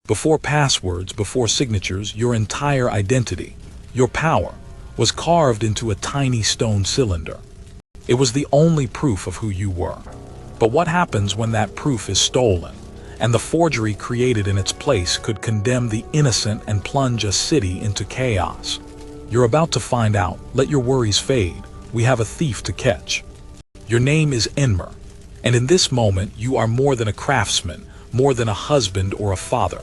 Before passwords, before signatures, your entire identity, your power, was carved into a tiny stone cylinder. It was the only proof of who you were. But what happens when that proof is stolen, and the forgery created in its place could condemn the innocent and plunge a city into chaos? You're about to find out. Let your worries fade. We have a thief to catch. Your name is Enmer, and in this moment you are more than a craftsman, more than a husband or a father.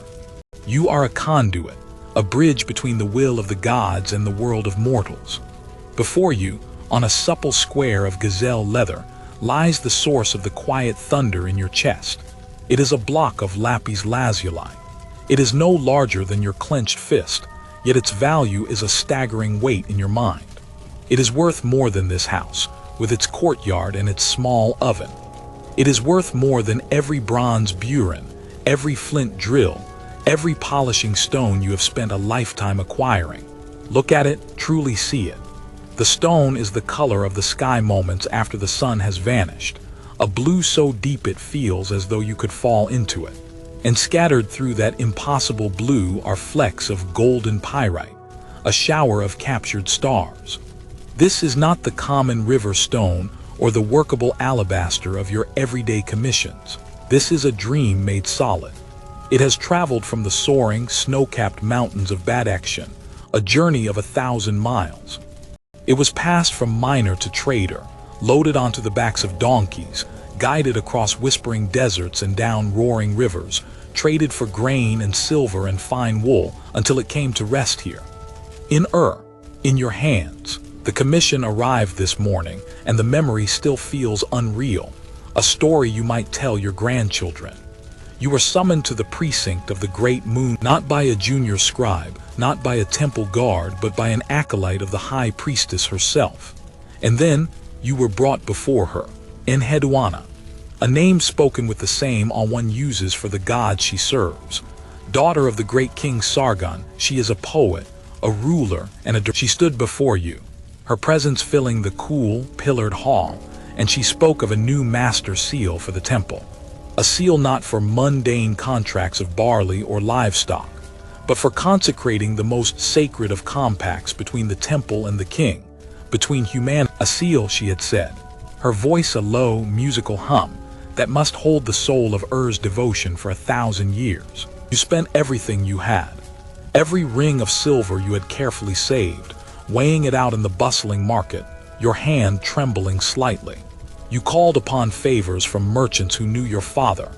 You are a conduit, a bridge between the will of the gods and the world of mortals. Before you, on a supple square of gazelle leather, lies the source of the quiet thunder in your chest. It is a block of lapis lazuli. It is no larger than your clenched fist, yet its value is a staggering weight in your mind. It is worth more than this house, with its courtyard and its small oven. It is worth more than every bronze burin, every flint drill, every polishing stone you have spent a lifetime acquiring. Look at it, truly see it. The stone is the color of the sky moments after the sun has vanished, a blue so deep it feels as though you could fall into it. And scattered through that impossible blue are flecks of golden pyrite, a shower of captured stars. This is not the common river stone or the workable alabaster of your everyday commissions. This is a dream made solid. It has traveled from the soaring, snow-capped mountains of Badakhshan, a journey of 1,000 miles. It was passed from miner to trader, loaded onto the backs of donkeys, guided across whispering deserts and down roaring rivers, traded for grain and silver and fine wool until it came to rest here. In in your hands. The commission arrived this morning, and the memory still feels unreal, a story you might tell your grandchildren. You were summoned to the precinct of the great moon, not by a junior scribe, not by a temple guard, but by an acolyte of the high priestess herself. And then you were brought before her, Enheduanna, a name spoken with the same awe one uses for the god she serves. Daughter of the great king Sargon, she is a poet, a ruler, and she stood before you, her presence filling the cool, pillared hall, and she spoke of a new master seal for the temple. A seal not for mundane contracts of barley or livestock, but for consecrating the most sacred of compacts between the temple and the king, between humanity. A seal, she had said, her voice a low, musical hum that must hold the soul of Ur's devotion for 1,000 years. You spent everything you had, every ring of silver you had carefully saved, weighing it out in the bustling market, your hand trembling slightly. You called upon favors from merchants who knew your father,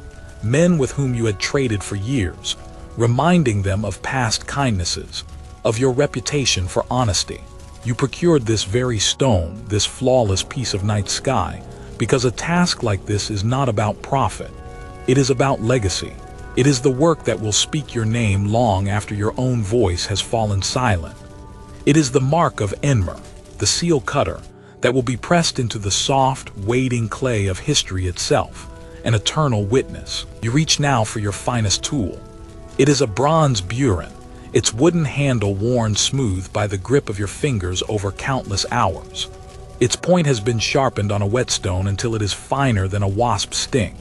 men with whom you had traded for years, reminding them of past kindnesses, of your reputation for honesty. You procured this very stone, this flawless piece of night sky, because a task like this is not about profit. It is about legacy. It is the work that will speak your name long after your own voice has fallen silent. It is the mark of Enmer, the seal cutter, that will be pressed into the soft, waiting clay of history itself, an eternal witness. You reach now for your finest tool. It is a bronze burin, its wooden handle worn smooth by the grip of your fingers over countless hours. Its point has been sharpened on a whetstone until it is finer than a wasp's sting.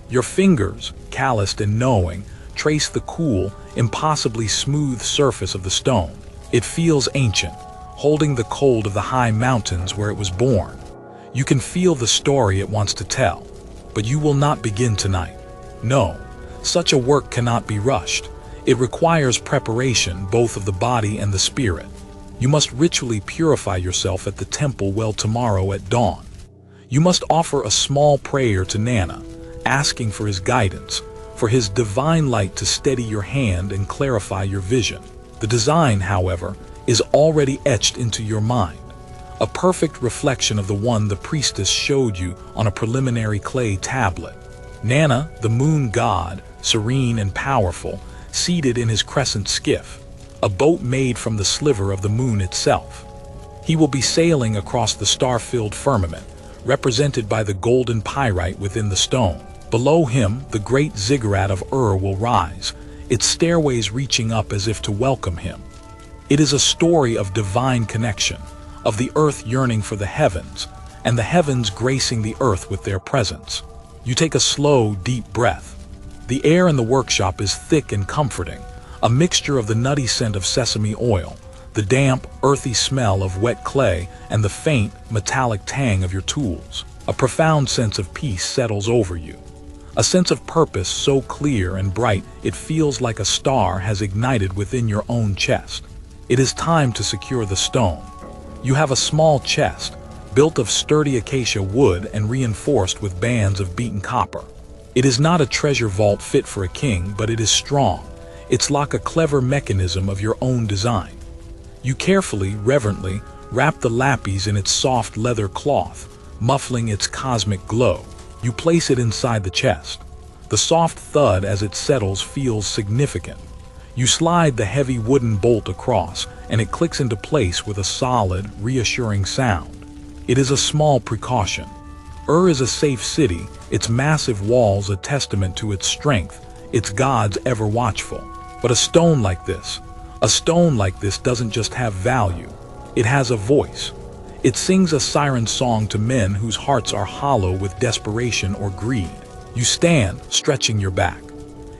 Your fingers, calloused and knowing, trace the cool, impossibly smooth surface of the stone. It feels ancient, holding the cold of the high mountains where it was born. You can feel the story it wants to tell, but you will not begin tonight. No, such a work cannot be rushed. It requires preparation both of the body and the spirit. You must ritually purify yourself at the temple well tomorrow at dawn. You must offer a small prayer to Nana, asking for his guidance, for his divine light to steady your hand and clarify your vision. The design, however, is already etched into your mind, a perfect reflection of the one the priestess showed you on a preliminary clay tablet. Nana, the moon god, serene and powerful, seated in his crescent skiff, a boat made from the sliver of the moon itself. He will be sailing across the star-filled firmament, represented by the golden pyrite within the stone. Below him, the great ziggurat of will rise, its stairways reaching up as if to welcome him. It is a story of divine connection, of the earth yearning for the heavens, and the heavens gracing the earth with their presence. You take a slow, deep breath. The air in the workshop is thick and comforting, a mixture of the nutty scent of sesame oil, the damp, earthy smell of wet clay, and the faint, metallic tang of your tools. A profound sense of peace settles over you. A sense of purpose so clear and bright it feels like a star has ignited within your own chest. It is time to secure the stone. You have a small chest, built of sturdy acacia wood and reinforced with bands of beaten copper. It is not a treasure vault fit for a king, but it is strong. It's like a clever mechanism of your own design. You carefully, reverently, wrap the lapis in its soft leather cloth, muffling its cosmic glow. You place it inside the chest. The soft thud as it settles feels significant. You slide the heavy wooden bolt across, and it clicks into place with a solid, reassuring sound. It is a small precaution. Ur is a safe city, its massive walls a testament to its strength, its gods ever watchful. But a stone like this doesn't just have value. It has a voice. It sings a siren song to men whose hearts are hollow with desperation or greed. You stand, stretching your back.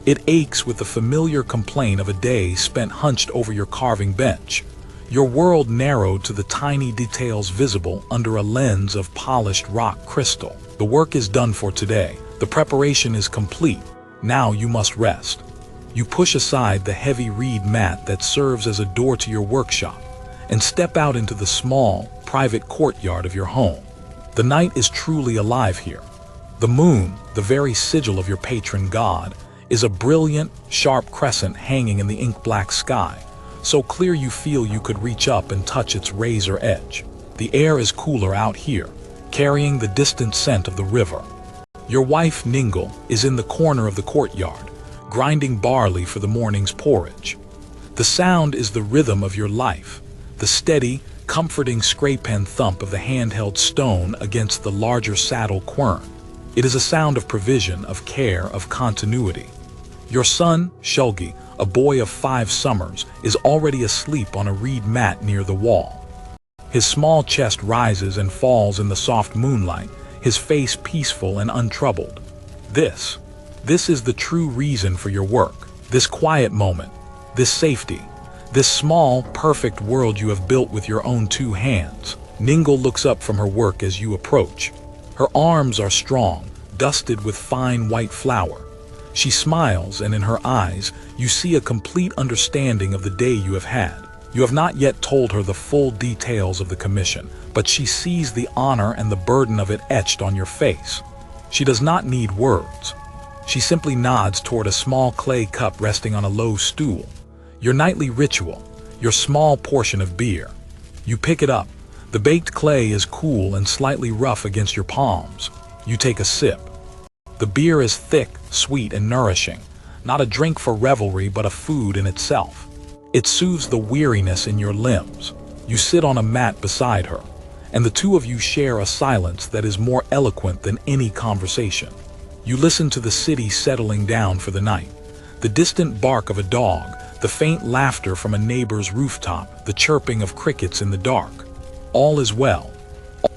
It aches with the familiar complaint of a day spent hunched over your carving bench. Your world narrowed to the tiny details visible under a lens of polished rock crystal. The work is done for today. The preparation is complete. Now you must rest. You push aside the heavy reed mat that serves as a door to your workshop and step out into the small, private courtyard of your home. The night is truly alive here. The moon, the very sigil of your patron god, is a brilliant, sharp crescent hanging in the ink-black sky, so clear you feel you could reach up and touch its razor edge. The air is cooler out here, carrying the distant scent of the river. Your wife, Ningle, is in the corner of the courtyard, grinding barley for the morning's porridge. The sound is the rhythm of your life, the steady, comforting scrape-pen thump of the handheld stone against the larger saddle quern. It is a sound of provision, of care, of continuity. Your son, Shulgi, a boy of 5 summers, is already asleep on a reed mat near the wall. His small chest rises and falls in the soft moonlight, his face peaceful and untroubled. This is the true reason for your work. This quiet moment, this safety, this small, perfect world you have built with your own 2 hands. Ningle looks up from her work as you approach. Her arms are strong, dusted with fine white flour. She smiles, and in her eyes, you see a complete understanding of the day you have had. You have not yet told her the full details of the commission, but she sees the honor and the burden of it etched on your face. She does not need words. She simply nods toward a small clay cup resting on a low stool. Your nightly ritual, your small portion of beer. You pick it up. The baked clay is cool and slightly rough against your palms. You take a sip. The beer is thick, sweet, and nourishing, not a drink for revelry but a food in itself. It soothes the weariness in your limbs. You sit on a mat beside her, and the 2 of you share a silence that is more eloquent than any conversation. You listen to the city settling down for the night, the distant bark of a dog, the faint laughter from a neighbor's rooftop, the chirping of crickets in the dark. All is well.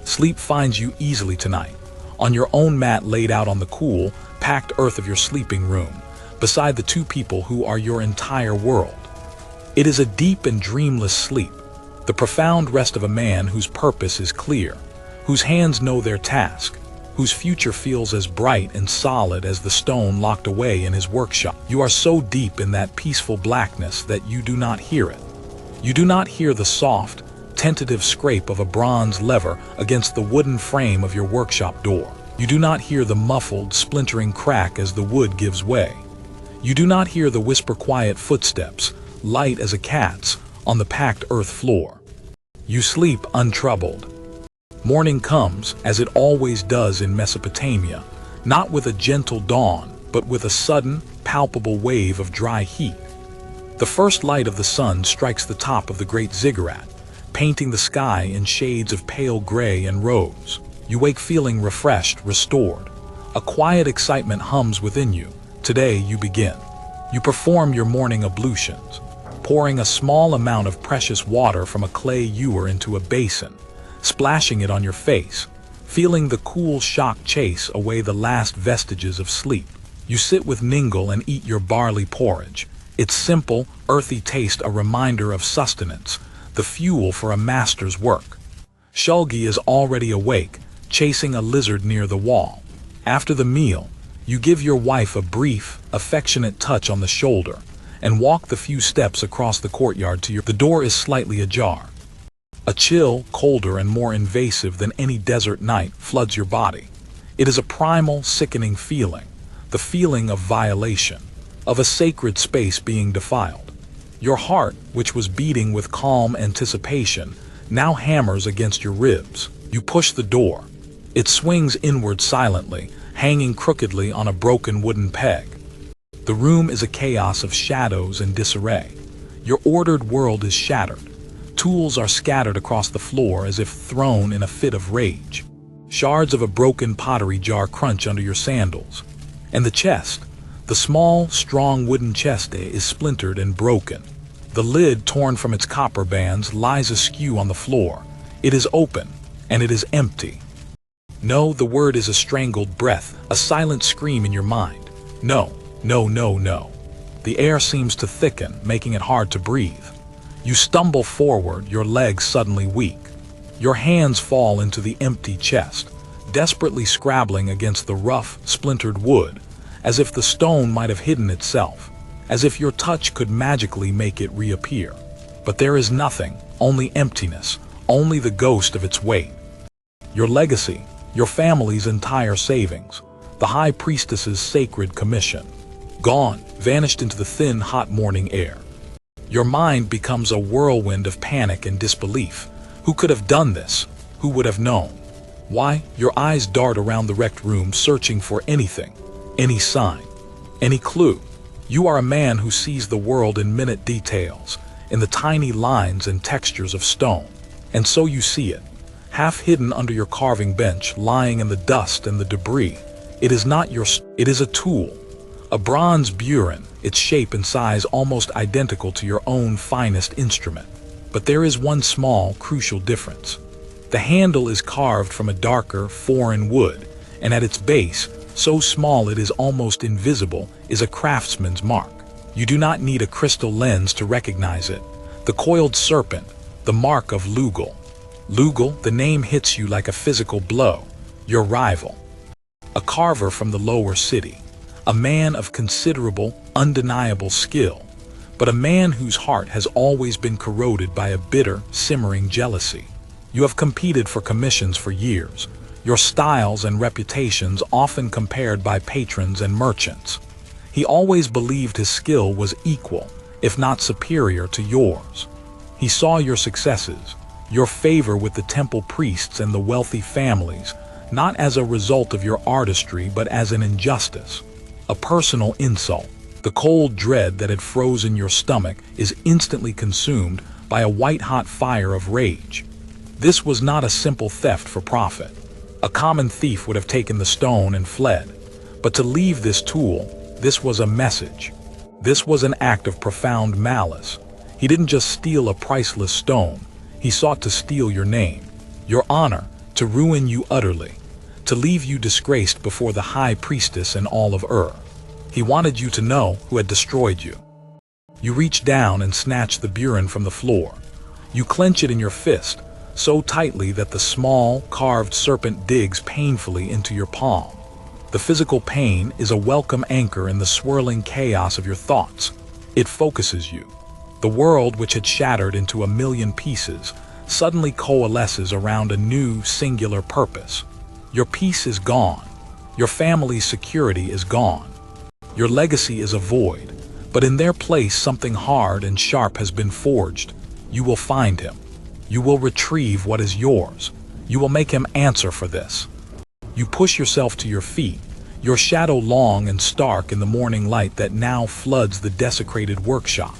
Sleep finds you easily tonight, on your own mat laid out on the cool, packed earth of your sleeping room, beside the 2 people who are your entire world. It is a deep and dreamless sleep, the profound rest of a man whose purpose is clear, whose hands know their task, whose future feels as bright and solid as the stone locked away in his workshop. You are so deep in that peaceful blackness that you do not hear it. You do not hear the soft, tentative scrape of a bronze lever against the wooden frame of your workshop door. You do not hear the muffled, splintering crack as the wood gives way. You do not hear the whisper-quiet footsteps, light as a cat's, on the packed earth floor. You sleep untroubled. Morning comes, as it always does in Mesopotamia, not with a gentle dawn, but with a sudden, palpable wave of dry heat. The first light of the sun strikes the top of the great ziggurat, painting the sky in shades of pale gray and rose. You wake feeling refreshed, restored. A quiet excitement hums within you. Today you begin. You perform your morning ablutions, pouring a small amount of precious water from a clay ewer into a basin, splashing it on your face, feeling the cool shock chase away the last vestiges of sleep. You sit with Ningle and eat your barley porridge. Its simple, earthy taste a reminder of sustenance, the fuel for a master's work. Shulgi is already awake, chasing a lizard near the wall. After the meal, you give your wife a brief, affectionate touch on the shoulder, and walk the few steps across the courtyard to your... The door is slightly ajar. A chill, colder and more invasive than any desert night, floods your body. It is a primal, sickening feeling, the feeling of violation, of a sacred space being defiled. Your heart, which was beating with calm anticipation, now hammers against your ribs. You push the door. It swings inward silently, hanging crookedly on a broken wooden peg. The room is a chaos of shadows and disarray. Your ordered world is shattered. Tools are scattered across the floor as if thrown in a fit of rage. Shards of a broken pottery jar crunch under your sandals. And the chest, the small, strong wooden chest, is splintered and broken. The lid, torn from its copper bands, lies askew on the floor. It is open, and it is empty. No, the word is a strangled breath, a silent scream in your mind. No, no, no, no. The air seems to thicken, making it hard to breathe. You stumble forward, your legs suddenly weak. Your hands fall into the empty chest, desperately scrabbling against the rough, splintered wood, as if the stone might have hidden itself, as if your touch could magically make it reappear. But there is nothing, only emptiness, only the ghost of its weight. Your legacy, your family's entire savings, the High Priestess's sacred commission, gone, vanished into the thin, hot morning air. Your mind becomes a whirlwind of panic and disbelief. Who could have done this? Who would have known? Why? Your eyes dart around the wrecked room, searching for anything, any sign, any clue. You are a man who sees the world in minute details, in the tiny lines and textures of stone. And so you see it, half hidden under your carving bench, lying in the dust and the debris. It is not your... It is a tool. A bronze burin, its shape and size almost identical to your own finest instrument. But there is one small, crucial difference. The handle is carved from a darker, foreign wood, and at its base, so small it is almost invisible, is a craftsman's mark. You do not need a crystal lens to recognize it. The coiled serpent, the mark of Lugal. Lugal, the name hits you like a physical blow. Your rival. A carver from the lower city. A man of considerable, undeniable skill, but a man whose heart has always been corroded by a bitter, simmering jealousy. You have competed for commissions for years, your styles and reputations often compared by patrons and merchants. He always believed his skill was equal, if not superior, to yours. He saw your successes, your favor with the temple priests and the wealthy families, not as a result of your artistry but as an injustice. A personal insult. The cold dread that had frozen your stomach is instantly consumed by a white-hot fire of rage. This was not a simple theft for profit. A common thief would have taken the stone and fled. But to leave this tool, this was a message. This was an act of profound malice. He didn't just steal a priceless stone. He sought to steal your name, your honor, to ruin you utterly, to leave you disgraced before the High Priestess and all of Ur. He wanted you to know who had destroyed you. You reach down and snatch the burin from the floor. You clench it in your fist, so tightly that the small, carved serpent digs painfully into your palm. The physical pain is a welcome anchor in the swirling chaos of your thoughts. It focuses you. The world, which had shattered into a million pieces, suddenly coalesces around a new, singular purpose. Your peace is gone. Your family's security is gone. Your legacy is a void, but in their place something hard and sharp has been forged. You will find him. You will retrieve what is yours. You will make him answer for this. You push yourself to your feet, your shadow long and stark in the morning light that now floods the desecrated workshop.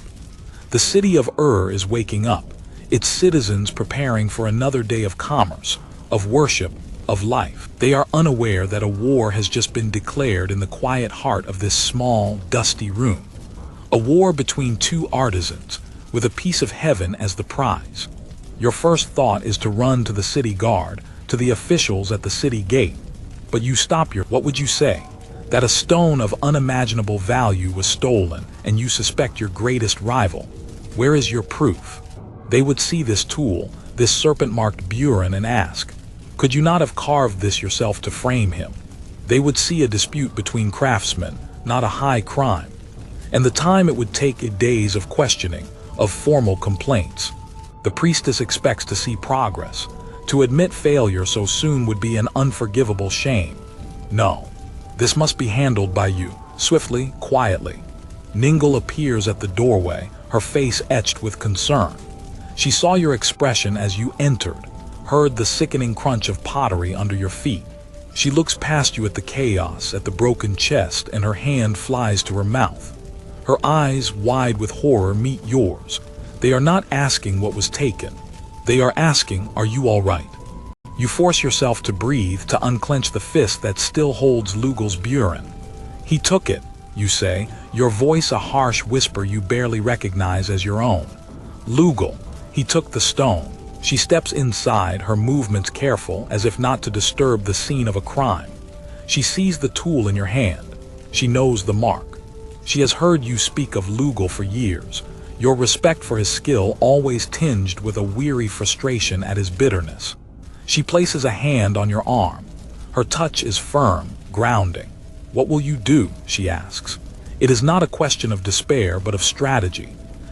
The city of Ur is waking up, its citizens preparing for another day of commerce, of worship, of life. They are unaware that a war has just been declared in the quiet heart of this small, dusty room. A war between two artisans, with a piece of heaven as the prize. Your first thought is to run to the city guard, to the officials at the city gate. But you stop what would you say? that a stone of unimaginable value was stolen and you suspect your greatest rival. Where is your proof? They would see this tool, this serpent-marked burin, and ask, could you not have carved this yourself to frame him? They would see a dispute between craftsmen, not a high crime. And the time it would take days of questioning, of formal complaints. The priestess expects to see progress. To admit failure so soon would be an unforgivable shame. No, this must be handled by you, swiftly, quietly. Ningle appears at the doorway, her face etched with concern. She saw your expression as you entered, heard the sickening crunch of pottery under your feet. She looks past you at the chaos, at the broken chest, and her hand flies to her mouth. Her eyes, wide with horror, meet yours. They are not asking what was taken. They are asking, are you all right? You force yourself to breathe, to unclench the fist that still holds Lugal's burin. He took it, you say, your voice a harsh whisper you barely recognize as your own. Lugal, he took the stone. She steps inside, her movements careful, as if not to disturb the scene of a crime. She sees the tool in your hand. She knows the mark. She has heard you speak of Lugal for years, your respect for his skill always tinged with a weary frustration at his bitterness. She places a hand on your arm. Her touch is firm, grounding. What will you do? She asks. It is not a question of despair, but of strategy.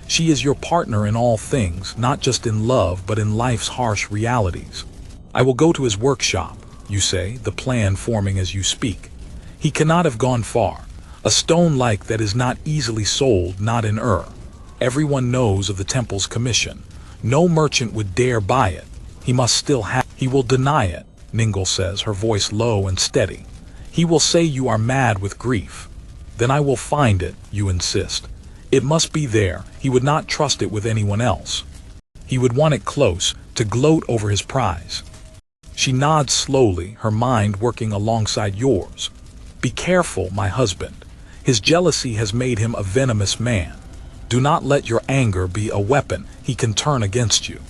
She is your partner in all things, not just in love, but in life's harsh realities. I will go to his workshop, you say, the plan forming as you speak. He cannot have gone far. A stone like that is not easily sold, not in Ur. Everyone knows of the temple's commission. No merchant would dare buy it. He must still have. He will deny it, Ningle says, her voice low and steady. He will say you are mad with grief. Then I will find it, you insist. It must be there. He would not trust it with anyone else. He would want it close, to gloat over his prize. She nods slowly, her mind working alongside yours. Be careful, my husband. His jealousy has made him a venomous man. Do not let your anger be a weapon he can turn against you.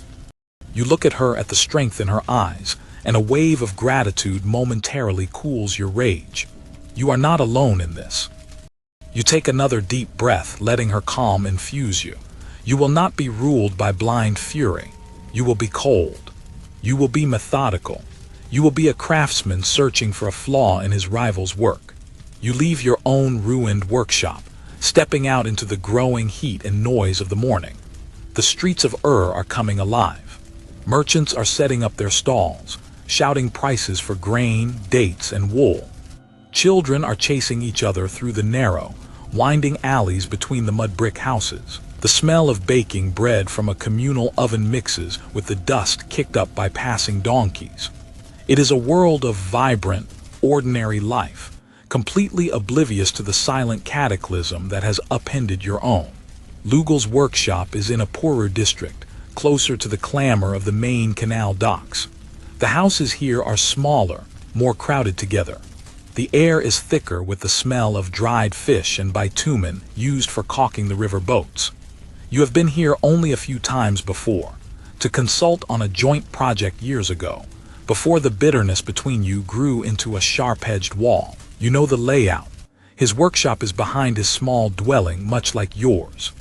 You look at her, at the strength in her eyes, and a wave of gratitude momentarily cools your rage. You are not alone in this. You take another deep breath, letting her calm infuse you. You will not be ruled by blind fury. You will be cold. You will be methodical. You will be a craftsman searching for a flaw in his rival's work. You leave your own ruined workshop, stepping out into the growing heat and noise of the morning. The streets of Ur are coming alive. Merchants are setting up their stalls, shouting prices for grain, dates, and wool. Children are chasing each other through the narrow, winding alleys between the mud brick houses. The smell of baking bread from a communal oven mixes with the dust kicked up by passing donkeys. It is a world of vibrant, ordinary life, completely oblivious to the silent cataclysm that has upended your own. Lugal's workshop is in a poorer district, closer to the clamor of the main canal docks. The houses here are smaller, more crowded together. The air is thicker with the smell of dried fish and bitumen used for caulking the river boats. You have been here only a few times before, to consult on a joint project years ago, before the bitterness between you grew into a sharp-edged wall. You know the layout. His workshop is behind his small dwelling, much like yours.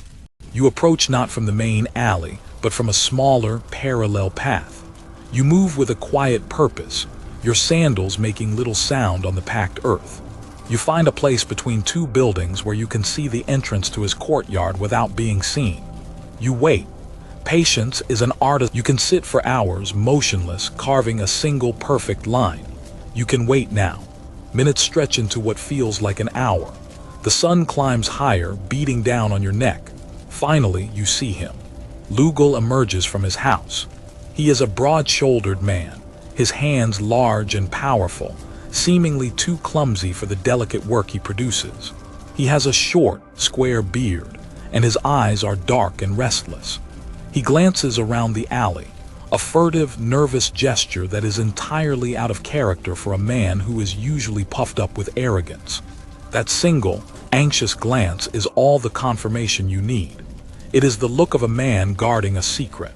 You approach not from the main alley, but from a smaller, parallel path. You move with a quiet purpose, your sandals making little sound on the packed earth. You find a place between two buildings where you can see the entrance to his courtyard without being seen. You wait. Patience is an art. You can sit for hours, motionless, carving a single perfect line. You can wait now. Minutes stretch into what feels like an hour. The sun climbs higher, beating down on your neck. Finally, you see him. Lugal emerges from his house. He is a broad-shouldered man, his hands large and powerful, seemingly too clumsy for the delicate work he produces. He has a short, square beard, and his eyes are dark and restless. He glances around the alley, a furtive, nervous gesture that is entirely out of character for a man who is usually puffed up with arrogance. That single, anxious glance is all the confirmation you need. It is the look of a man guarding a secret.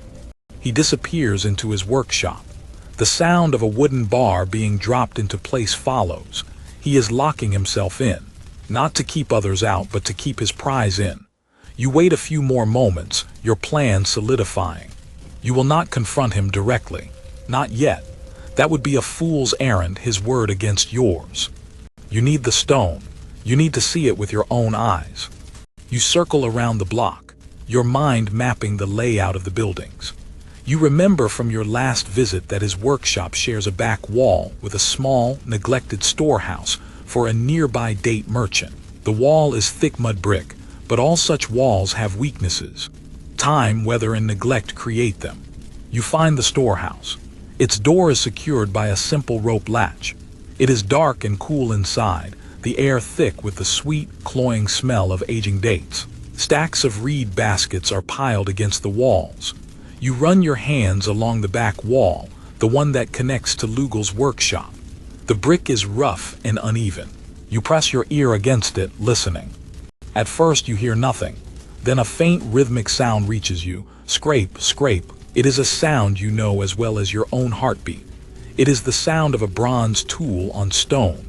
He disappears into his workshop. The sound of a wooden bar being dropped into place follows. He is locking himself in, not to keep others out but to keep his prize in. You wait a few more moments, your plan solidifying. You will not confront him directly. Not yet. That would be a fool's errand, his word against yours. You need the stone. You need to see it with your own eyes. You circle around the block, your mind mapping the layout of the buildings. You remember from your last visit that his workshop shares a back wall with a small, neglected storehouse for a nearby date merchant. The wall is thick mud brick, but all such walls have weaknesses. Time, weather, and neglect create them. You find the storehouse. Its door is secured by a simple rope latch. It is dark and cool inside, the air thick with the sweet, cloying smell of aging dates. Stacks of reed baskets are piled against the walls. You run your hands along the back wall, the one that connects to Lugal's workshop. The brick is rough and uneven. You press your ear against it, listening. At first you hear nothing. Then a faint rhythmic sound reaches you. Scrape, scrape. It is a sound you know as well as your own heartbeat. It is the sound of a bronze tool on stone.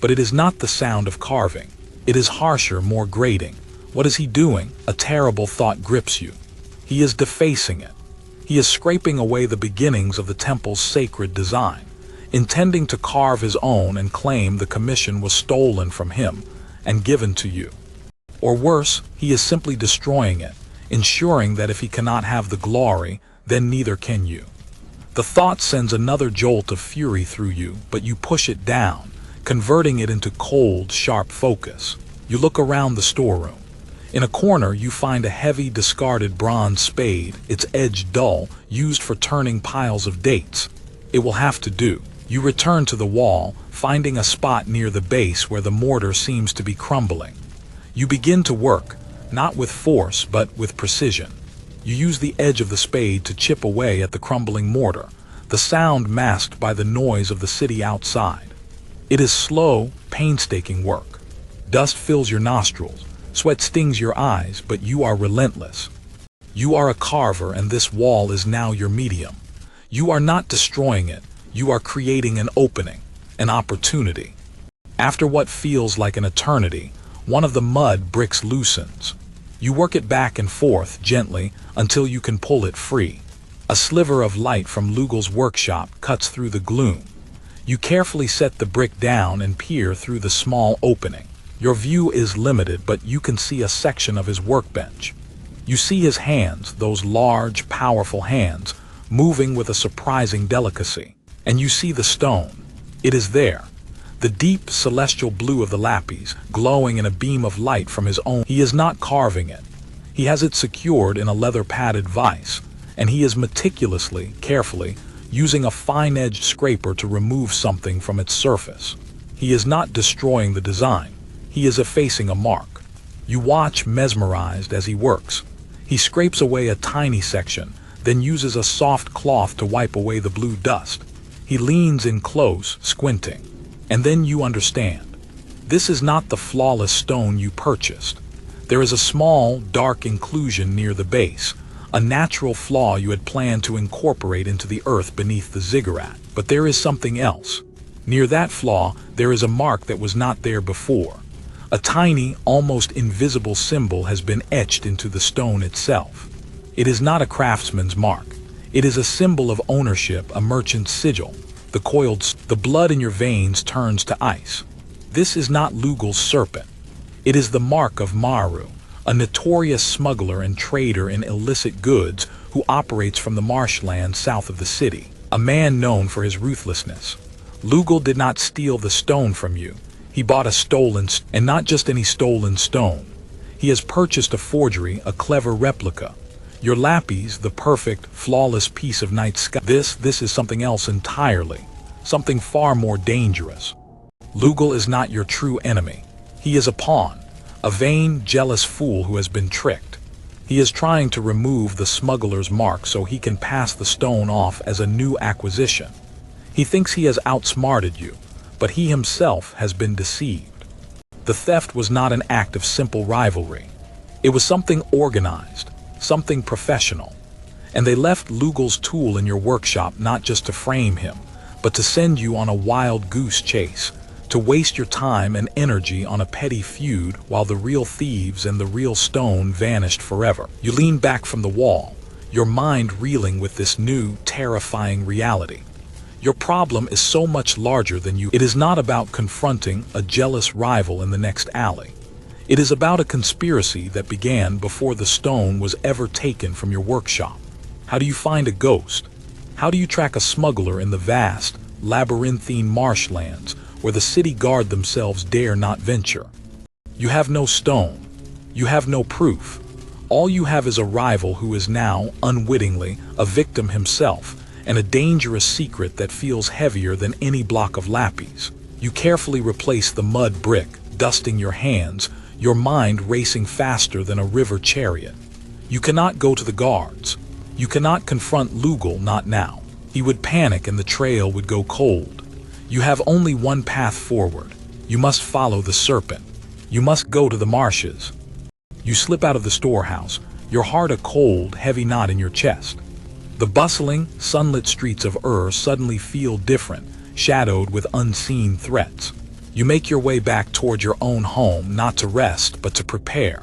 But it is not the sound of carving. It is harsher, more grating. What is he doing? A terrible thought grips you. He is defacing it. He is scraping away the beginnings of the temple's sacred design, intending to carve his own and claim the commission was stolen from him and given to you. Or worse, he is simply destroying it, ensuring that if he cannot have the glory, then neither can you. The thought sends another jolt of fury through you, but you push it down, converting it into cold, sharp focus. You look around the storeroom. In a corner, you find a heavy, discarded bronze spade, its edge dull, used for turning piles of dates. It will have to do. You return to the wall, finding a spot near the base where the mortar seems to be crumbling. You begin to work, not with force, but with precision. You use the edge of the spade to chip away at the crumbling mortar, the sound masked by the noise of the city outside. It is slow, painstaking work. Dust fills your nostrils, sweat stings your eyes, but you are relentless. You are a carver, and this wall is now your medium. You are not destroying it, you are creating an opening, an opportunity. After what feels like an eternity, one of the mud bricks loosens. You work it back and forth gently until you can pull it free. A sliver of light from Lugal's workshop cuts through the gloom. You carefully set the brick down and peer through the small opening. Your view is limited, but you can see a section of his workbench. You see his hands, those large, powerful hands, moving with a surprising delicacy. And you see the stone. It is there. The deep, celestial blue of the lapis, glowing in a beam of light from his own. He is not carving it. He has it secured in a leather-padded vise, and he is meticulously, carefully, using a fine-edged scraper to remove something from its surface. He is not destroying the design. He is effacing a mark. You watch, mesmerized, as he works. He scrapes away a tiny section, then uses a soft cloth to wipe away the blue dust. He leans in close, squinting. And then you understand. This is not the flawless stone you purchased. There is a small, dark inclusion near the base, a natural flaw you had planned to incorporate into the earth beneath the ziggurat. But there is something else. Near that flaw, there is a mark that was not there before. A tiny, almost invisible symbol has been etched into the stone itself. It is not a craftsman's mark. It is a symbol of ownership, a merchant's sigil. The blood in your veins turns to ice. This is not Lugal's serpent. It is the mark of Maru, a notorious smuggler and trader in illicit goods who operates from the marshland south of the city, a man known for his ruthlessness. Lugal did not steal the stone from you. He bought a stolen, and not just any stolen stone. He has purchased a forgery, a clever replica. Your lapis, the perfect, flawless piece of night sky. This is something else entirely, something far more dangerous. Lugal is not your true enemy. He is a pawn, a vain, jealous fool who has been tricked. He is trying to remove the smuggler's mark so he can pass the stone off as a new acquisition. He thinks he has outsmarted you, but he himself has been deceived. The theft was not an act of simple rivalry. It was something organized, something professional. And they left Lugal's tool in your workshop not just to frame him, but to send you on a wild goose chase, to waste your time and energy on a petty feud while the real thieves and the real stone vanished forever. You lean back from the wall, your mind reeling with this new, terrifying reality. Your problem is so much larger than you. It is not about confronting a jealous rival in the next alley. It is about a conspiracy that began before the stone was ever taken from your workshop. How do you find a ghost? How do you track a smuggler in the vast, labyrinthine marshlands where the city guard themselves dare not venture? You have no stone. You have no proof. All you have is a rival who is now, unwittingly, a victim himself, and a dangerous secret that feels heavier than any block of lapis. You carefully replace the mud brick, dusting your hands, your mind racing faster than a river chariot. You cannot go to the guards. You cannot confront Lugal, not now. He would panic and the trail would go cold. You have only one path forward. You must follow the serpent. You must go to the marshes. You slip out of the storehouse, your heart a cold, heavy knot in your chest. The bustling, sunlit streets of suddenly feel different, shadowed with unseen threats. You make your way back toward your own home, not to rest, but to prepare.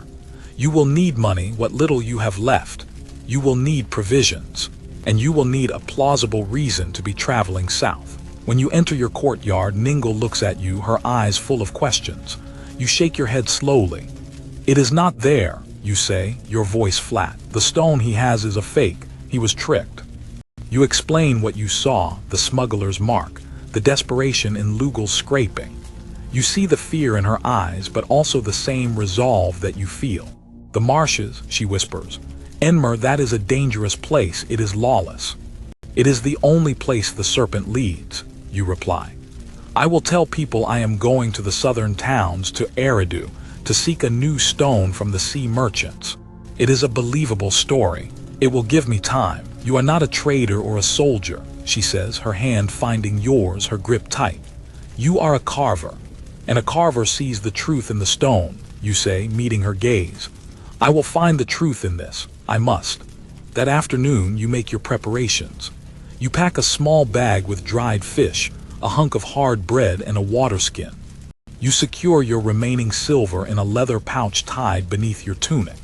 You will need money, what little you have left. You will need provisions, and you will need a plausible reason to be traveling south. When you enter your courtyard, Ningle looks at you, her eyes full of questions. You shake your head slowly. "It is not there," you say, your voice flat. "The stone he has is a fake. He was tricked." You explain what you saw, the smuggler's mark, the desperation in Lugal's scraping. You see the fear in her eyes, but also the same resolve that you feel. "The marshes," she whispers. "Enmer, that is a dangerous place. It is lawless." "It is the only place the serpent leads," you reply. "I will tell people I am going to the southern towns, to Eridu, to seek a new stone from the sea merchants. It is a believable story. It will give me time." "You are not a trader or a soldier," she says, her hand finding yours, her grip tight. "You are a carver, and a carver sees the truth in the stone," you say, meeting her gaze. "I will find the truth in this. I must." That afternoon, you make your preparations. You pack a small bag with dried fish, a hunk of hard bread, and a water skin. You secure your remaining silver in a leather pouch tied beneath your tunic.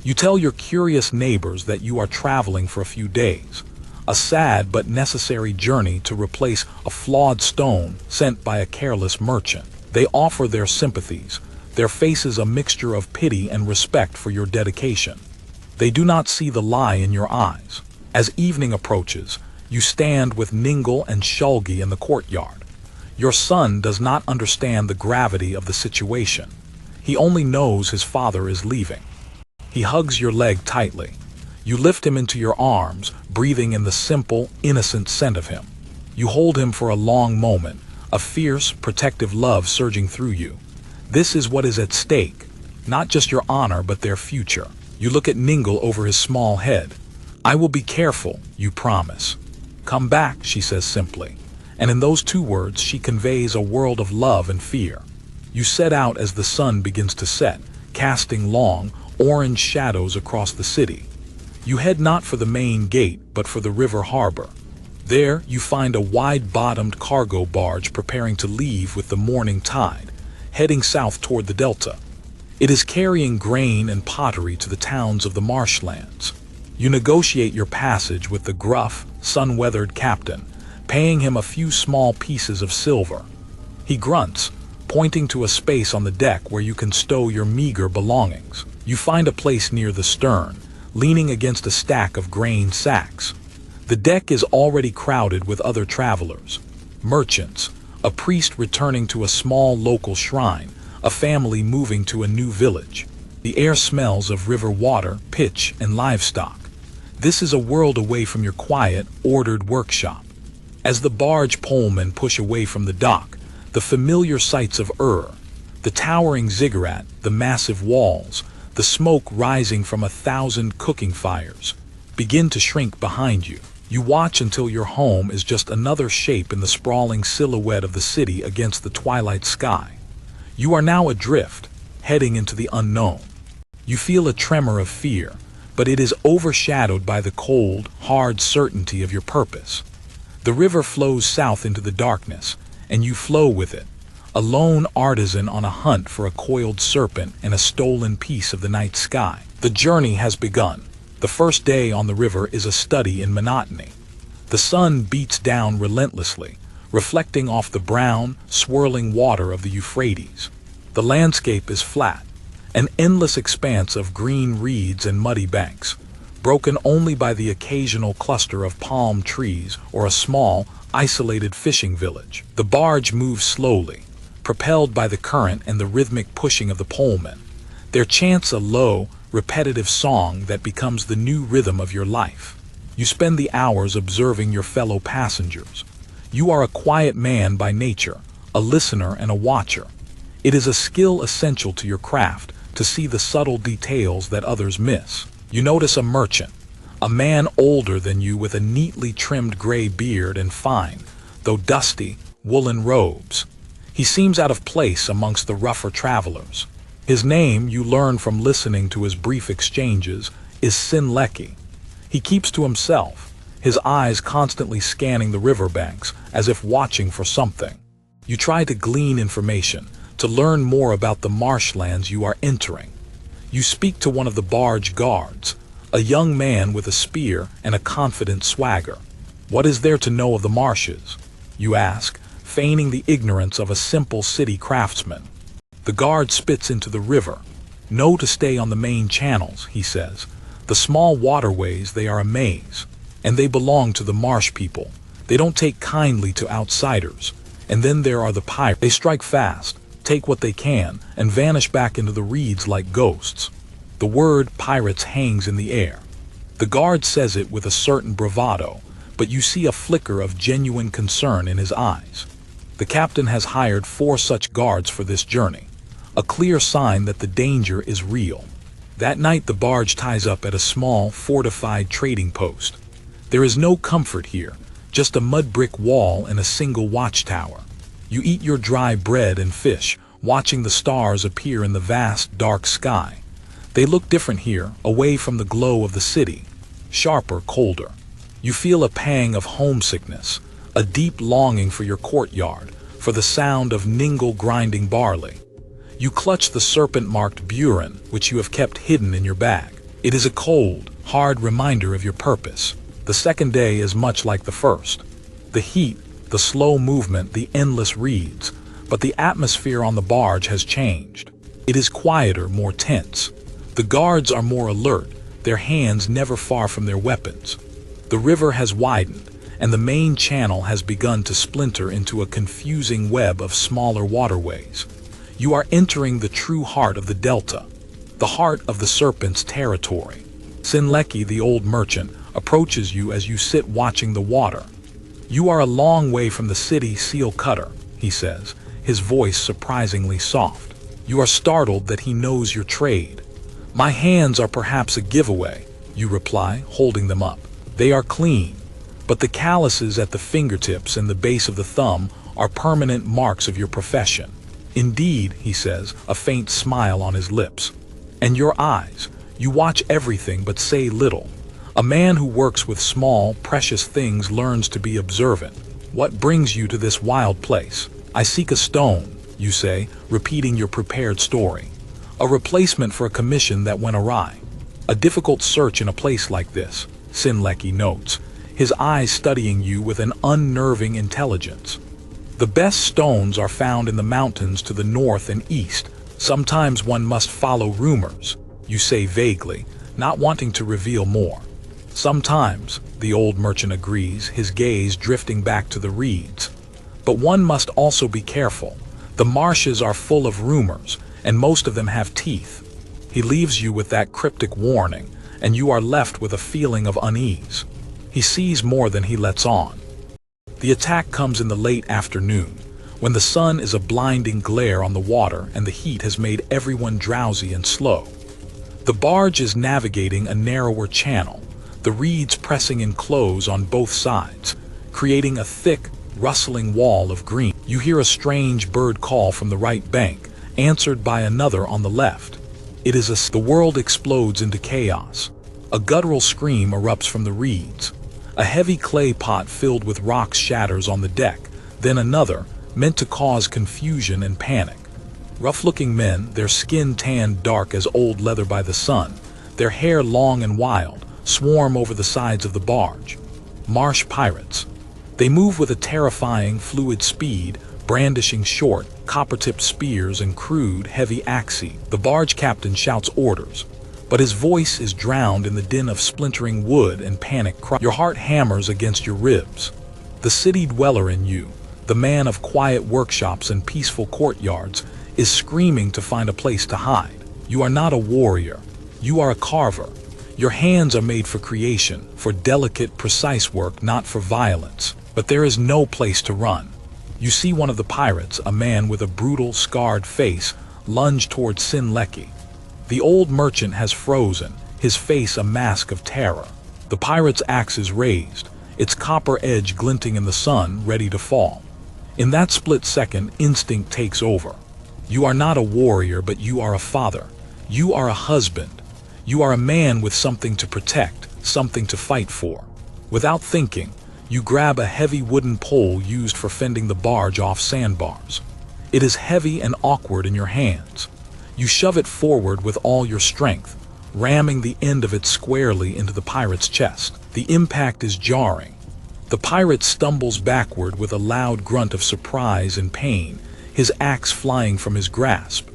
You tell your curious neighbors that you are traveling for a few days, a sad but necessary journey to replace a flawed stone sent by a careless merchant. They offer their sympathies, their faces a mixture of pity and respect for your dedication. They do not see the lie in your eyes. As evening approaches, you stand with Ningle and Shulgi in the courtyard. Your son does not understand the gravity of the situation. He only knows his father is leaving. He hugs your leg tightly. You lift him into your arms, breathing in the simple, innocent scent of him. You hold him for a long moment, a fierce, protective love surging through you. This is what is at stake, not just your honor, but their future. You look at Ningle over his small head. "I will be careful," you promise. "Come back," she says simply. And in those two words, she conveys a world of love and fear. You set out as the sun begins to set, casting long, orange shadows across the city. You head not for the main gate, but for the river harbor. There, you find a wide-bottomed cargo barge preparing to leave with the morning tide, heading south toward the delta. It is carrying grain and pottery to the towns of the marshlands. You negotiate your passage with the gruff, sun-weathered captain, paying him a few small pieces of silver. He grunts, pointing to a space on the deck where you can stow your meager belongings. You find a place near the stern, leaning against a stack of grain sacks. The deck is already crowded with other travelers. Merchants, a priest returning to a small local shrine, a family moving to a new village. The air smells of river water, pitch, and livestock. This is a world away from your quiet, ordered workshop. As the barge polemen push away from the dock, the familiar sights of the towering ziggurat, the massive walls, the smoke rising from 1,000 cooking fires, begin to shrink behind you. You watch until your home is just another shape in the sprawling silhouette of the city against the twilight sky. You are now adrift, heading into the unknown. You feel a tremor of fear, but it is overshadowed by the cold, hard certainty of your purpose. The river flows south into the darkness, and you flow with it, a lone artisan on a hunt for a coiled serpent and a stolen piece of the night sky. The journey has begun. The first day on the river is a study in monotony. The sun beats down relentlessly, reflecting off the brown, swirling water of the Euphrates. The landscape is flat, an endless expanse of green reeds and muddy banks, broken only by the occasional cluster of palm trees or a small, isolated fishing village. The barge moves slowly, propelled by the current and the rhythmic pushing of the polemen. There chants a low, repetitive song that becomes the new rhythm of your life. You spend the hours observing your fellow passengers. You are a quiet man by nature, a listener and a watcher. It is a skill essential to your craft to see the subtle details that others miss. You notice a merchant, a man older than you with a neatly trimmed gray beard and fine, though dusty, woolen robes. He seems out of place amongst the rougher travelers. His name, you learn from listening to his brief exchanges, is Sinleki. He keeps to himself, his eyes constantly scanning the riverbanks as if watching for something. You try to glean information, to learn more about the marshlands you are entering. You speak to one of the barge guards, a young man with a spear and a confident swagger. "What is there to know of the marshes?" you ask, feigning the ignorance of a simple city craftsman. The guard spits into the river. "Know to stay on the main channels," he says. "The small waterways, they are a maze, and they belong to the marsh people. They don't take kindly to outsiders. And then there are the pirates. They strike fast, take what they can, and vanish back into the reeds like ghosts." The word pirates hangs in the air. The guard says it with a certain bravado, but you see a flicker of genuine concern in his eyes. The captain has hired 4 such guards for this journey, a clear sign that the danger is real. That night the barge ties up at a small, fortified trading post. There is no comfort here, just a mud brick wall and a single watchtower. You eat your dry bread and fish, watching the stars appear in the vast, dark sky. They look different here, away from the glow of the city, sharper, colder. You feel a pang of homesickness, a deep longing for your courtyard, for the sound of Ningle grinding barley. You clutch the serpent-marked burin, which you have kept hidden in your bag. It is a cold, hard reminder of your purpose. The second day is much like the first. The heat, the slow movement, the endless reeds, but the atmosphere on the barge has changed. It is quieter, more tense. The guards are more alert, their hands never far from their weapons. The river has widened, and the main channel has begun to splinter into a confusing web of smaller waterways. You are entering the true heart of the delta, the heart of the serpent's territory. Sinleki, the old merchant, approaches you as you sit watching the water. "You are a long way from the city seal cutter," he says, his voice surprisingly soft. You are startled that he knows your trade. "My hands are perhaps a giveaway," you reply, holding them up. They are clean, but the calluses at the fingertips and the base of the thumb are permanent marks of your profession. "Indeed," he says, a faint smile on his lips. "And your eyes, you watch everything but say little. A man who works with small, precious things learns to be observant. What brings you to this wild place?" "I seek a stone," you say, repeating your prepared story. "A replacement for a commission that went awry." "A difficult search in a place like this," Sinleki notes, his eyes studying you with an unnerving intelligence. "The best stones are found in the mountains to the north and east. Sometimes one must follow rumors," you say vaguely, not wanting to reveal more. "Sometimes," the old merchant agrees, his gaze drifting back to the reeds. "But one must also be careful. The marshes are full of rumors, and most of them have teeth." He leaves you with that cryptic warning, and you are left with a feeling of unease. He sees more than he lets on. The attack comes in the late afternoon, when the sun is a blinding glare on the water and the heat has made everyone drowsy and slow. The barge is navigating a narrower channel, the reeds pressing in close on both sides, creating a thick, rustling wall of green. You hear a strange bird call from the right bank, answered by another on the left. The world explodes into chaos. A guttural scream erupts from the reeds. A heavy clay pot filled with rocks shatters on the deck, then another, meant to cause confusion and panic. Rough-looking men, their skin tanned dark as old leather by the sun, their hair long and wild, swarm over the sides of the barge. Marsh pirates. They move with a terrifying, fluid speed, brandishing short, copper-tipped spears and crude, heavy axes. The barge captain shouts orders, but his voice is drowned in the din of splintering wood and panic cries. Your heart hammers against your ribs. The city dweller in you, the man of quiet workshops and peaceful courtyards, is screaming to find a place to hide. You are not a warrior. You are a carver. Your hands are made for creation, for delicate, precise work, not for violence. But there is no place to run. You see one of the pirates, a man with a brutal, scarred face, lunge towards Sinleki. The old merchant has frozen, his face a mask of terror. The pirate's axe is raised, its copper edge glinting in the sun, ready to fall. In that split second, instinct takes over. You are not a warrior, but you are a father. You are a husband. You are a man with something to protect, something to fight for. Without thinking, you grab a heavy wooden pole used for fending the barge off sandbars. It is heavy and awkward in your hands. You shove it forward with all your strength, ramming the end of it squarely into the pirate's chest. The impact is jarring. The pirate stumbles backward with a loud grunt of surprise and pain, his axe flying from his grasp.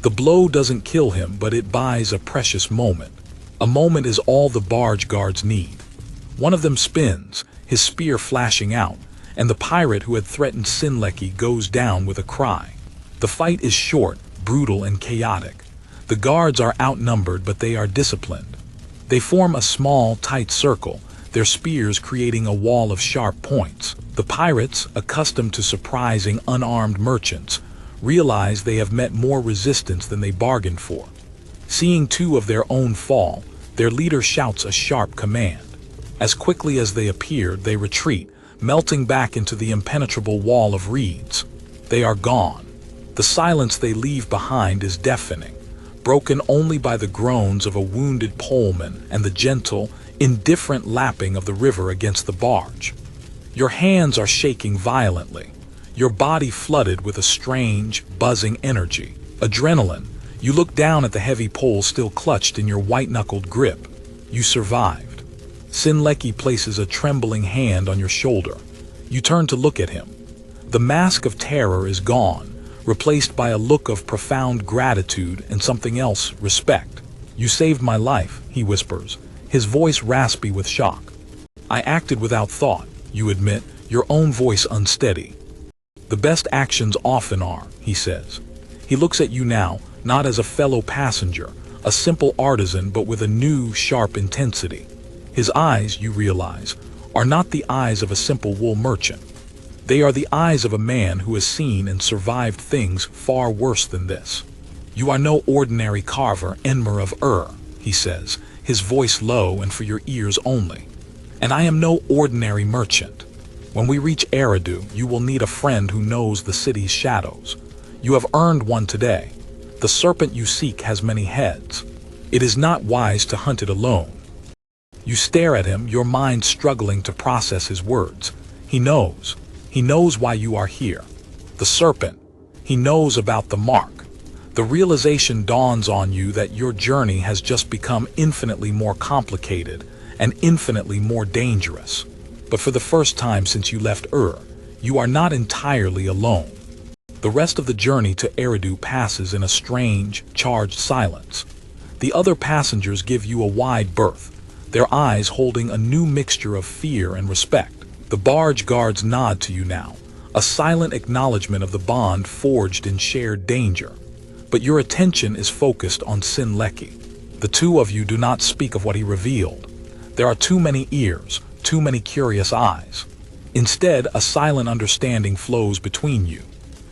The blow doesn't kill him, but it buys a precious moment. A moment is all the barge guards need. One of them spins, his spear flashing out, and the pirate who had threatened Sinleki goes down with a cry. The fight is short, brutal, and chaotic. The guards are outnumbered, but they are disciplined. They form a small, tight circle, their spears creating a wall of sharp points. The pirates, accustomed to surprising unarmed merchants, realize they have met more resistance than they bargained for. Seeing two of their own fall, their leader shouts a sharp command. As quickly as they appeared, they retreat, melting back into the impenetrable wall of reeds. They are gone. The silence they leave behind is deafening, broken only by the groans of a wounded poleman and the gentle, indifferent lapping of the river against the barge. Your hands are shaking violently, your body flooded with a strange, buzzing energy. Adrenaline. You look down at the heavy pole still clutched in your white-knuckled grip. You survived. Sinleki places a trembling hand on your shoulder. You turn to look at him. The mask of terror is gone, replaced by a look of profound gratitude and something else, respect. You saved my life, he whispers, his voice raspy with shock. I acted without thought, you admit, your own voice unsteady. The best actions often are, he says. He looks at you now, not as a fellow passenger, a simple artisan, but with a new, sharp intensity. His eyes, you realize, are not the eyes of a simple wool merchant. They are the eyes of a man who has seen and survived things far worse than this. You are no ordinary carver, Enmer of he says, his voice low and for your ears only. And I am no ordinary merchant. When we reach Eridu, you will need a friend who knows the city's shadows. You have earned one today. The serpent you seek has many heads. It is not wise to hunt it alone. You stare at him, your mind struggling to process his words. He knows. He knows why you are here. The serpent. He knows about the mark. The realization dawns on you that your journey has just become infinitely more complicated and infinitely more dangerous. But for the first time since you left you are not entirely alone. The rest of the journey to Eridu passes in a strange, charged silence. The other passengers give you a wide berth, their eyes holding a new mixture of fear and respect. The barge guards nod to you now, a silent acknowledgement of the bond forged in shared danger. But your attention is focused on Sinleki. The two of you do not speak of what he revealed. There are too many ears, too many curious eyes. Instead, a silent understanding flows between you.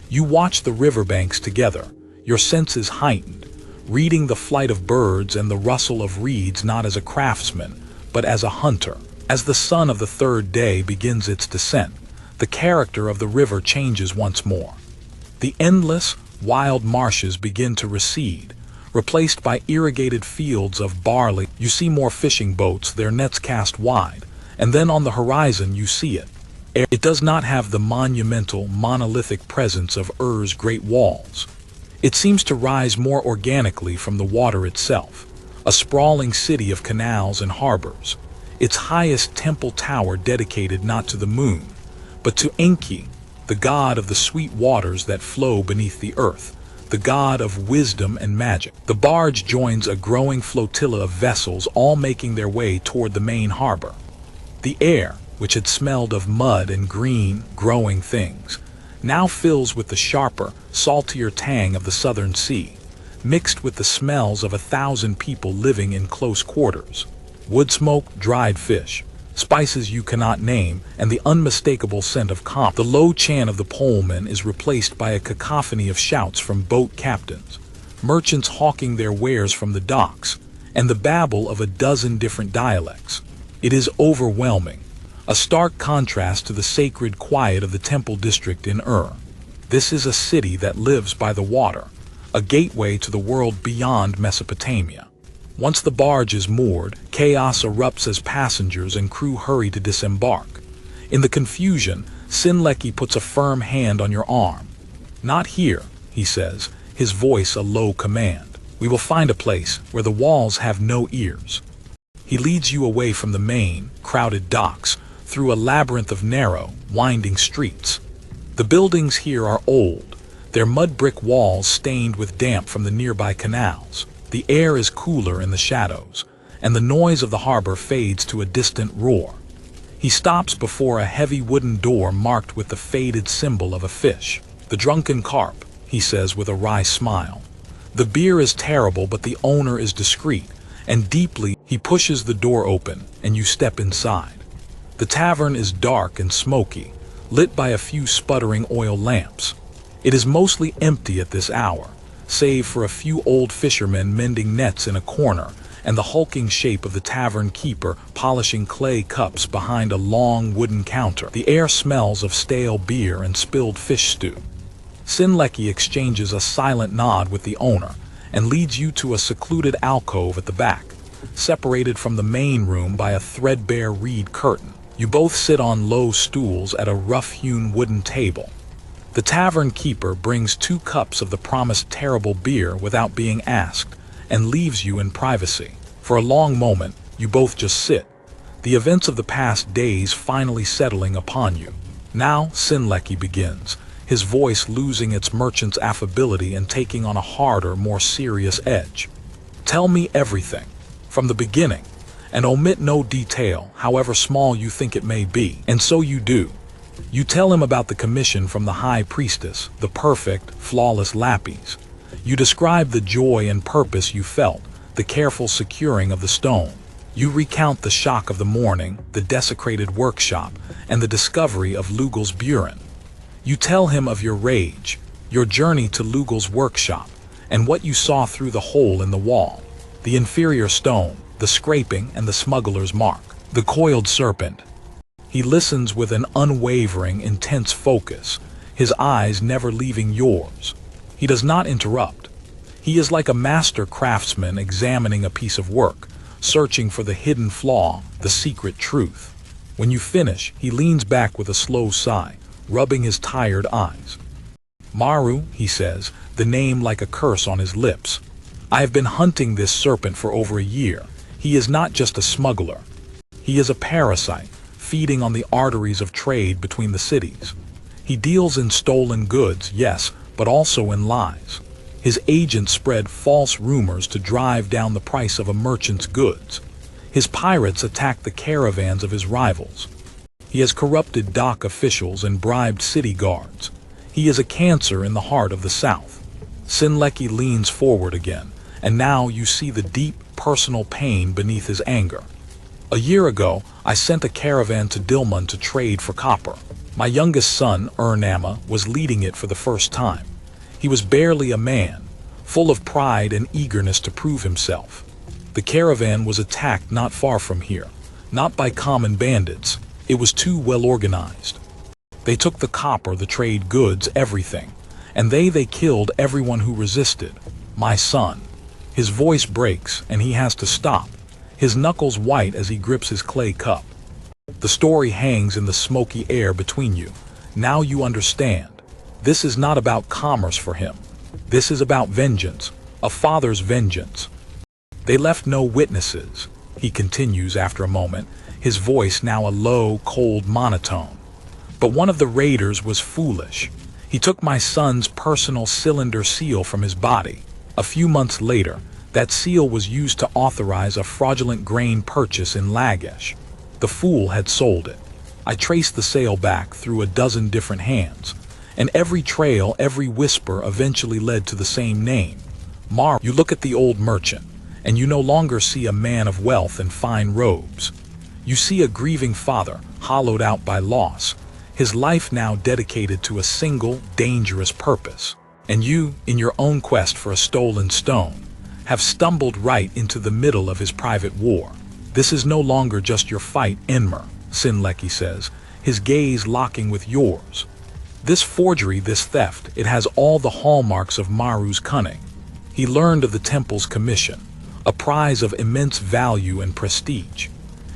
You watch the riverbanks together, your senses heightened, reading the flight of birds and the rustle of reeds not as a craftsman, but as a hunter. As the sun of the third day begins its descent, the character of the river changes once more. The endless, wild marshes begin to recede, replaced by irrigated fields of barley. You see more fishing boats, their nets cast wide, and then on the horizon you see it. It does not have the monumental, monolithic presence of Ur's great walls. It seems to rise more organically from the water itself, a sprawling city of canals and harbors, its highest temple tower dedicated not to the moon, but to Enki, the god of the sweet waters that flow beneath the earth, the god of wisdom and magic. The barge joins a growing flotilla of vessels, all making their way toward the main harbor. The air, which had smelled of mud and green, growing things, now fills with the sharper, saltier tang of the southern sea, mixed with the smells of 1,000 people living in close quarters. Wood smoke, dried fish, spices you cannot name, and the unmistakable scent of comp. The low chant of the poleman is replaced by a cacophony of shouts from boat captains, merchants hawking their wares from the docks, and the babble of a dozen different dialects. It is overwhelming, a stark contrast to the sacred quiet of the temple district in Ur. This is a city that lives by the water, a gateway to the world beyond Mesopotamia. Once the barge is moored, chaos erupts as passengers and crew hurry to disembark. In the confusion, Sinleki puts a firm hand on your arm. "Not here," he says, his voice a low command. "We will find a place where the walls have no ears." He leads you away from the main, crowded docks, through a labyrinth of narrow, winding streets. The buildings here are old, their mud brick walls stained with damp from the nearby canals. The air is cooler in the shadows, and the noise of the harbor fades to a distant roar. He stops before a heavy wooden door marked with the faded symbol of a fish. "The drunken carp," he says with a wry smile. "The beer is terrible, but the owner is discreet, and deeply." He pushes the door open, and you step inside. The tavern is dark and smoky, lit by a few sputtering oil lamps. It is mostly empty at this hour, save for a few old fishermen mending nets in a corner, and the hulking shape of the tavern keeper polishing clay cups behind a long wooden counter. The air smells of stale beer and spilled fish stew. Sinleki exchanges a silent nod with the owner, and leads you to a secluded alcove at the back, separated from the main room by a threadbare reed curtain. You both sit on low stools at a rough-hewn wooden table. The tavern keeper brings 2 cups of the promised terrible beer without being asked, and leaves you in privacy. For a long moment, you both just sit, the events of the past days finally settling upon you. Now Sinleki begins, his voice losing its merchant's affability and taking on a harder, more serious edge. "Tell me everything, from the beginning, and omit no detail, however small you think it may be." And so you do. You tell him about the commission from the high priestess, the perfect, flawless lapis. You describe the joy and purpose you felt, the careful securing of the stone. You recount the shock of the morning, the desecrated workshop, and the discovery of Lugal's burin. You tell him of your rage, your journey to Lugal's workshop, and what you saw through the hole in the wall, the inferior stone, the scraping and the smuggler's mark, the coiled serpent. He listens with an unwavering, intense focus, his eyes never leaving yours. He does not interrupt. He is like a master craftsman examining a piece of work, searching for the hidden flaw, the secret truth. When you finish, he leans back with a slow sigh, rubbing his tired eyes. "Maru," he says, the name like a curse on his lips. "I have been hunting this serpent for over a year. He is not just a smuggler. He is a parasite, feeding on the arteries of trade between the cities. He deals in stolen goods, yes, but also in lies. His agents spread false rumors to drive down the price of a merchant's goods. His pirates attack the caravans of his rivals. He has corrupted dock officials and bribed city guards. He is a cancer in the heart of the South." Sinleki leans forward again, and now you see the deep, personal pain beneath his anger. "A year ago, I sent a caravan to Dilmun to trade for copper. My youngest son, Urnama, was leading it for the first time. He was barely a man, full of pride and eagerness to prove himself. The caravan was attacked not far from here, not by common bandits. It was too well organized. They took the copper, the trade goods, everything, and they killed everyone who resisted. My son." His voice breaks, and he has to stop, his knuckles white as he grips his clay cup. The story hangs in the smoky air between you. Now you understand. This is not about commerce for him. This is about vengeance, a father's vengeance. They left no witnesses, he continues after a moment, his voice now a low, cold monotone. But one of the raiders was foolish. He took my son's personal cylinder seal from his body. A few months later, that seal was used to authorize a fraudulent grain purchase in Lagash. The fool had sold it. I traced the sale back through a dozen different hands, and every trail, every whisper eventually led to the same name. You look at the old merchant, and you no longer see a man of wealth and fine robes. You see a grieving father, hollowed out by loss, his life now dedicated to a single, dangerous purpose. And you, in your own quest for a stolen stone, have stumbled right into the middle of his private war. This is no longer just your fight, Enmer, Sinleki says, his gaze locking with yours. This forgery, this theft, it has all the hallmarks of Maru's cunning. He learned of the temple's commission, a prize of immense value and prestige.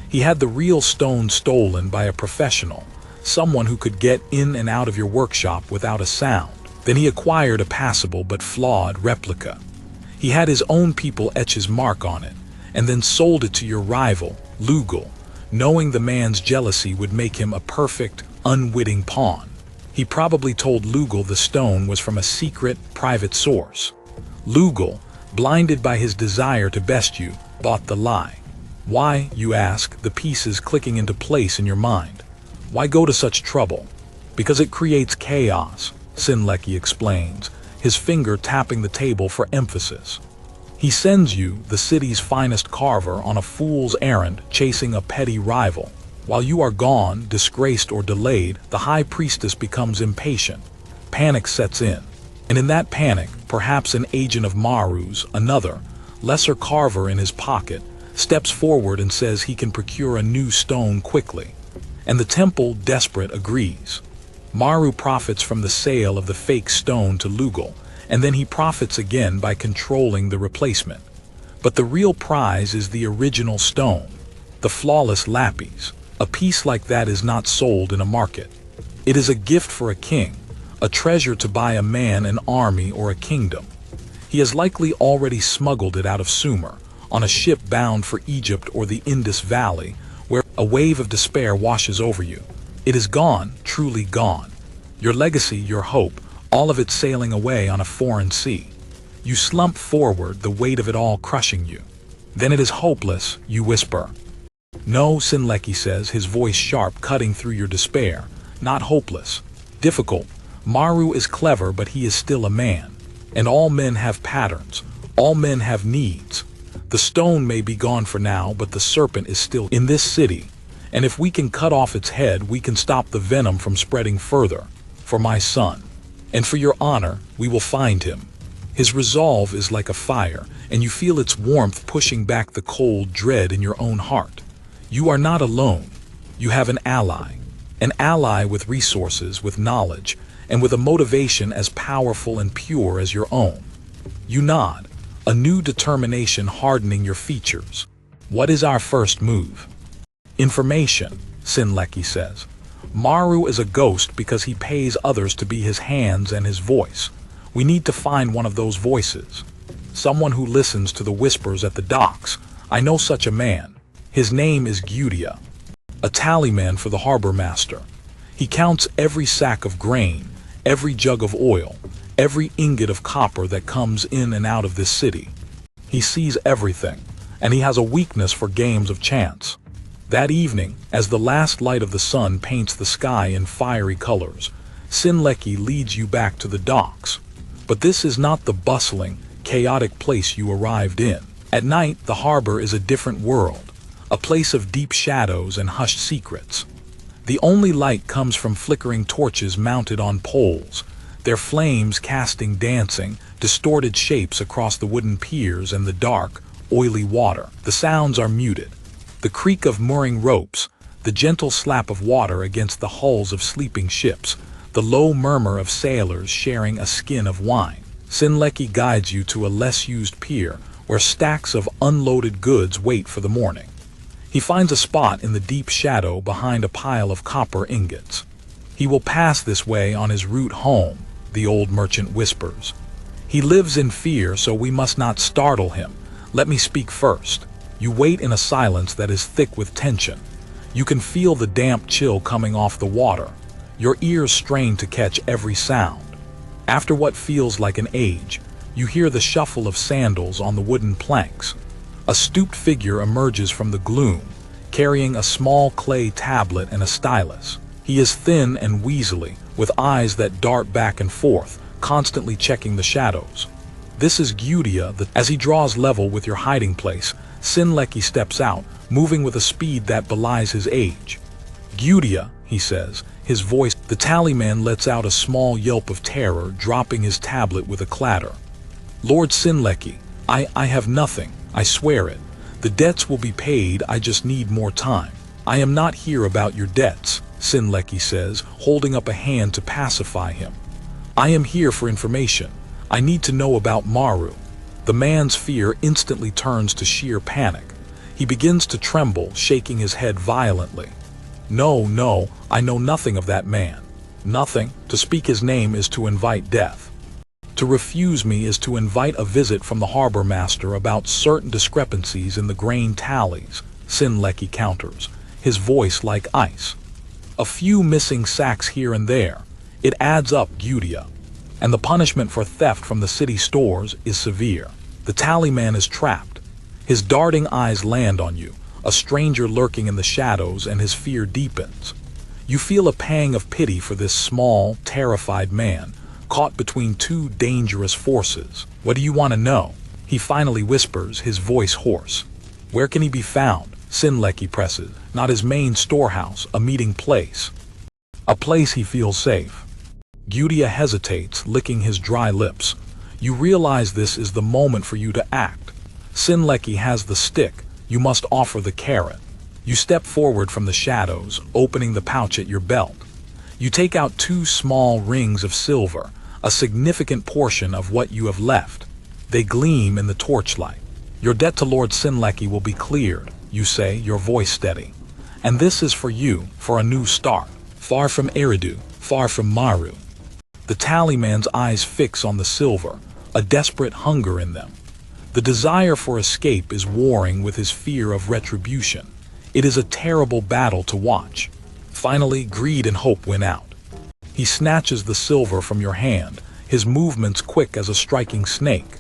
He had the real stone stolen by a professional, someone who could get in and out of your workshop without a sound. Then he acquired a passable but flawed replica. He had his own people etch his mark on it, and then sold it to your rival, Lugal, knowing the man's jealousy would make him a perfect, unwitting pawn. He probably told Lugal the stone was from a secret, private source. Lugal, blinded by his desire to best you, bought the lie. Why, you ask, the pieces clicking into place in your mind? Why go to such trouble? Because it creates chaos, Sinleki explains, his finger tapping the table for emphasis. He sends you, the city's finest carver, on a fool's errand chasing a petty rival. While you are gone, disgraced or delayed, the high priestess becomes impatient. Panic sets in. And in that panic, perhaps an agent of Maru's, another, lesser carver in his pocket, steps forward and says he can procure a new stone quickly. And the temple, desperate, agrees. Maru profits from the sale of the fake stone to Lugal, and then he profits again by controlling the replacement. But the real prize is the original stone, the flawless lapis. A piece like that is not sold in a market. It is a gift for a king, a treasure to buy a man, an army, or a kingdom. He has likely already smuggled it out of Sumer, on a ship bound for Egypt or the Indus Valley, where a wave of despair washes over you. It is gone, truly gone. Your legacy, your hope, all of it sailing away on a foreign sea. You slump forward, the weight of it all crushing you. Then it is hopeless, you whisper. No, Sinleki says, his voice sharp, cutting through your despair. Not hopeless. Difficult. Maru is clever, but he is still a man. And all men have patterns. All men have needs. The stone may be gone for now, but the serpent is still in this city. And if we can cut off its head, we can stop the venom from spreading further. For my son. And for your honor, we will find him. His resolve is like a fire, and you feel its warmth pushing back the cold dread in your own heart. You are not alone. You have an ally with resources, with knowledge, and with a motivation as powerful and pure as your own. You nod, a new determination hardening your features. What is our first move? Information, Sinleki says. Maru is a ghost because he pays others to be his hands and his voice. We need to find one of those voices. Someone who listens to the whispers at the docks. I know such a man. His name is Gudia, a tallyman for the harbor master. He counts every sack of grain, every jug of oil, every ingot of copper that comes in and out of this city. He sees everything, and he has a weakness for games of chance. That evening, as the last light of the sun paints the sky in fiery colors, Sinleki leads you back to the docks. But this is not the bustling, chaotic place you arrived in. At night, the harbor is a different world, a place of deep shadows and hushed secrets. The only light comes from flickering torches mounted on poles, their flames casting dancing, distorted shapes across the wooden piers and the dark, oily water. The sounds are muted. The creak of mooring ropes, the gentle slap of water against the hulls of sleeping ships, the low murmur of sailors sharing a skin of wine. Sinleki guides you to a less used pier where stacks of unloaded goods wait for the morning. He finds a spot in the deep shadow behind a pile of copper ingots. He will pass this way on his route home, the old merchant whispers. He lives in fear, so we must not startle him. Let me speak first. You wait in a silence that is thick with tension. You can feel the damp chill coming off the water. Your ears strain to catch every sound. After what feels like an age, you hear the shuffle of sandals on the wooden planks. A stooped figure emerges from the gloom, carrying a small clay tablet and a stylus. He is thin and weaselly, with eyes that dart back and forth, constantly checking the shadows. This is Gudea. As he draws level with your hiding place, Sinleki steps out, moving with a speed that belies his age. Gudea, he says, his voice. The tallyman lets out a small yelp of terror, dropping his tablet with a clatter. Lord Sinleki, I have nothing, I swear it. The debts will be paid, I just need more time. I am not here about your debts, Sinleki says, holding up a hand to pacify him. I am here for information. I need to know about Maru. The man's fear instantly turns to sheer panic. He begins to tremble, shaking his head violently. No, I know nothing of that man. Nothing. To speak his name is to invite death. To refuse me is to invite a visit from the harbor master about certain discrepancies in the grain tallies, Sinleki counters, his voice like ice. A few missing sacks here and there. It adds up, Gudea. And the punishment for theft from the city stores is severe. The tallyman is trapped. His darting eyes land on you, a stranger lurking in the shadows, and his fear deepens. You feel a pang of pity for this small, terrified man, caught between two dangerous forces. What do you want to know? He finally whispers, his voice hoarse. Where can he be found? Sinleki presses. Not his main storehouse, a meeting place. A place he feels safe. Gudea hesitates, licking his dry lips. You realize this is the moment for you to act. Sinleki has the stick. You must offer the carrot. You step forward from the shadows, opening the pouch at your belt. You take out 2 small rings of silver, a significant portion of what you have left. They gleam in the torchlight. Your debt to Lord Sinleki will be cleared, you say, your voice steady. And this is for you, for a new start. Far from Eridu, far from Maru. The tallyman's eyes fix on the silver, a desperate hunger in them. The desire for escape is warring with his fear of retribution. It is a terrible battle to watch. Finally, greed and hope win out. He snatches the silver from your hand, his movements quick as a striking snake.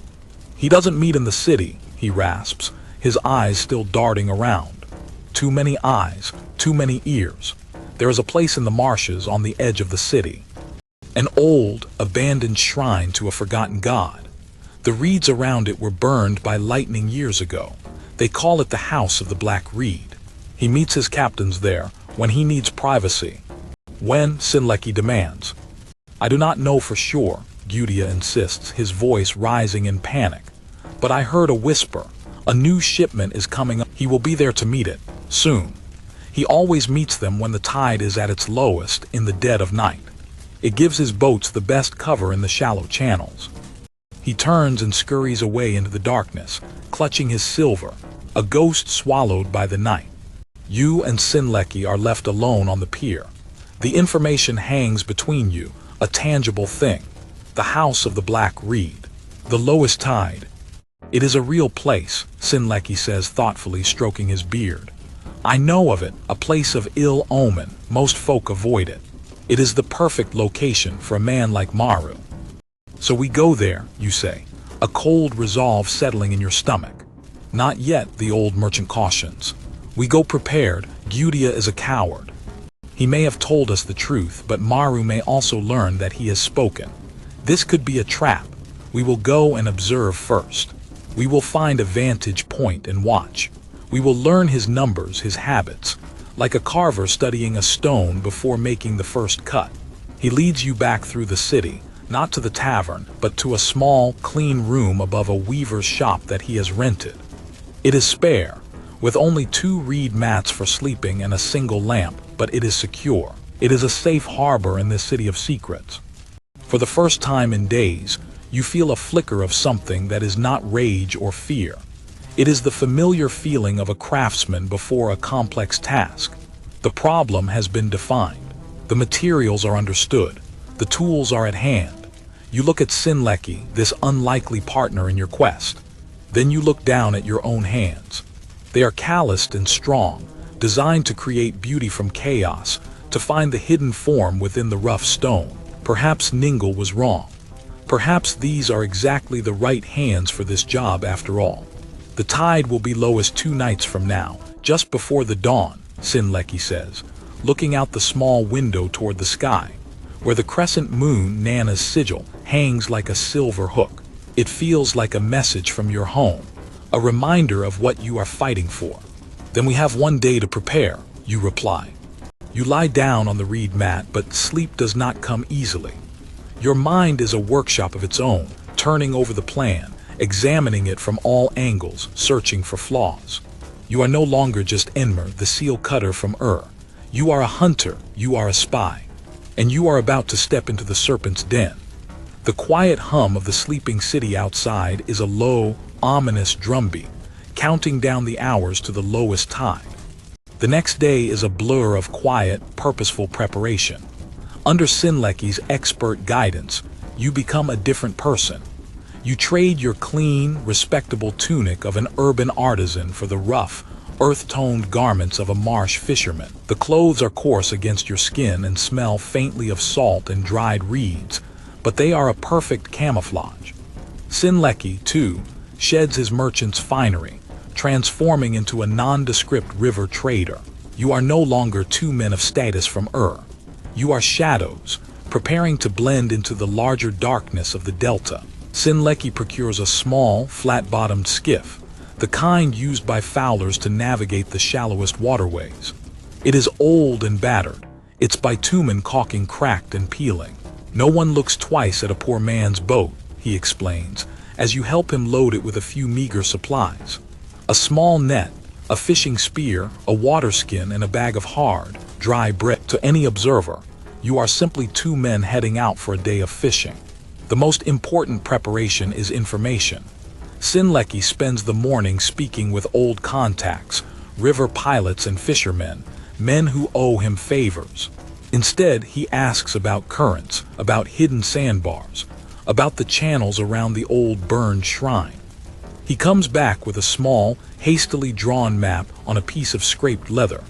He doesn't meet in the city, he rasps, his eyes still darting around. Too many eyes, too many ears. There is a place in the marshes on the edge of the city. An old, abandoned shrine to a forgotten god. The reeds around it were burned by lightning years ago. They call it the House of the Black Reed. He meets his captains there when he needs privacy. When, Sinleki demands. I do not know for sure, Gudea insists, his voice rising in panic. But I heard a whisper. A new shipment is coming up. He will be there to meet it, soon. He always meets them when the tide is at its lowest, in the dead of night. It gives his boats the best cover in the shallow channels. He turns and scurries away into the darkness, clutching his silver, a ghost swallowed by the night. You and Sinleki are left alone on the pier. The information hangs between you, a tangible thing. The House of the Black Reed. The lowest tide. It is a real place, Sinleki says thoughtfully, stroking his beard. I know of it, a place of ill omen. Most folk avoid it. It is the perfect location for a man like Maru. So we go there, you say, a cold resolve settling in your stomach. Not yet, the old merchant cautions. We go prepared. Gudea is a coward. He may have told us the truth, but Maru may also learn that he has spoken. This could be a trap. We will go and observe first. We will find a vantage point and watch. We will learn his numbers, his habits, like a carver studying a stone before making the first cut. He leads you back through the city, not to the tavern, but to a small, clean room above a weaver's shop that he has rented. It is spare, with only 2 reed mats for sleeping and a single lamp, but it is secure. It is a safe harbor in this city of secrets. For the first time in days, you feel a flicker of something that is not rage or fear. It is the familiar feeling of a craftsman before a complex task. The problem has been defined. The materials are understood. The tools are at hand. You look at Sinleki, this unlikely partner in your quest. Then you look down at your own hands. They are calloused and strong, designed to create beauty from chaos, to find the hidden form within the rough stone. Perhaps Ningle was wrong. Perhaps these are exactly the right hands for this job after all. The tide will be lowest 2 nights from now, just before the dawn, Sinleki says, looking out the small window toward the sky, where the crescent moon, Nana's sigil, hangs like a silver hook. It feels like a message from your home, a reminder of what you are fighting for. Then we have 1 day to prepare, you reply. You lie down on the reed mat, but sleep does not come easily. Your mind is a workshop of its own, turning over the plan, examining it from all angles, searching for flaws. You are no longer just Enmer, the seal cutter from You are a hunter, you are a spy, and you are about to step into the serpent's den. The quiet hum of the sleeping city outside is a low, ominous drumbeat, counting down the hours to the lowest tide. The next day is a blur of quiet, purposeful preparation. Under Sinleki's expert guidance, you become a different person. You trade your clean, respectable tunic of an urban artisan for the rough, earth-toned garments of a marsh fisherman. The clothes are coarse against your skin and smell faintly of salt and dried reeds, but they are a perfect camouflage. Sinleki, too, sheds his merchant's finery, transforming into a nondescript river trader. You are no longer 2 men of status from You are shadows, preparing to blend into the larger darkness of the delta. Sinleki procures a small, flat-bottomed skiff, the kind used by fowlers to navigate the shallowest waterways. It is old and battered, its bitumen caulking cracked and peeling. No one looks twice at a poor man's boat, he explains, as you help him load it with a few meager supplies. A small net, a fishing spear, a waterskin, and a bag of hard, dry bread. To any observer, you are simply 2 men heading out for a day of fishing. The most important preparation is information. Sinleki spends the morning speaking with old contacts, river pilots and fishermen, men who owe him favors. Instead, he asks about currents, about hidden sandbars, about the channels around the old burned shrine. He comes back with a small, hastily drawn map on a piece of scraped leather,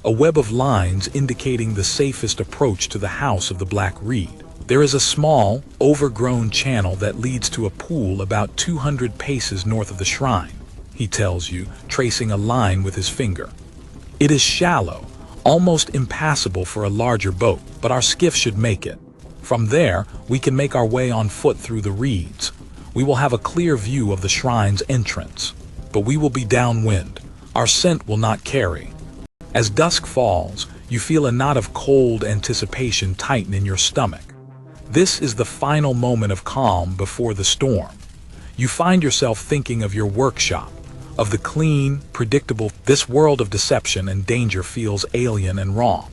a web of lines indicating the safest approach to the House of the Black Reed. There is a small, overgrown channel that leads to a pool about 200 paces north of the shrine, he tells you, tracing a line with his finger. It is shallow, almost impassable for a larger boat, but our skiff should make it. From there, we can make our way on foot through the reeds. We will have a clear view of the shrine's entrance, but we will be downwind. Our scent will not carry. As dusk falls, you feel a knot of cold anticipation tighten in your stomach. This is the final moment of calm before the storm. You find yourself thinking of your workshop, of the clean, predictable. This world of deception and danger feels alien and wrong.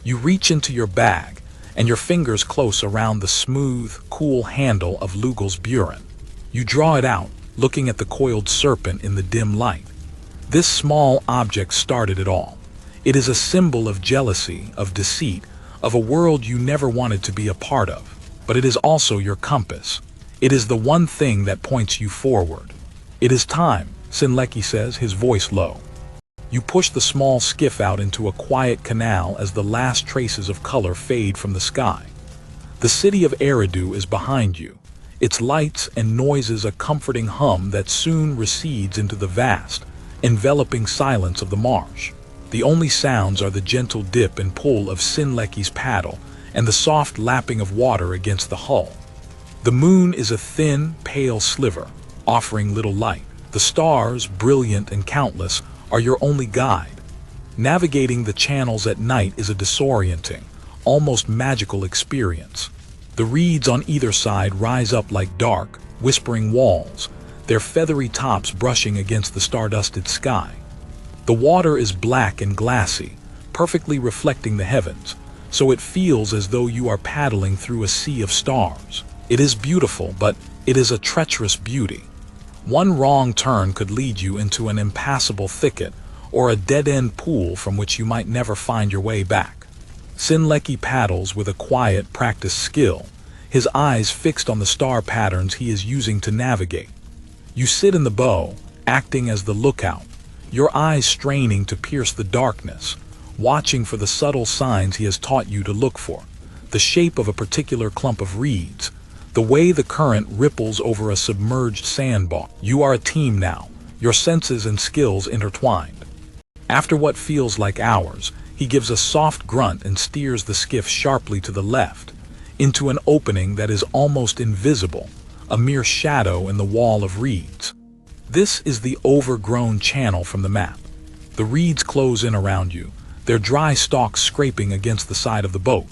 You reach into your bag, and your fingers close around the smooth, cool handle of Lugel's burin. You draw it out, looking at the coiled serpent in the dim light. This small object started it all. It is a symbol of jealousy, of deceit, of a world you never wanted to be a part of. But it is also your compass. It is the one thing that points you forward. It is time, Sinleki says, his voice low. You push the small skiff out into a quiet canal as the last traces of color fade from the sky. The city of Eridu is behind you, its lights and noises a comforting hum that soon recedes into the vast, enveloping silence of the marsh. The only sounds are the gentle dip and pull of Sinleki's paddle and the soft lapping of water against the hull. The moon is a thin, pale sliver, offering little light. The stars, brilliant and countless, are your only guide. Navigating the channels at night is a disorienting, almost magical experience. The reeds on either side rise up like dark, whispering walls, their feathery tops brushing against the stardusted sky. The water is black and glassy, perfectly reflecting the heavens, so it feels as though you are paddling through a sea of stars. It is beautiful, but it is a treacherous beauty. One wrong turn could lead you into an impassable thicket or a dead-end pool from which you might never find your way back. Sinleki paddles with a quiet, practiced skill, his eyes fixed on the star patterns he is using to navigate. You sit in the bow, acting as the lookout, your eyes straining to pierce the darkness, watching for the subtle signs he has taught you to look for, the shape of a particular clump of reeds, the way the current ripples over a submerged sandbar. You are a team now, your senses and skills intertwined. After what feels like hours, he gives a soft grunt and steers the skiff sharply to the left, into an opening that is almost invisible, a mere shadow in the wall of reeds. This is the overgrown channel from the map. The reeds close in around you, their dry stalks scraping against the side of the boat.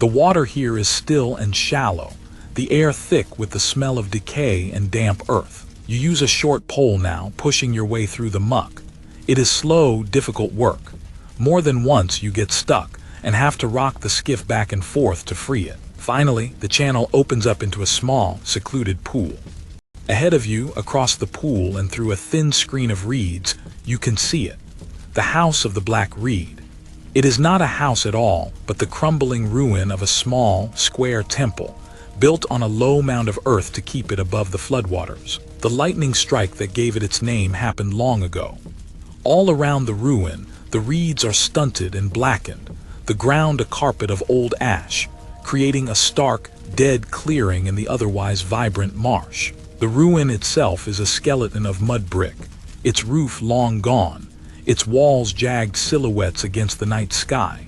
The water here is still and shallow, the air thick with the smell of decay and damp earth. You use a short pole now, pushing your way through the muck. It is slow, difficult work. More than once you get stuck and have to rock the skiff back and forth to free it. Finally, the channel opens up into a small, secluded pool. Ahead of you, across the pool and through a thin screen of reeds, you can see it. The House of the Black Reed. It is not a house at all, but the crumbling ruin of a small, square temple, built on a low mound of earth to keep it above the floodwaters. The lightning strike that gave it its name happened long ago. All around the ruin, the reeds are stunted and blackened, the ground a carpet of old ash, creating a stark, dead clearing in the otherwise vibrant marsh. The ruin itself is a skeleton of mud brick, its roof long gone, its walls jagged silhouettes against the night sky.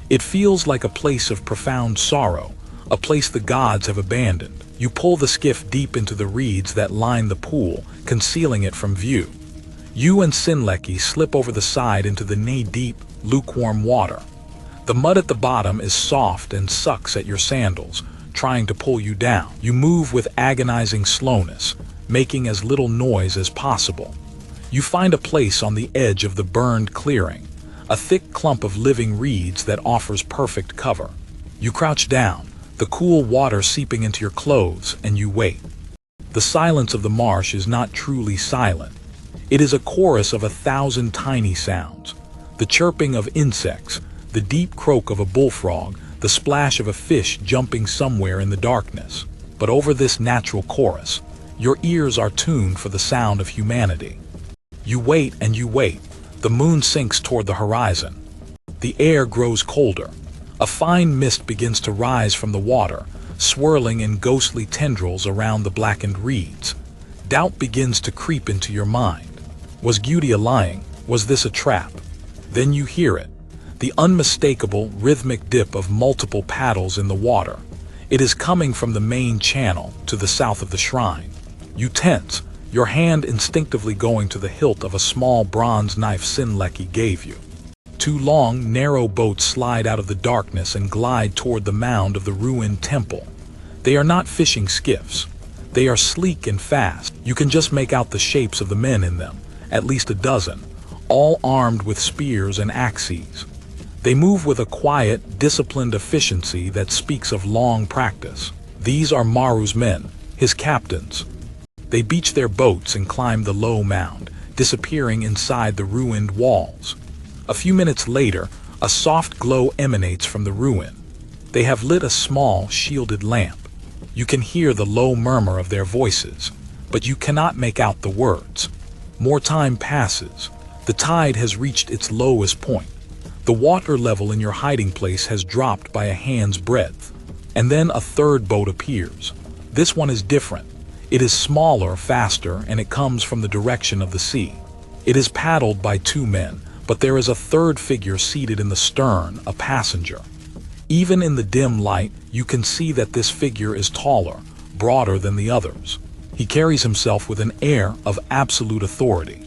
It feels like a place of profound sorrow, a place the gods have abandoned. You pull the skiff deep into the reeds that line the pool, concealing it from view. You and Sinleki slip over the side into the knee-deep, lukewarm water. The mud at the bottom is soft and sucks at your sandals, trying to pull you down. You move with agonizing slowness, making as little noise as possible. You find a place on the edge of the burned clearing, a thick clump of living reeds that offers perfect cover. You crouch down, the cool water seeping into your clothes, and you wait. The silence of the marsh is not truly silent. It is a chorus of 1,000 tiny sounds. The chirping of insects, the deep croak of a bullfrog, the splash of a fish jumping somewhere in the darkness. But over this natural chorus, your ears are tuned for the sound of humanity. You wait and you wait. The moon sinks toward the horizon. The air grows colder. A fine mist begins to rise from the water, swirling in ghostly tendrils around the blackened reeds. Doubt begins to creep into your mind. Was Gudia lying? Was this a trap? Then you hear it. The unmistakable, rhythmic dip of multiple paddles in the water. It is coming from the main channel to the south of the shrine. You tense, your hand instinctively going to the hilt of a small bronze knife Sinleki gave you. Two long, narrow boats slide out of the darkness and glide toward the mound of the ruined temple. They are not fishing skiffs. They are sleek and fast. You can just make out the shapes of the men in them, at least a dozen, all armed with spears and axes. They move with a quiet, disciplined efficiency that speaks of long practice. These are Maru's men, his captains. They beach their boats and climb the low mound, disappearing inside the ruined walls. A few minutes later, a soft glow emanates from the ruin. They have lit a small, shielded lamp. You can hear the low murmur of their voices, but you cannot make out the words. More time passes. The tide has reached its lowest point. The water level in your hiding place has dropped by a hand's breadth. And then a third boat appears. This one is different. It is smaller, faster, and it comes from the direction of the sea. It is paddled by two men, but there is a third figure seated in the stern, a passenger. Even in the dim light, you can see that this figure is taller, broader than the others. He carries himself with an air of absolute authority.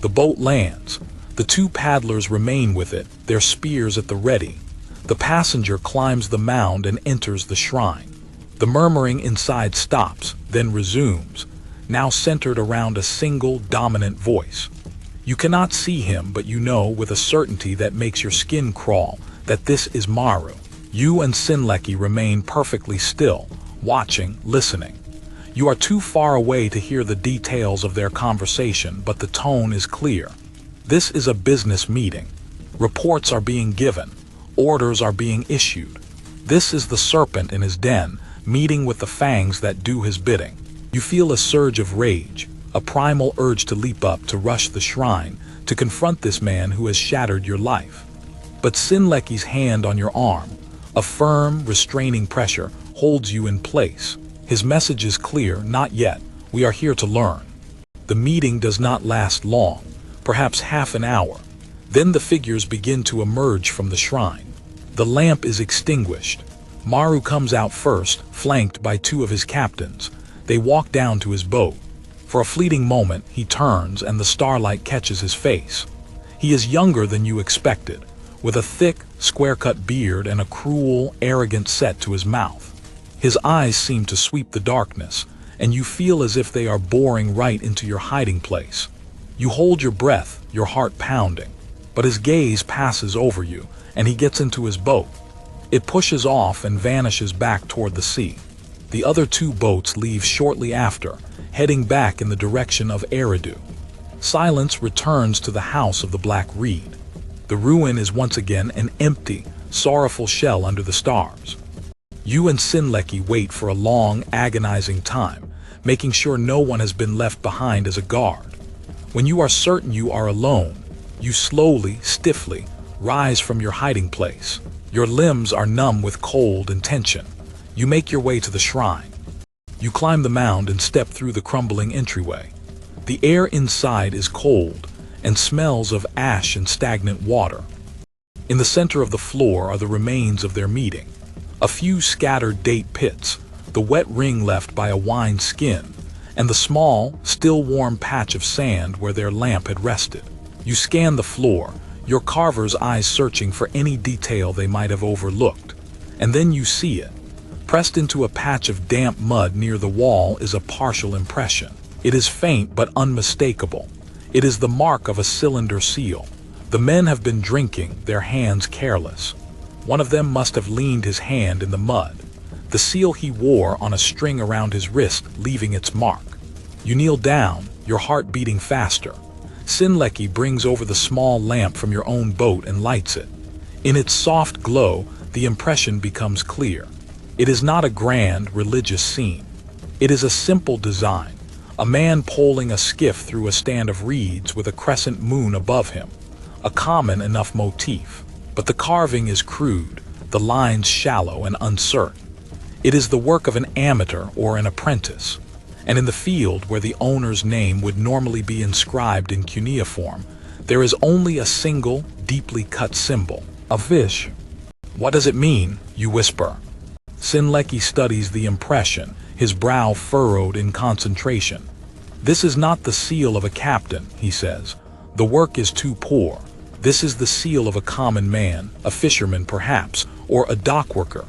The boat lands. The two paddlers remain with it, their spears at the ready. The passenger climbs the mound and enters the shrine. The murmuring inside stops, then resumes, now centered around a single dominant voice. You cannot see him, but you know with a certainty that makes your skin crawl that this is Maru. You and Sinleki remain perfectly still, watching, listening. You are too far away to hear the details of their conversation, but the tone is clear. This is a business meeting. Reports are being given. Orders are being issued. This is the serpent in his den, meeting with the fangs that do his bidding. You feel a surge of rage, a primal urge to leap up, to rush the shrine, to confront this man who has shattered your life. But Sinleki's hand on your arm, a firm, restraining pressure, holds you in place. His message is clear: not yet, we are here to learn. The meeting does not last long, perhaps half an hour. Then the figures begin to emerge from the shrine. The lamp is extinguished. Maru comes out first, flanked by two of his captains. They walk down to his boat. For a fleeting moment, he turns and the starlight catches his face. He is younger than you expected, with a thick, square-cut beard and a cruel, arrogant set to his mouth. His eyes seem to sweep the darkness, and you feel as if they are boring right into your hiding place. You hold your breath, your heart pounding, but his gaze passes over you, and he gets into his boat. It pushes off and vanishes back toward the sea. The other two boats leave shortly after, heading back in the direction of Eridu. Silence returns to the house of the Black Reed. The ruin is once again an empty, sorrowful shell under the stars. You and Sinleki wait for a long, agonizing time, making sure no one has been left behind as a guard. When you are certain you are alone, you slowly, stiffly, rise from your hiding place. Your limbs are numb with cold and tension. You make your way to the shrine. You climb the mound and step through the crumbling entryway. The air inside is cold and smells of ash and stagnant water. In the center of the floor are the remains of their meeting. A few scattered date pits, the wet ring left by a wine skin, and the small, still warm patch of sand where their lamp had rested. You scan the floor, your carver's eyes searching for any detail they might have overlooked. And then you see it. Pressed into a patch of damp mud near the wall is a partial impression. It is faint but unmistakable. It is the mark of a cylinder seal. The men have been drinking, their hands careless. One of them must have leaned his hand in the mud. The seal he wore on a string around his wrist, leaving its mark. You kneel down, your heart beating faster. Sinleki brings over the small lamp from your own boat and lights it. In its soft glow, the impression becomes clear. It is not a grand, religious scene. It is a simple design. A man poling a skiff through a stand of reeds with a crescent moon above him. A common enough motif. But the carving is crude, the lines shallow and uncertain. It is the work of an amateur or an apprentice. And in the field where the owner's name would normally be inscribed in cuneiform, there is only a single, deeply cut symbol, a fish. What does it mean? You whisper. Sinleki studies the impression, his brow furrowed in concentration. This is not the seal of a captain, he says. The work is too poor. This is the seal of a common man, a fisherman perhaps, or a dockworker.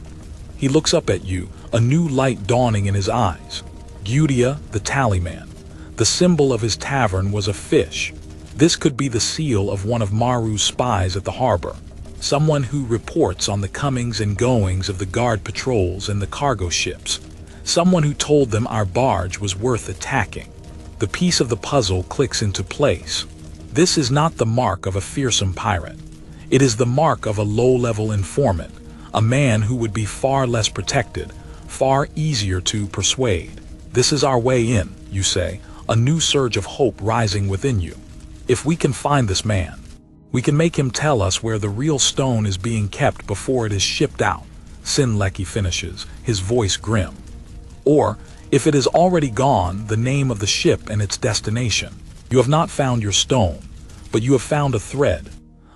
He looks up at you, a new light dawning in his eyes. Gudea, the tallyman. The symbol of his tavern was a fish. This could be the seal of one of Maru's spies at the harbor. Someone who reports on the comings and goings of the guard patrols and the cargo ships. Someone who told them our barge was worth attacking. The piece of the puzzle clicks into place. This is not the mark of a fearsome pirate. It is the mark of a low-level informant, a man who would be far less protected, far easier to persuade. This is our way in, you say, a new surge of hope rising within you. If we can find this man, we can make him tell us where the real stone is being kept before it is shipped out, Sinleki finishes, his voice grim. Or, if it is already gone, the name of the ship and its destination. You have not found your stone, but you have found a thread.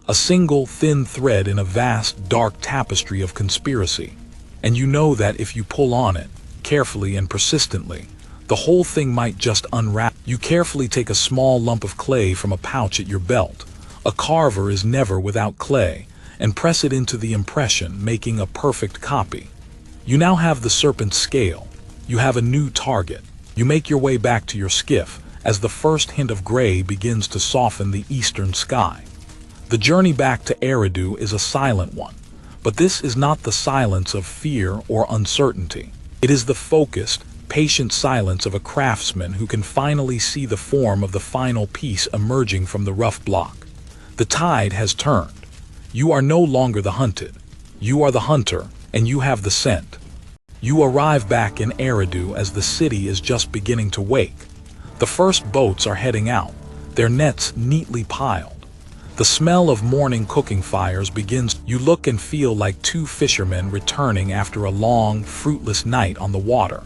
A single, thin thread in a vast, dark tapestry of conspiracy. And you know that if you pull on it, carefully and persistently, the whole thing might just unwrap. You carefully take a small lump of clay from a pouch at your belt. A carver is never without clay, and press it into the impression, making a perfect copy. You now have the serpent's scale. You have a new target. You make your way back to your skiff as the first hint of gray begins to soften the eastern sky. The journey back to Eridu is a silent one, but this is not the silence of fear or uncertainty. It is the focused, patient silence of a craftsman who can finally see the form of the final piece emerging from the rough block. The tide has turned. You are no longer the hunted. You are the hunter, and you have the scent. You arrive back in Eridu as the city is just beginning to wake. The first boats are heading out, their nets neatly piled. The smell of morning cooking fires begins. You look and feel like two fishermen returning after a long, fruitless night on the water.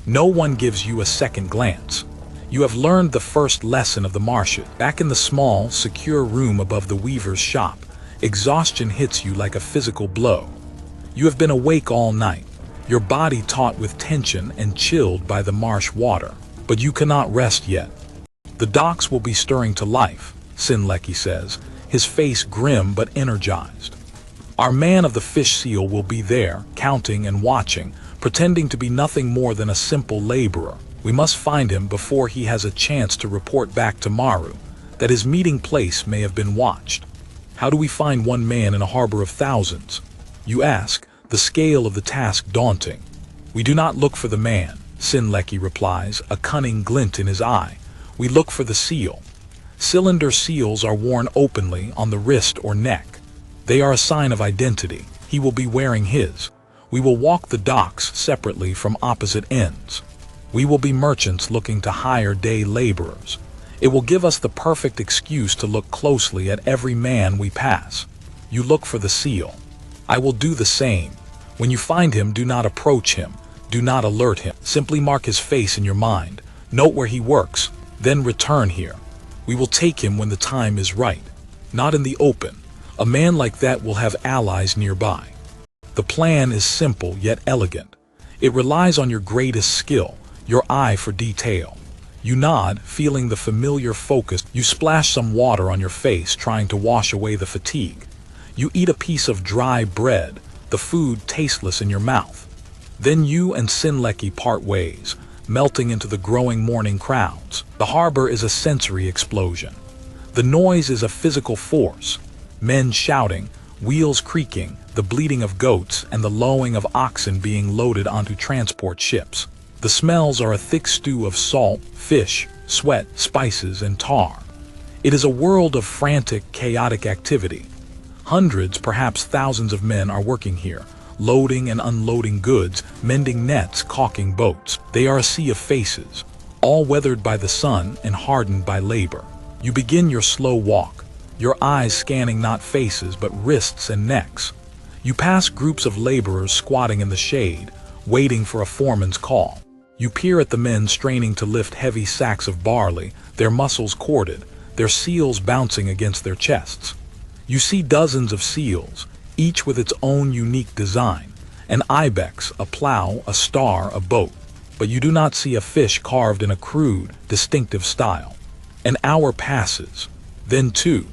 No one gives you a second glance. You have learned the first lesson of the marshes. Back in the small, secure room above the weaver's shop, exhaustion hits you like a physical blow. You have been awake all night, your body taut with tension and chilled by the marsh water, but you cannot rest yet. The docks will be stirring to life, Sinleki says, his face grim but energized. Our man of the fish seal will be there, counting and watching, pretending to be nothing more than a simple laborer. We must find him before he has a chance to report back to Maru, that his meeting place may have been watched. How do we find one man in a harbor of thousands? You ask, the scale of the task daunting. We do not look for the man, Sinleki replies, a cunning glint in his eye. We look for the seal. Cylinder seals are worn openly on the wrist or neck. They are a sign of identity. He will be wearing his. We will walk the docks separately from opposite ends. We will be merchants looking to hire day laborers. It will give us the perfect excuse to look closely at every man we pass. You look for the seal. I will do the same. When you find him, do not approach him. Do not alert him. Simply mark his face in your mind. Note where he works. Then return here. We will take him when the time is right. Not in the open. A man like that will have allies nearby. The plan is simple yet elegant. It relies on your greatest skill, your eye for detail. You nod, feeling the familiar focus. You splash some water on your face, trying to wash away the fatigue. You eat a piece of dry bread, the food tasteless in your mouth. Then you and Sinleki part ways, melting into the growing morning crowds. The harbor is a sensory explosion. The noise is a physical force. Men shouting, wheels creaking, the bleating of goats and the lowing of oxen being loaded onto transport ships. The smells are a thick stew of salt, fish, sweat, spices, and tar. It is a world of frantic, chaotic activity. Hundreds, perhaps thousands of men are working here, loading and unloading goods, mending nets, caulking boats. They are a sea of faces, all weathered by the sun and hardened by labor. You begin your slow walk, your eyes scanning not faces but wrists and necks. You pass groups of laborers squatting in the shade, waiting for a foreman's call. You peer at the men straining to lift heavy sacks of barley, their muscles corded, their seals bouncing against their chests. You see dozens of seals, each with its own unique design, an ibex, a plow, a star, a boat. But you do not see a fish carved in a crude, distinctive style. An hour passes, then two.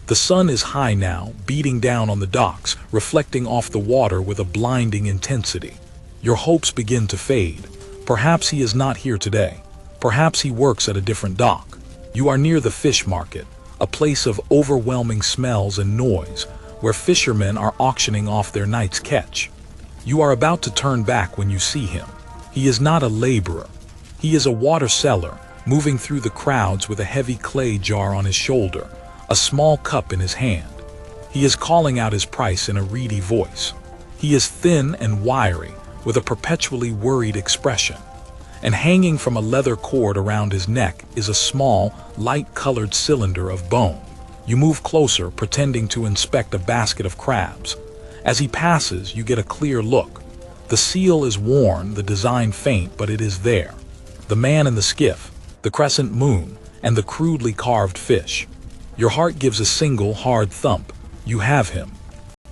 The sun is high now, beating down on the docks, reflecting off the water with a blinding intensity. Your hopes begin to fade. Perhaps he is not here today. Perhaps he works at a different dock. You are near the fish market, a place of overwhelming smells and noise, where fishermen are auctioning off their night's catch. You are about to turn back when you see him. He is not a laborer. He is a water seller, moving through the crowds with a heavy clay jar on his shoulder, a small cup in his hand. He is calling out his price in a reedy voice. He is thin and wiry, with a perpetually worried expression. And hanging from a leather cord around his neck is a small, light-colored cylinder of bone. You move closer, pretending to inspect a basket of crabs. As he passes, you get a clear look. The seal is worn, the design faint, but it is there. The man in the skiff, the crescent moon, and the crudely carved fish. Your heart gives a single, hard thump. You have him.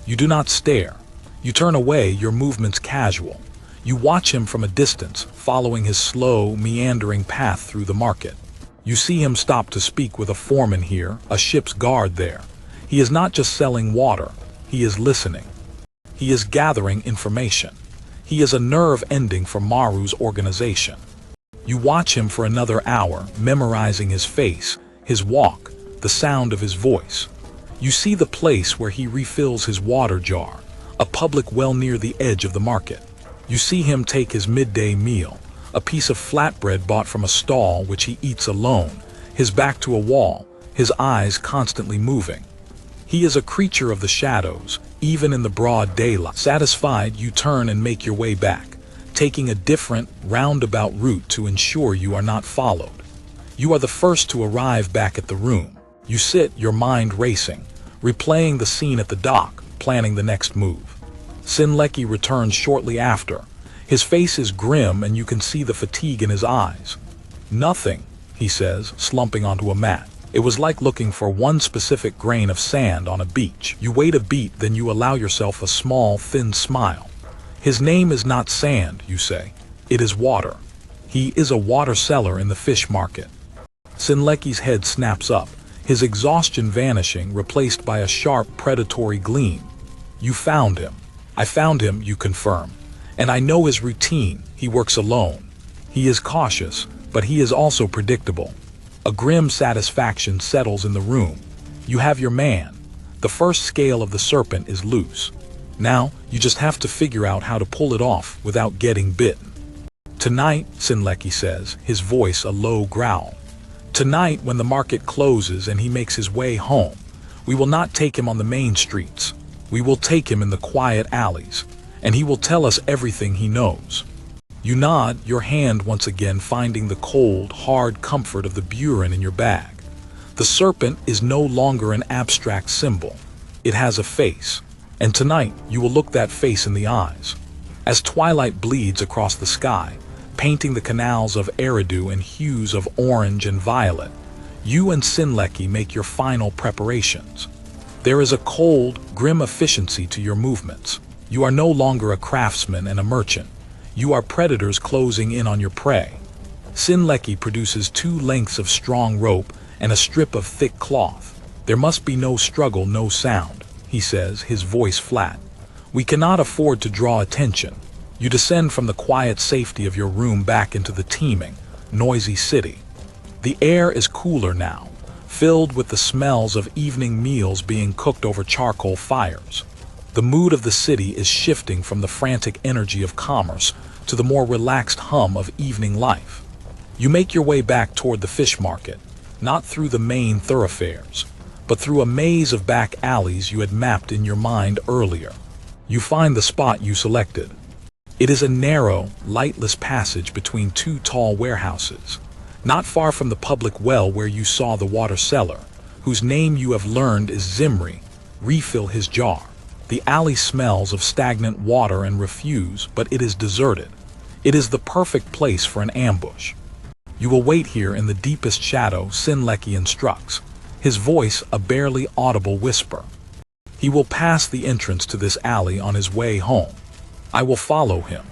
You do not stare. You turn away, your movements casual. You watch him from a distance, following his slow, meandering path through the market. You see him stop to speak with a foreman here, a ship's guard there. He is not just selling water, he is listening. He is gathering information. He is a nerve ending for Maru's organization. You watch him for another hour, memorizing his face, his walk, the sound of his voice. You see the place where he refills his water jar, a public well near the edge of the market. You see him take his midday meal, a piece of flatbread bought from a stall which he eats alone, his back to a wall, his eyes constantly moving. He is a creature of the shadows, even in the broad daylight. Satisfied, you turn and make your way back, taking a different, roundabout route to ensure you are not followed. You are the first to arrive back at the room. You sit, your mind racing, replaying the scene at the dock, planning the next move. Sinlecki returns shortly after. His face is grim and you can see the fatigue in his eyes. "Nothing," he says, slumping onto a mat. "It was like looking for one specific grain of sand on a beach." You wait a beat, then you allow yourself a small, thin smile. "His name is not sand," you say. "It is water. He is a water seller in the fish market." Sinlecki's head snaps up, his exhaustion vanishing, replaced by a sharp, predatory gleam. "You found him." "I found him," you confirm. "And I know his routine. He works alone. He is cautious, but he is also predictable." A grim satisfaction settles in the room. You have your man. The first scale of the serpent is loose. Now, you just have to figure out how to pull it off without getting bitten. "Tonight," Sinlecki says, his voice a low growl. "Tonight, when the market closes and he makes his way home, we will not take him on the main streets. We will take him in the quiet alleys, and he will tell us everything he knows." You nod, your hand once again finding the cold, hard comfort of the burin in your bag. The serpent is no longer an abstract symbol. It has a face, and tonight you will look that face in the eyes. As twilight bleeds across the sky, painting the canals of Eridu in hues of orange and violet, you and Sinlecki make your final preparations. There is a cold, grim efficiency to your movements. You are no longer a craftsman and a merchant. You are predators closing in on your prey. Sinlecki produces 2 lengths of strong rope and a strip of thick cloth. "There must be no struggle, no sound," he says, his voice flat. "We cannot afford to draw attention." You descend from the quiet safety of your room back into the teeming, noisy city. The air is cooler now, filled with the smells of evening meals being cooked over charcoal fires. The mood of the city is shifting from the frantic energy of commerce to the more relaxed hum of evening life. You make your way back toward the fish market, not through the main thoroughfares, but through a maze of back alleys you had mapped in your mind earlier. You find the spot you selected. It is a narrow, lightless passage between 2 tall warehouses, not far from the public well where you saw the water seller, whose name you have learned is Zimri, refill his jar. The alley smells of stagnant water and refuse, but it is deserted. It is the perfect place for an ambush. You will wait here in the deepest shadow, Sinlecki instructs, his voice a barely audible whisper. He will pass the entrance to this alley on his way home. I will follow him.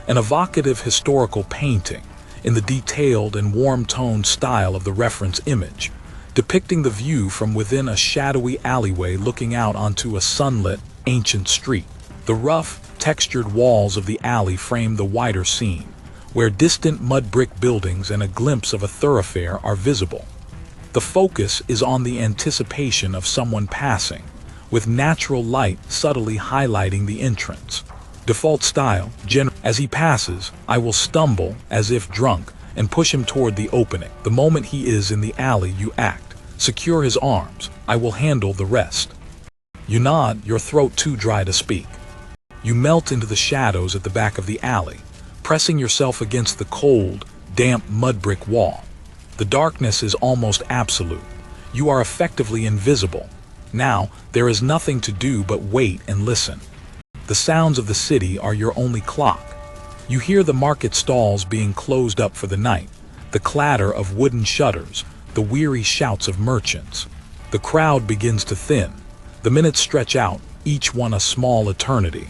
An evocative historical painting, in the detailed and warm-toned style of the reference image, depicting the view from within a shadowy alleyway looking out onto a sunlit, ancient street. The rough, textured walls of the alley frame the wider scene, where distant mud brick buildings and a glimpse of a thoroughfare are visible. The focus is on the anticipation of someone passing, with natural light subtly highlighting the entrance. Default style, as he passes, I will stumble, as if drunk, and push him toward the opening. The moment he is in the alley, you act. Secure his arms. I will handle the rest. You nod, your throat too dry to speak. You melt into the shadows at the back of the alley, pressing yourself against the cold, damp mud brick wall. The darkness is almost absolute. You are effectively invisible. Now, there is nothing to do but wait and listen. The sounds of the city are your only clock. You hear the market stalls being closed up for the night, the clatter of wooden shutters, the weary shouts of merchants. The crowd begins to thin. The minutes stretch out, each one a small eternity.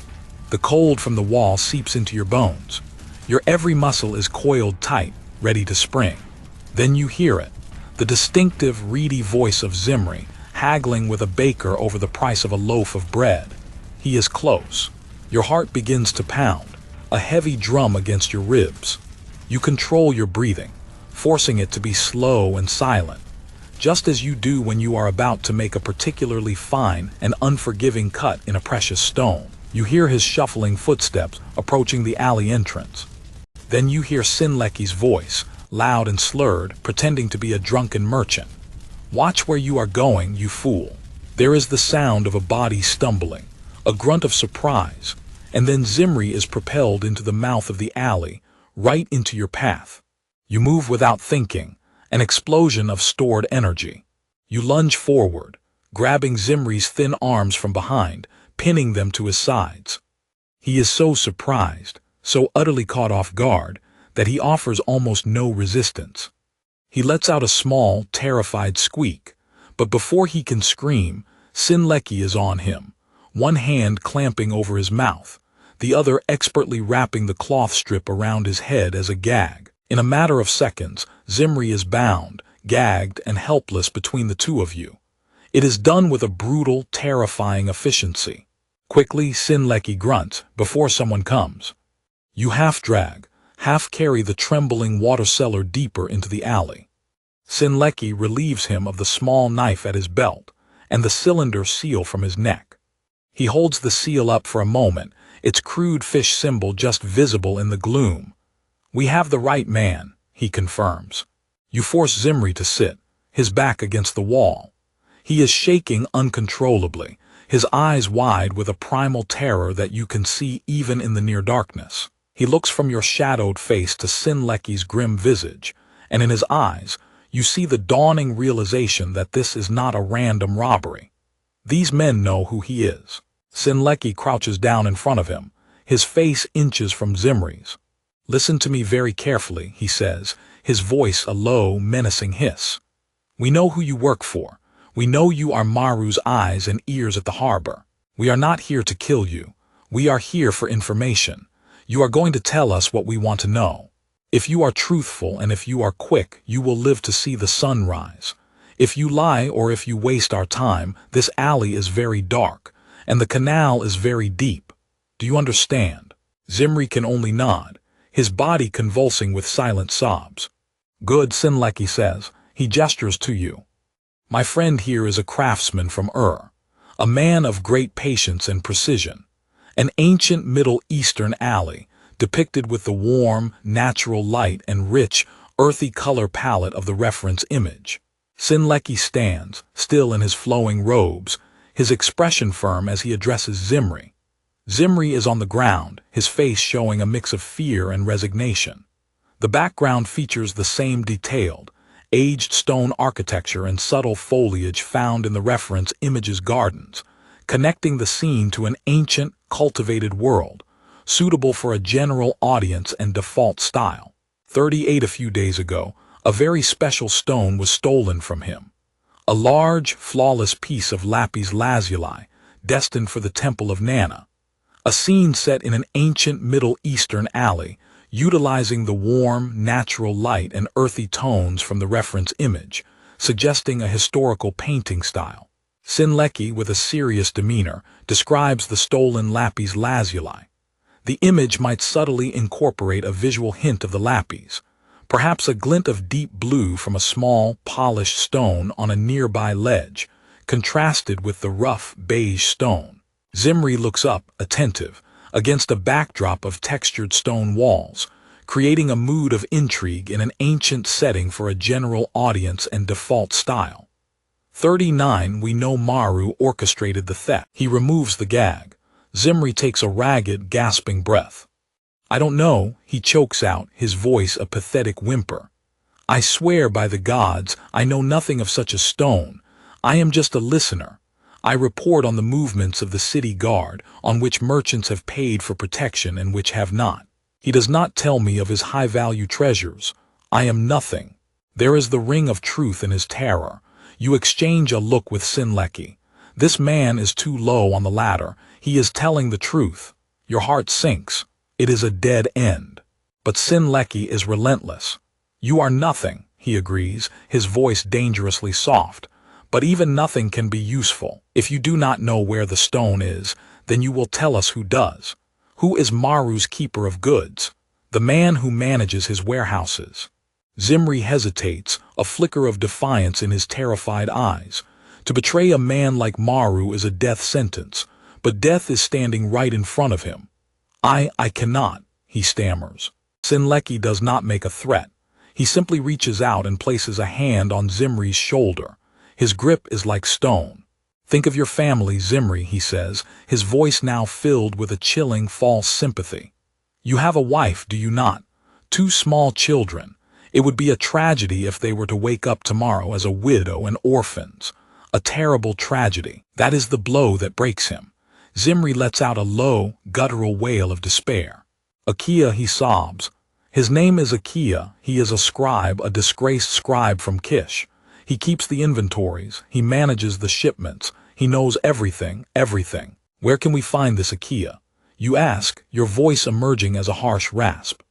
The cold from the wall seeps into your bones. Your every muscle is coiled tight, ready to spring. Then you hear it, the distinctive, reedy voice of Zimri, haggling with a baker over the price of a loaf of bread. He is close. Your heart begins to pound, a heavy drum against your ribs. You control your breathing, forcing it to be slow and silent, just as you do when you are about to make a particularly fine and unforgiving cut in a precious stone. You hear his shuffling footsteps approaching the alley entrance. Then you hear Sinleki's voice, loud and slurred, pretending to be a drunken merchant. Watch where you are going, you fool. There is the sound of a body stumbling, a grunt of surprise, and then Zimri is propelled into the mouth of the alley, right into your path. You move without thinking, an explosion of stored energy. You lunge forward, grabbing Zimri's thin arms from behind, pinning them to his sides. He is so surprised, so utterly caught off guard, that he offers almost no resistance. He lets out a small, terrified squeak, but before he can scream, Sinleki is on him, one hand clamping over his mouth, the other expertly wrapping the cloth strip around his head as a gag. In a matter of seconds, Zimri is bound, gagged, and helpless between the two of you. It is done with a brutal, terrifying efficiency. Quickly, Sinleki grunts before someone comes. You half-drag, half-carry the trembling water seller deeper into the alley. Sinleki relieves him of the small knife at his belt and the cylinder seal from his neck. He holds the seal up for a moment, its crude fish symbol just visible in the gloom. We have the right man, he confirms. You force Zimri to sit, his back against the wall. He is shaking uncontrollably, his eyes wide with a primal terror that you can see even in the near darkness. He looks from your shadowed face to Sinleki's grim visage, and in his eyes, you see the dawning realization that this is not a random robbery. These men know who he is. Sinleki crouches down in front of him, his face inches from Zimri's. Listen to me very carefully, he says, his voice a low, menacing hiss. We know who you work for. We know you are Maru's eyes and ears at the harbor. We are not here to kill you. We are here for information. You are going to tell us what we want to know. If you are truthful and if you are quick, you will live to see the sun rise. If you lie or if you waste our time, this alley is very dark, and the canal is very deep. Do you understand? Zimri can only nod, his body convulsing with silent sobs. Good, Sinleki says. He gestures to you. My friend here is a craftsman from a man of great patience and precision. An ancient Middle Eastern alley, depicted with the warm, natural light and rich, earthy color palette of the reference image. Sinleki stands, still in his flowing robes, his expression firm as he addresses Zimri. Zimri is on the ground, his face showing a mix of fear and resignation. The background features the same detailed, aged stone architecture and subtle foliage found in the reference image's gardens, connecting the scene to an ancient, cultivated world, suitable for a general audience and default style. 38 a few days ago, a very special stone was stolen from him. A large, flawless piece of lapis lazuli, destined for the temple of Nana. A scene set in an ancient Middle Eastern alley, utilizing the warm, natural light and earthy tones from the reference image, suggesting a historical painting style. Sinleki, with a serious demeanor, describes the stolen lapis lazuli. The image might subtly incorporate a visual hint of the lapis, perhaps a glint of deep blue from a small, polished stone on a nearby ledge, contrasted with the rough, beige stone. Zimri looks up, attentive, against a backdrop of textured stone walls, creating a mood of intrigue in an ancient setting for a general audience and default style. 39 We know Maru orchestrated the theft. He removes the gag. Zimri takes a ragged, gasping breath. I don't know, he chokes out, his voice a pathetic whimper. I swear by the gods, I know nothing of such a stone. I am just a listener. I report on the movements of the city guard, on which merchants have paid for protection and which have not. He does not tell me of his high-value treasures. I am nothing. There is the ring of truth in his terror. You exchange a look with Sinleki. This man is too low on the ladder. He is telling the truth. Your heart sinks. It is a dead end. But Sinleki is relentless. You are nothing, he agrees, his voice dangerously soft. But even nothing can be useful. If you do not know where the stone is, then you will tell us who does. Who is Maru's keeper of goods? The man who manages his warehouses. Zimri hesitates, a flicker of defiance in his terrified eyes. To betray a man like Maru is a death sentence, but death is standing right in front of him. I cannot, he stammers. Sinleki does not make a threat. He simply reaches out and places a hand on Zimri's shoulder. His grip is like stone. Think of your family, Zimri, he says, his voice now filled with a chilling false sympathy. You have a wife, do you not? 2 small children. It would be a tragedy if they were to wake up tomorrow as a widow and orphans. A terrible tragedy. That is the blow that breaks him. Zimri lets out a low, guttural wail of despair. Akia, he sobs. His name is Akia. He is a scribe, a disgraced scribe from Kish. He keeps the inventories. He manages the shipments. He knows everything, everything. Where can we find this Akia? You ask, your voice emerging as a harsh rasp.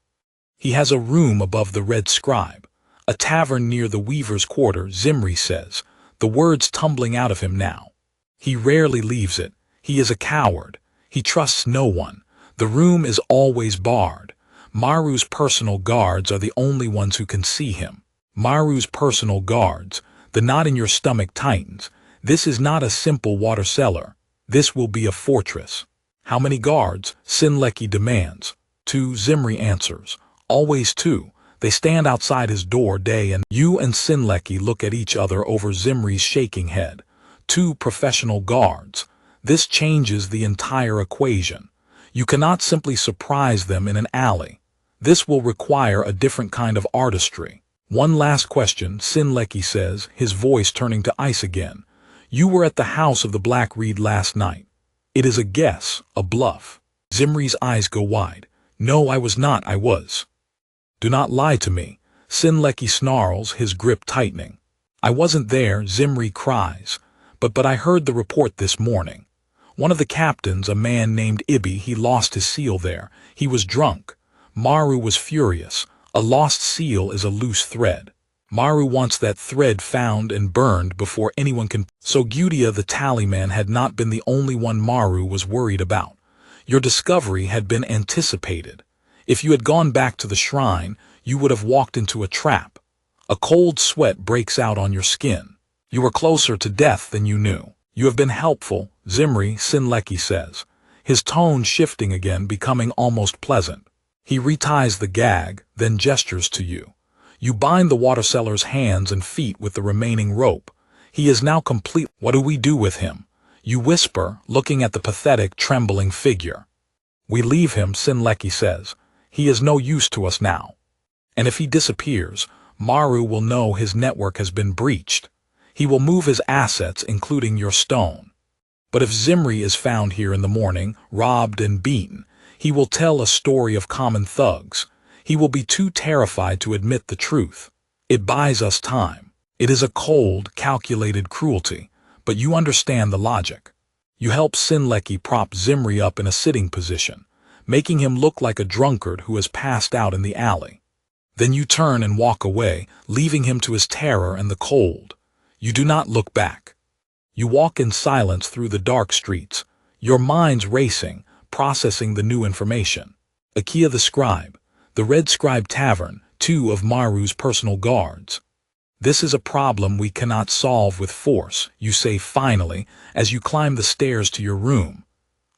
He has a room above the Red Scribe. A tavern near the Weaver's Quarter, Zimri says, the words tumbling out of him now. He rarely leaves it. He is a coward. He trusts no one. The room is always barred. Maru's personal guards are the only ones who can see him. Maru's personal guards. The knot in your stomach tightens. This is not a simple water cellar. This will be a fortress. How many guards? Sinleki demands. 2, Zimri answers. Always 2. They stand outside his door day and you and Sinleki look at each other over Zimri's shaking head. 2 professional guards. This changes the entire equation. You cannot simply surprise them in an alley. This will require a different kind of artistry. One last question, Sinleki says, his voice turning to ice again. You were at the house of the Black Reed last night. It is a guess, a bluff. Zimri's eyes go wide. No, I was not, I was. Do not lie to me. Sinleki snarls, his grip tightening. I wasn't there, Zimri cries. But I heard the report this morning. One of the captains, a man named Ibi, he lost his seal there. He was drunk. Maru was furious. A lost seal is a loose thread. Maru wants that thread found and burned before anyone can. So Gudia the tallyman had not been the only one Maru was worried about. Your discovery had been anticipated. If you had gone back to the shrine, you would have walked into a trap. A cold sweat breaks out on your skin. You were closer to death than you knew. You have been helpful, Zimri, Sinleki says, his tone shifting again, becoming almost pleasant. He reties the gag, then gestures to you. You bind the water cellar's hands and feet with the remaining rope. He is now complete. What do we do with him? You whisper, looking at the pathetic, trembling figure. We leave him, Sinleki says. He is no use to us now. And if he disappears, Maru will know his network has been breached. He will move his assets, including your stone. But if Zimri is found here in the morning, robbed and beaten, he will tell a story of common thugs. He will be too terrified to admit the truth. It buys us time. It is a cold, calculated cruelty, but you understand the logic. You help Sinleki prop Zimri up in a sitting position, making him look like a drunkard who has passed out in the alley. Then you turn and walk away, leaving him to his terror and the cold. You do not look back. You walk in silence through the dark streets, your minds racing, processing the new information. Akia the scribe, the Red Scribe Tavern, 2 of Maru's personal guards. This is a problem we cannot solve with force, you say finally, as you climb the stairs to your room.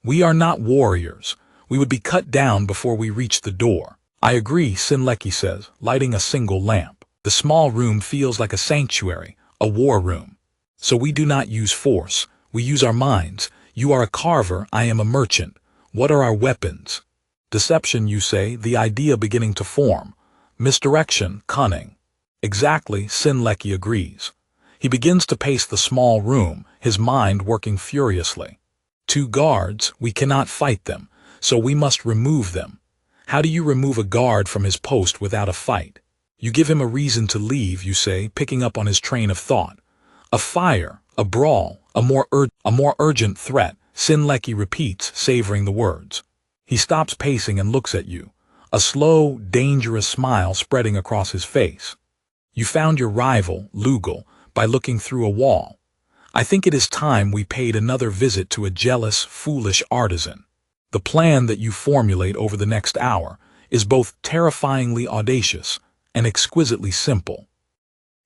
We are not warriors. We would be cut down before we reach the door. I agree, Sinleki says, lighting a single lamp. The small room feels like a sanctuary, a war room. So we do not use force. We use our minds. You are a carver, I am a merchant. What are our weapons? Deception, you say, the idea beginning to form. Misdirection, cunning. Exactly, Sinleki agrees. He begins to pace the small room, his mind working furiously. 2 guards, we cannot fight them, so we must remove them. How do you remove a guard from his post without a fight? You give him a reason to leave, you say, picking up on his train of thought. A fire, a brawl, a more urgent threat, Sinleki repeats, savoring the words. He stops pacing and looks at you, a slow, dangerous smile spreading across his face. You found your rival, Lugal, by looking through a wall. I think it is time we paid another visit to a jealous, foolish artisan. The plan that you formulate over the next hour is both terrifyingly audacious and exquisitely simple.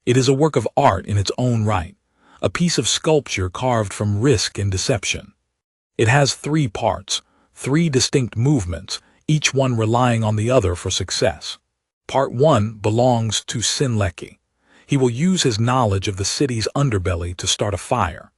It is a work of art in its own right, a piece of sculpture carved from risk and deception. It has 3 parts, 3 distinct movements, each one relying on the other for success. Part 1 belongs to Sinleki. He will use his knowledge of the city's underbelly to start a fire.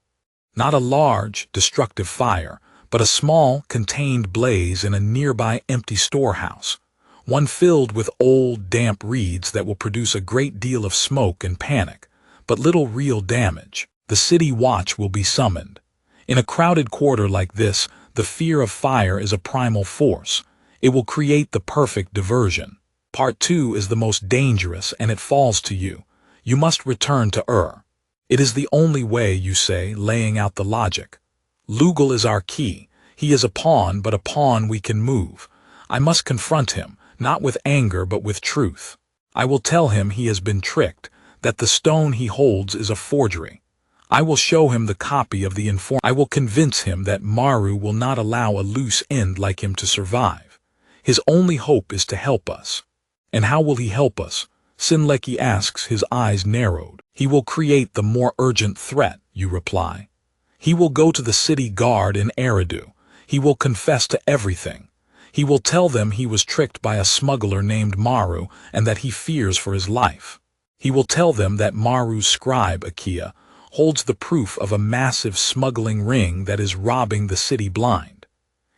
Not a large, destructive fire, but a small, contained blaze in a nearby empty storehouse, one filled with old, damp reeds that will produce a great deal of smoke and panic, but little real damage. The city watch will be summoned. In a crowded quarter like this, the fear of fire is a primal force. It will create the perfect diversion. Part 2 is the most dangerous, and it falls to you. You must return to Ur. It is the only way, you say, laying out the logic. Lugal is our key. He is a pawn, but a pawn we can move. I must confront him, not with anger but with truth. I will tell him he has been tricked, that the stone he holds is a forgery. I will show him the copy of the information. I will convince him that Maru will not allow a loose end like him to survive. His only hope is to help us. And how will he help us? Sinleki asks, his eyes narrowed. He will create the more urgent threat, you reply. He will go to the city guard in Eridu. He will confess to everything. He will tell them he was tricked by a smuggler named Maru and that he fears for his life. He will tell them that Maru's scribe, Akia, holds the proof of a massive smuggling ring that is robbing the city blind.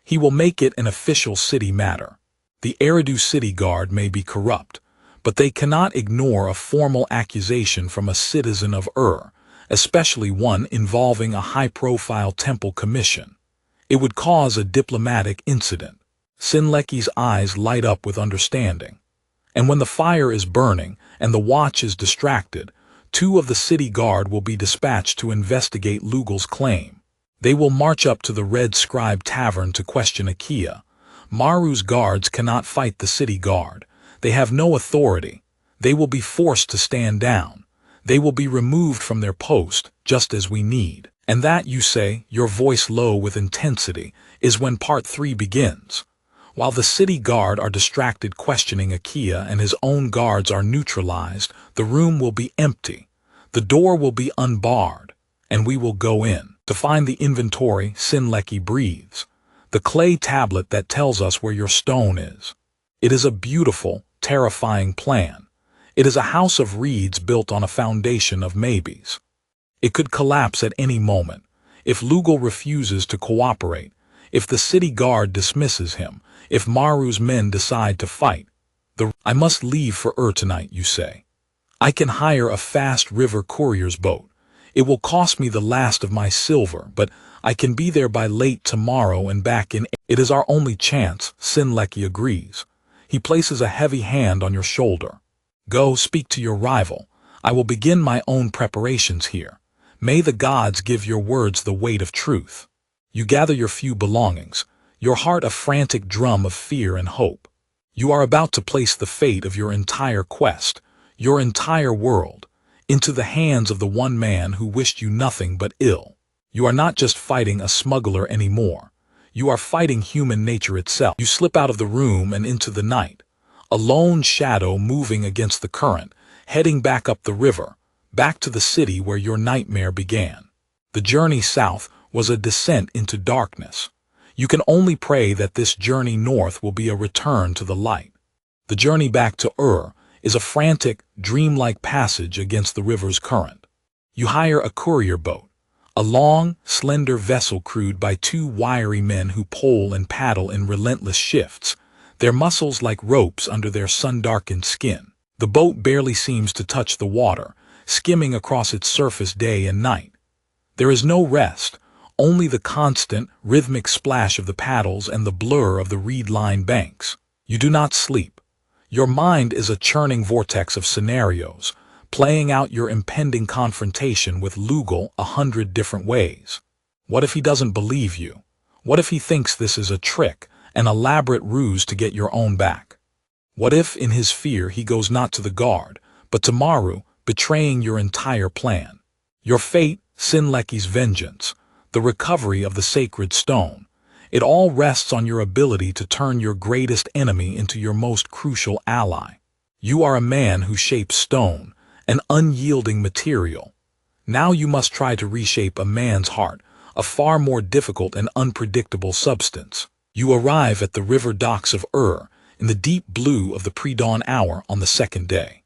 He will make it an official city matter. The Eridu city guard may be corrupt, but they cannot ignore a formal accusation from a citizen of Ur, especially one involving a high-profile temple commission. It would cause a diplomatic incident. Sinleki's eyes light up with understanding. And when the fire is burning and the watch is distracted, 2 of the city guard will be dispatched to investigate Lugal's claim. They will march up to the Red Scribe Tavern to question Akia. Maru's guards cannot fight the city guard. They have no authority. They will be forced to stand down. They will be removed from their post, just as we need. And that, you say, your voice low with intensity, is when Part 3 begins. While the city guard are distracted questioning Akia and his own guards are neutralized, the room will be empty. The door will be unbarred, and we will go in. To find the inventory, Sinleki breathes. The clay tablet that tells us where your stone is. It is a beautiful, terrifying plan. It is a house of reeds built on a foundation of maybes. It could collapse at any moment. If Lugal refuses to cooperate, if the city guard dismisses him, if Maru's men decide to fight, I must leave for Ur tonight, you say. I can hire a fast river courier's boat. It will cost me the last of my silver, but I can be there by late tomorrow and back in. It is our only chance, Sinleki agrees. He places a heavy hand on your shoulder. Go speak to your rival. I will begin my own preparations here. May the gods give your words the weight of truth. You gather your few belongings, your heart a frantic drum of fear and hope. You are about to place the fate of your entire quest, your entire world, into the hands of the one man who wished you nothing but ill. You are not just fighting a smuggler anymore. You are fighting human nature itself. You slip out of the room and into the night, a lone shadow moving against the current, heading back up the river, back to the city where your nightmare began. The journey south was a descent into darkness. You can only pray that this journey north will be a return to the light. The journey back to Ur is a frantic, dreamlike passage against the river's current. You hire a courier boat, a long, slender vessel crewed by 2 wiry men who pole and paddle in relentless shifts, their muscles like ropes under their sun-darkened skin. The boat barely seems to touch the water, skimming across its surface day and night. There is no rest, only the constant, rhythmic splash of the paddles and the blur of the reed-lined banks. You do not sleep. Your mind is a churning vortex of scenarios, playing out your impending confrontation with Lugal 100 different ways. What if he doesn't believe you? What if he thinks this is a trick, an elaborate ruse to get your own back? What if, in his fear, he goes not to the guard, but to Maru, betraying your entire plan? Your fate, Sinleki's vengeance, the recovery of the sacred stone, it all rests on your ability to turn your greatest enemy into your most crucial ally. You are a man who shapes stone, an unyielding material. Now you must try to reshape a man's heart, a far more difficult and unpredictable substance. You arrive at the river docks of in the deep blue of the pre-dawn hour on the second day.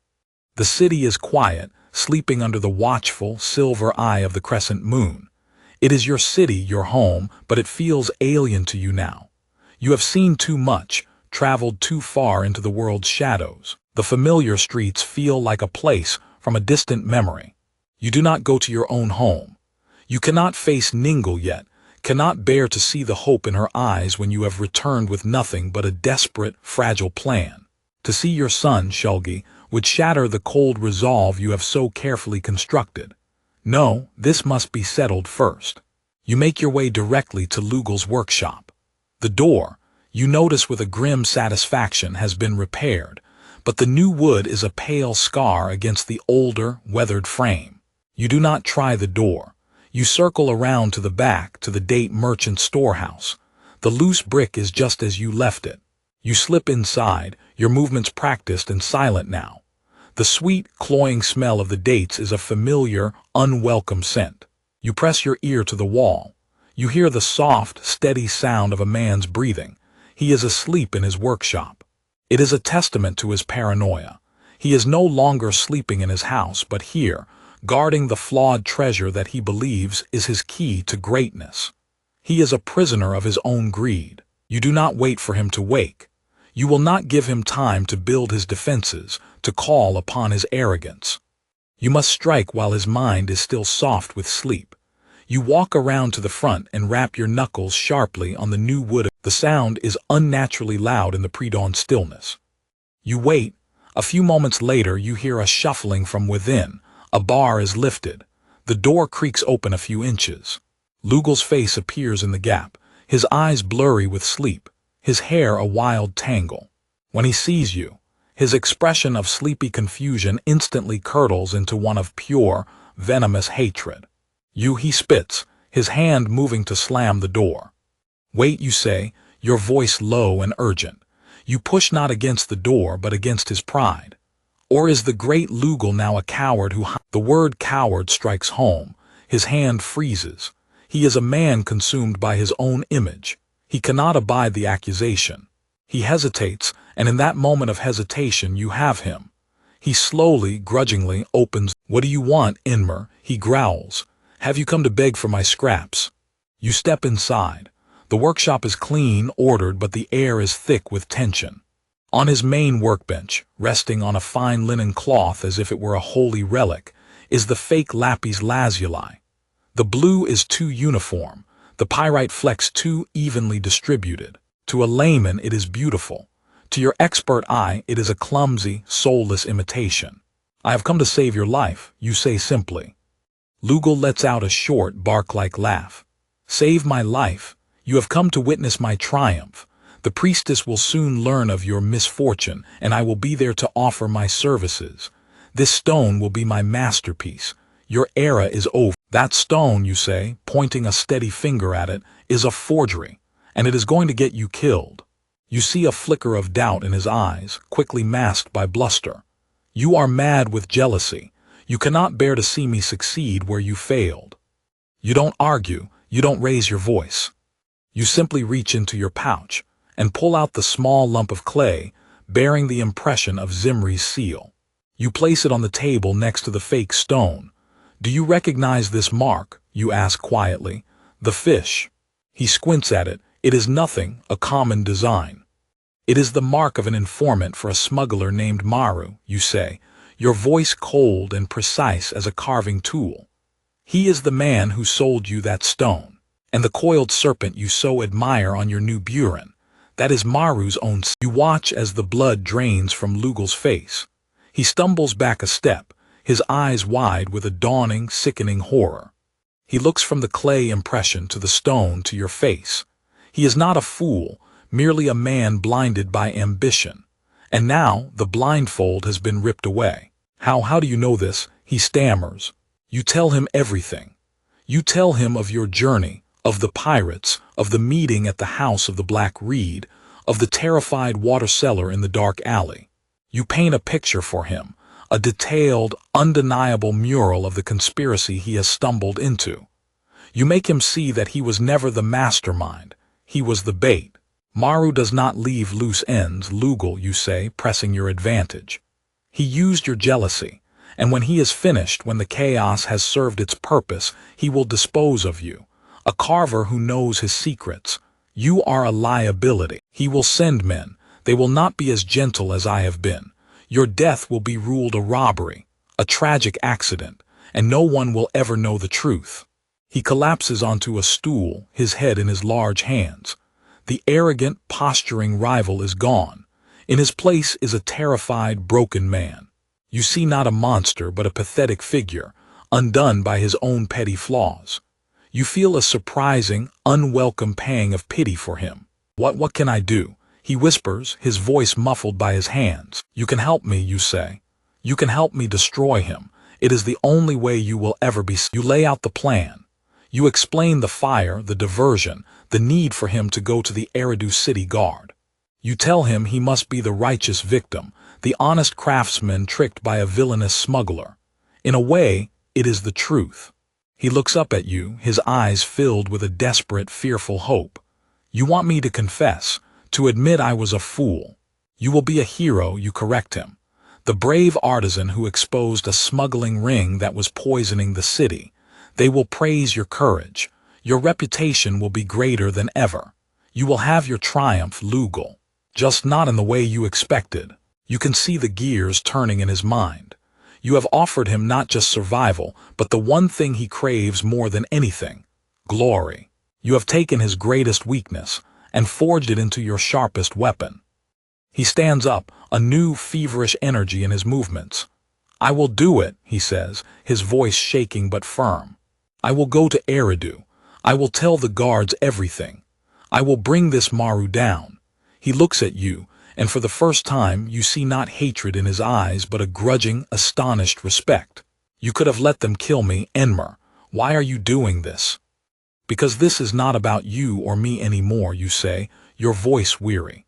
The city is quiet, sleeping under the watchful, silver eye of the crescent moon. It is your city, your home, but it feels alien to you now. You have seen too much, traveled too far into the world's shadows. The familiar streets feel like a place from a distant memory. You do not go to your own home. You cannot face Ningle yet, cannot bear to see the hope in her eyes when you have returned with nothing but a desperate, fragile plan. To see your son, Shulgi, would shatter the cold resolve you have so carefully constructed. No, this must be settled first. You make your way directly to Lugal's workshop. The door, you notice with a grim satisfaction, has been repaired, but the new wood is a pale scar against the older, weathered frame. You do not try the door. You circle around to the back, to the date merchant storehouse. The loose brick is just as you left it. You slip inside, your movements practiced and silent now. The sweet, cloying smell of the dates is a familiar, unwelcome scent. You press your ear to the wall. You hear the soft, steady sound of a man's breathing. He is asleep in his workshop. It is a testament to his paranoia. He is no longer sleeping in his house, but here, guarding the flawed treasure that he believes is his key to greatness. He is a prisoner of his own greed. You do not wait for him to wake. You will not give him time to build his defenses, to call upon his arrogance. You must strike while his mind is still soft with sleep. You walk around to the front and rap your knuckles sharply on the new wood. The sound is unnaturally loud in the pre-dawn stillness. You wait. A few moments later you hear a shuffling from within. A bar is lifted. The door creaks open a few inches. Lugal's face appears in the gap, his eyes blurry with sleep, his hair a wild tangle. When he sees you, his expression of sleepy confusion instantly curdles into one of pure, venomous hatred. He spits, his hand moving to slam the door. Wait, you say, your voice low and urgent. You push not against the door but against his pride. Or is the great Lugal now a coward who... The word coward strikes home. His hand freezes. He is a man consumed by his own image. He cannot abide the accusation. He hesitates, and in that moment of hesitation you have him. He slowly, grudgingly opens. What do you want, Inmer? He growls. Have you come to beg for my scraps? You step inside. The workshop is clean, ordered, but the air is thick with tension. On his main workbench, resting on a fine linen cloth as if it were a holy relic, is the fake lapis lazuli. The blue is too uniform, the pyrite flecks too evenly distributed. To a layman it is beautiful. To your expert eye it is a clumsy, soulless imitation. I have come to save your life, you say simply. Lugal lets out a short, bark-like laugh. Save my life? You have come to witness my triumph. The priestess will soon learn of your misfortune, and I will be there to offer my services. This stone will be my masterpiece. Your era is over. That stone, you say, pointing a steady finger at it, is a forgery, and it is going to get you killed. You see a flicker of doubt in his eyes, quickly masked by bluster. You are mad with jealousy. You cannot bear to see me succeed where you failed. You don't argue, you don't raise your voice. You simply reach into your pouch and pull out the small lump of clay bearing the impression of Zimri's seal. You place it on the table next to the fake stone. Do you recognize this mark? You ask quietly. The fish. He squints at it. It is nothing, a common design. It is the mark of an informant for a smuggler named Maru, you say, your voice cold and precise as a carving tool. He is the man who sold you that stone, and the coiled serpent you so admire on your new burin. That is Maru's own. You watch as the blood drains from Lugal's face. He stumbles back a step, his eyes wide with a dawning, sickening horror. He looks from the clay impression to the stone to your face. He is not a fool, merely a man blinded by ambition. And now the blindfold has been ripped away. How do you know this? He stammers. You tell him everything. You tell him of your journey, of the pirates, of the meeting at the house of the Black Reed, of the terrified water cellar in the dark alley. You paint a picture for him, a detailed, undeniable mural of the conspiracy he has stumbled into. You make him see that he was never the mastermind, he was the bait. Maru does not leave loose ends, Lugal, you say, pressing your advantage. He used your jealousy, and when he is finished, when the chaos has served its purpose, he will dispose of you. A carver who knows his secrets. You are a liability. He will send men. They will not be as gentle as I have been. Your death will be ruled a robbery, a tragic accident, and no one will ever know the truth. He collapses onto a stool, his head in his large hands. The arrogant, posturing rival is gone. In his place is a terrified, broken man. You see not a monster but a pathetic figure, undone by his own petty flaws. You feel a surprising, unwelcome pang of pity for him. What can I do? He whispers, his voice muffled by his hands. You can help me, you say. You can help me destroy him. It is the only way you will ever be. You lay out the plan. You explain the fire, the diversion, the need for him to go to the Eridu city guard. You tell him he must be the righteous victim, the honest craftsman tricked by a villainous smuggler. In a way, it is the truth. He looks up at you, his eyes filled with a desperate, fearful hope. You want me to confess, to admit I was a fool. You will be a hero, you correct him. The brave artisan who exposed a smuggling ring that was poisoning the city. They will praise your courage. Your reputation will be greater than ever. You will have your triumph, Lugal. Just not in the way you expected. You can see the gears turning in his mind. You have offered him not just survival, but the one thing he craves more than anything, glory. You have taken his greatest weakness and forged it into your sharpest weapon. He stands up, a new feverish energy in his movements. I will do it, he says, his voice shaking but firm. I will go to Eridu. I will tell the guards everything. I will bring this Maru down. He looks at you, and for the first time you see not hatred in his eyes but a grudging, astonished respect. You could have let them kill me, Enmer. Why are you doing this? Because this is not about you or me anymore, you say, your voice weary.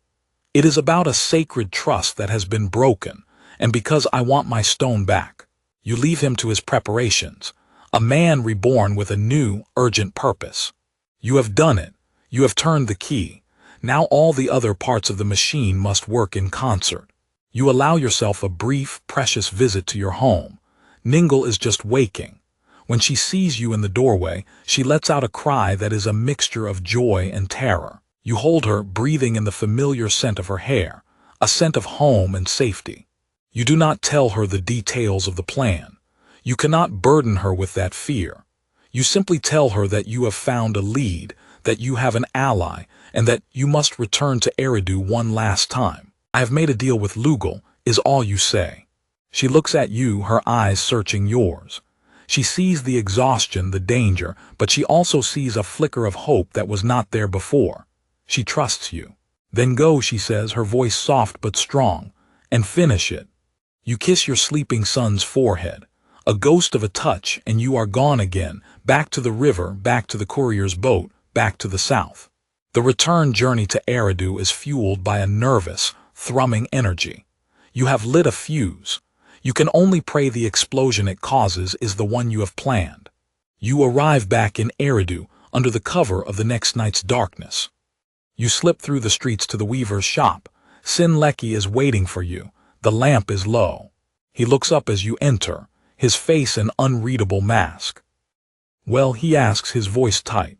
It is about a sacred trust that has been broken, and because I want my stone back. You leave him to his preparations, a man reborn with a new, urgent purpose. You have done it. You have turned the key. Now all the other parts of the machine must work in concert. You allow yourself a brief, precious visit to your home. Ningle is just waking. When she sees you in the doorway, she lets out a cry that is a mixture of joy and terror. You hold her, breathing in the familiar scent of her hair, a scent of home and safety. You do not tell her the details of the plan. You cannot burden her with that fear. You simply tell her that you have found a lead, that you have an ally, and that you must return to Eridu one last time. I have made a deal with Lugal, is all you say. She looks at you, her eyes searching yours. She sees the exhaustion, the danger, but she also sees a flicker of hope that was not there before. She trusts you. Then go, she says, her voice soft but strong, and finish it. You kiss your sleeping son's forehead. A ghost of a touch, and you are gone again, back to the river, back to the courier's boat, back to the south. The return journey to Eridu is fueled by a nervous, thrumming energy. You have lit a fuse. You can only pray the explosion it causes is the one you have planned. You arrive back in Eridu under the cover of the next night's darkness. You slip through the streets to the weaver's shop. Sinleki is waiting for you. The lamp is low. He looks up as you enter, his face an unreadable mask. Well, he asks, his voice tight.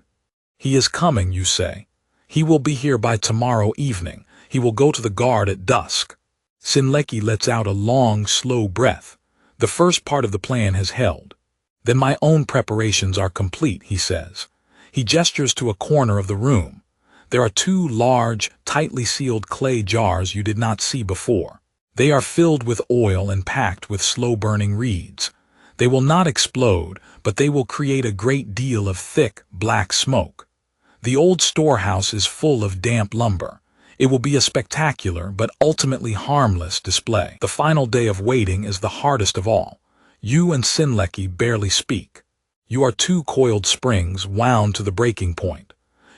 He is coming, you say. He will be here by tomorrow evening. He will go to the guard at dusk. Sinleki lets out a long, slow breath. The first part of the plan has held. Then my own preparations are complete, he says. He gestures to a corner of the room. There are two large, tightly sealed clay jars you did not see before. They are filled with oil and packed with slow-burning reeds. They will not explode, but they will create a great deal of thick, black smoke. The old storehouse is full of damp lumber. It will be a spectacular, but ultimately harmless display. The final day of waiting is the hardest of all. You and Sinleki barely speak. You are two coiled springs wound to the breaking point.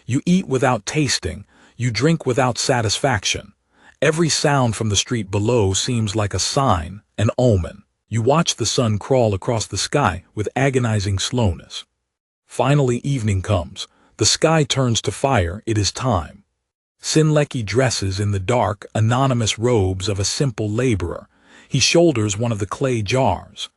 You eat without tasting. You drink without satisfaction. Every sound from the street below seems like a sign, an omen. You watch the sun crawl across the sky with agonizing slowness. Finally, evening comes. The sky turns to fire. It is time. Sinleki dresses in the dark, anonymous robes of a simple laborer. He shoulders one of the clay jars.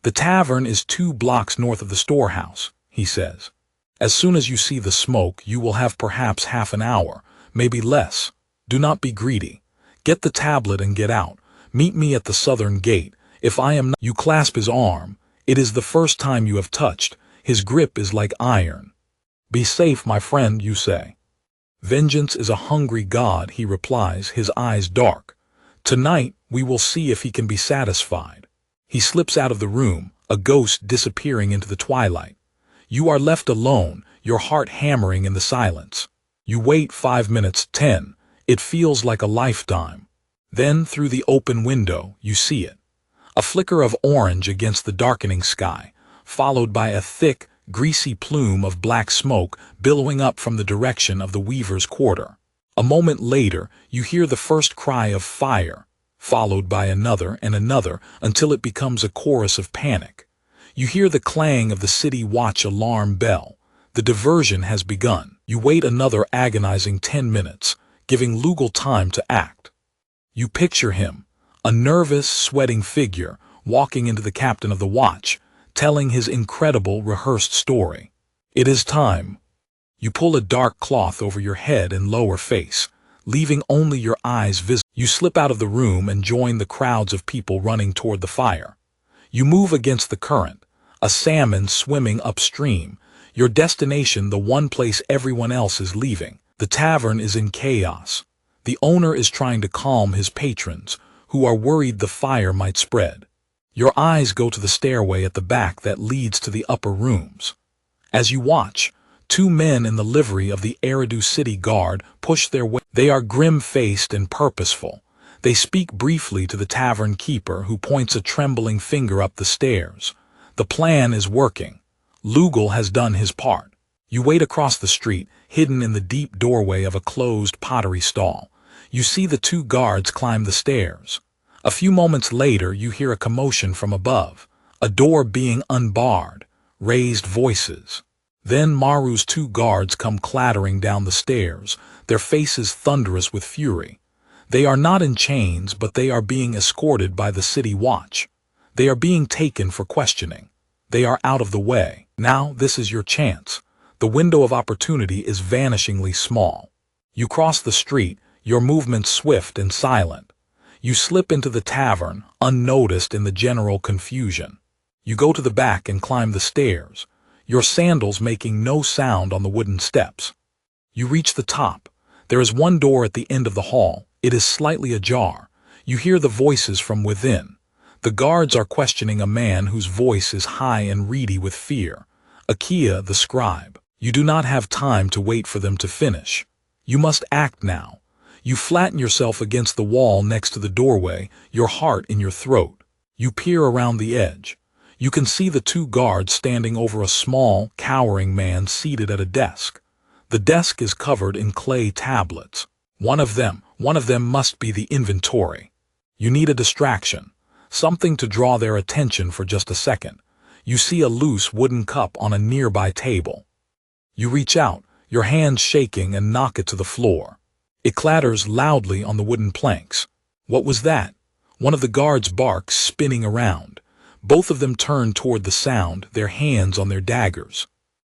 "The tavern is 2 blocks north of the storehouse," he says. "As soon as you see the smoke, you will have perhaps half an hour, maybe less. Do not be greedy. Get the tablet and get out. Meet me at the southern gate. If I am not—" You clasp his arm. It is the first time you have touched. His grip is like iron. "Be safe, my friend," you say. "Vengeance is a hungry god," he replies, his eyes dark. "Tonight we will see if he can be satisfied." He slips out of the room, a ghost disappearing into the twilight. You are left alone, your heart hammering in the silence. You wait 5 minutes, 10. It feels like a lifetime. Then, through the open window, you see it. A flicker of orange against the darkening sky, followed by a thick, greasy plume of black smoke billowing up from the direction of the weaver's quarter. A moment later, you hear the first cry of fire, followed by another and another until it becomes a chorus of panic. You hear the clang of the city watch alarm bell. The diversion has begun. You wait another agonizing 10 minutes, giving Lugal time to act. You picture him, a nervous, sweating figure, walking into the captain of the watch, telling his incredible rehearsed story. It is time. You pull a dark cloth over your head and lower face, leaving only your eyes visible. You slip out of the room and join the crowds of people running toward the fire. You move against the current, a salmon swimming upstream, your destination the one place everyone else is leaving. The tavern is in chaos. The owner is trying to calm his patrons, who are worried the fire might spread. Your eyes go to the stairway at the back that leads to the upper rooms. As you watch, 2 men in the livery of the Eridu City Guard push their way. They are grim-faced and purposeful. They speak briefly to the tavern keeper, who points a trembling finger up the stairs. The plan is working. Lugal has done his part. You wait across the street, hidden in the deep doorway of a closed pottery stall. You see the 2 guards climb the stairs. A few moments later, you hear a commotion from above, a door being unbarred, raised voices. Then Maru's 2 guards come clattering down the stairs, their faces thunderous with fury. They are not in chains, but they are being escorted by the city watch. They are being taken for questioning. They are out of the way. Now this is your chance. The window of opportunity is vanishingly small. You cross the street, your movements swift and silent. You slip into the tavern, unnoticed in the general confusion. You go to the back and climb the stairs, your sandals making no sound on the wooden steps. You reach the top. There is one door at the end of the hall. It is slightly ajar. You hear the voices from within. The guards are questioning a man whose voice is high and reedy with fear. Akia, the scribe. You do not have time to wait for them to finish. You must act now. You flatten yourself against the wall next to the doorway, your heart in your throat. You peer around the edge. You can see the 2 guards standing over a small, cowering man seated at a desk. The desk is covered in clay tablets. One of them must be the inventory. You need a distraction, something to draw their attention for just a second. You see a loose wooden cup on a nearby table. You reach out, your hands shaking, and knock it to the floor. It clatters loudly on the wooden planks. What was that? One of the guards barks, spinning around. Both of them turn toward the sound, their hands on their daggers.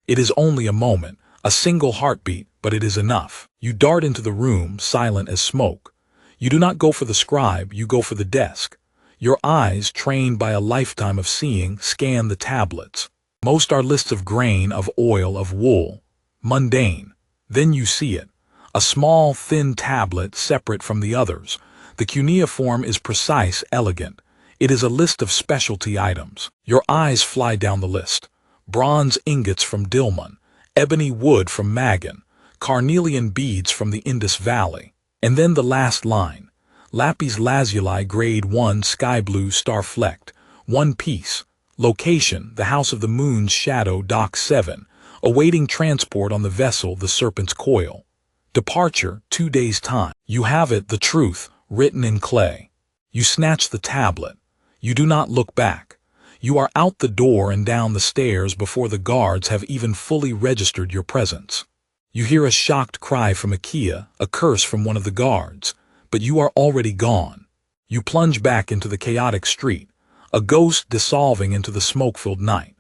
It is only a moment, a single heartbeat, but it is enough. You dart into the room, silent as smoke. You do not go for the scribe, you go for the desk. Your eyes, trained by a lifetime of seeing, scan the tablets. Most are lists of grain, of oil, of wool. Mundane. Then you see it. A small, thin tablet separate from the others. The cuneiform is precise, elegant. It is a list of specialty items. Your eyes fly down the list. Bronze ingots from Dilmun, ebony wood from Magan, carnelian beads from the Indus Valley. And then the last line. Lapis lazuli grade 1 sky blue star-flecked. 1 piece. Location, the House of the Moon's Shadow, Dock 7. Awaiting transport on the vessel, the Serpent's Coil. Departure, 2 days' time. You have it, the truth, written in clay. You snatch the tablet. You do not look back. You are out the door and down the stairs before the guards have even fully registered your presence. You hear a shocked cry from Akia, a curse from one of the guards, but you are already gone. You plunge back into the chaotic street, a ghost dissolving into the smoke-filled night.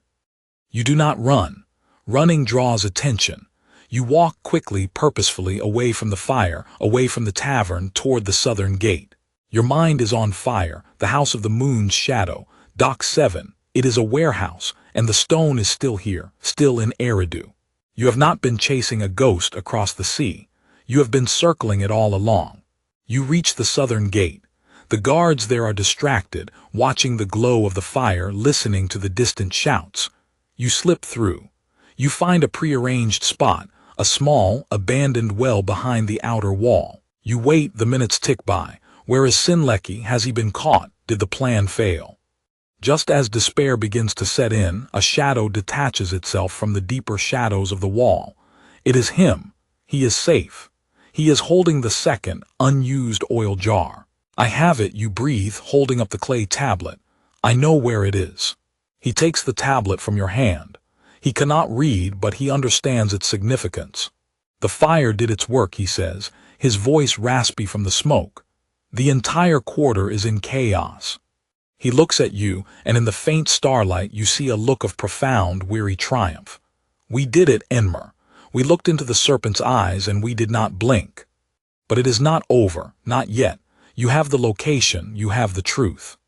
You do not run. Running draws attention. You walk quickly, purposefully, away from the fire, away from the tavern, toward the southern gate. Your mind is on fire, the house of the moon's shadow, Dock 7. It is a warehouse, and the stone is still here, still in Eridu. You have not been chasing a ghost across the sea. You have been circling it all along. You reach the southern gate. The guards there are distracted, watching the glow of the fire, listening to the distant shouts. You slip through. You find a prearranged spot, a small, abandoned well behind the outer wall. You wait, the minutes tick by. Where is Sinleki? Has he been caught? Did the plan fail? Just as despair begins to set in, a shadow detaches itself from the deeper shadows of the wall. It is him. He is safe. He is holding the second, unused oil jar. I have it, you breathe, holding up the clay tablet. I know where it is. He takes the tablet from your hand. He cannot read, but he understands its significance. The fire did its work, he says, his voice raspy from the smoke. The entire quarter is in chaos. He looks at you, and in the faint starlight you see a look of profound, weary triumph. We did it, Enmer. We looked into the serpent's eyes, and we did not blink. But it is not over, not yet. You have the location, you have the truth.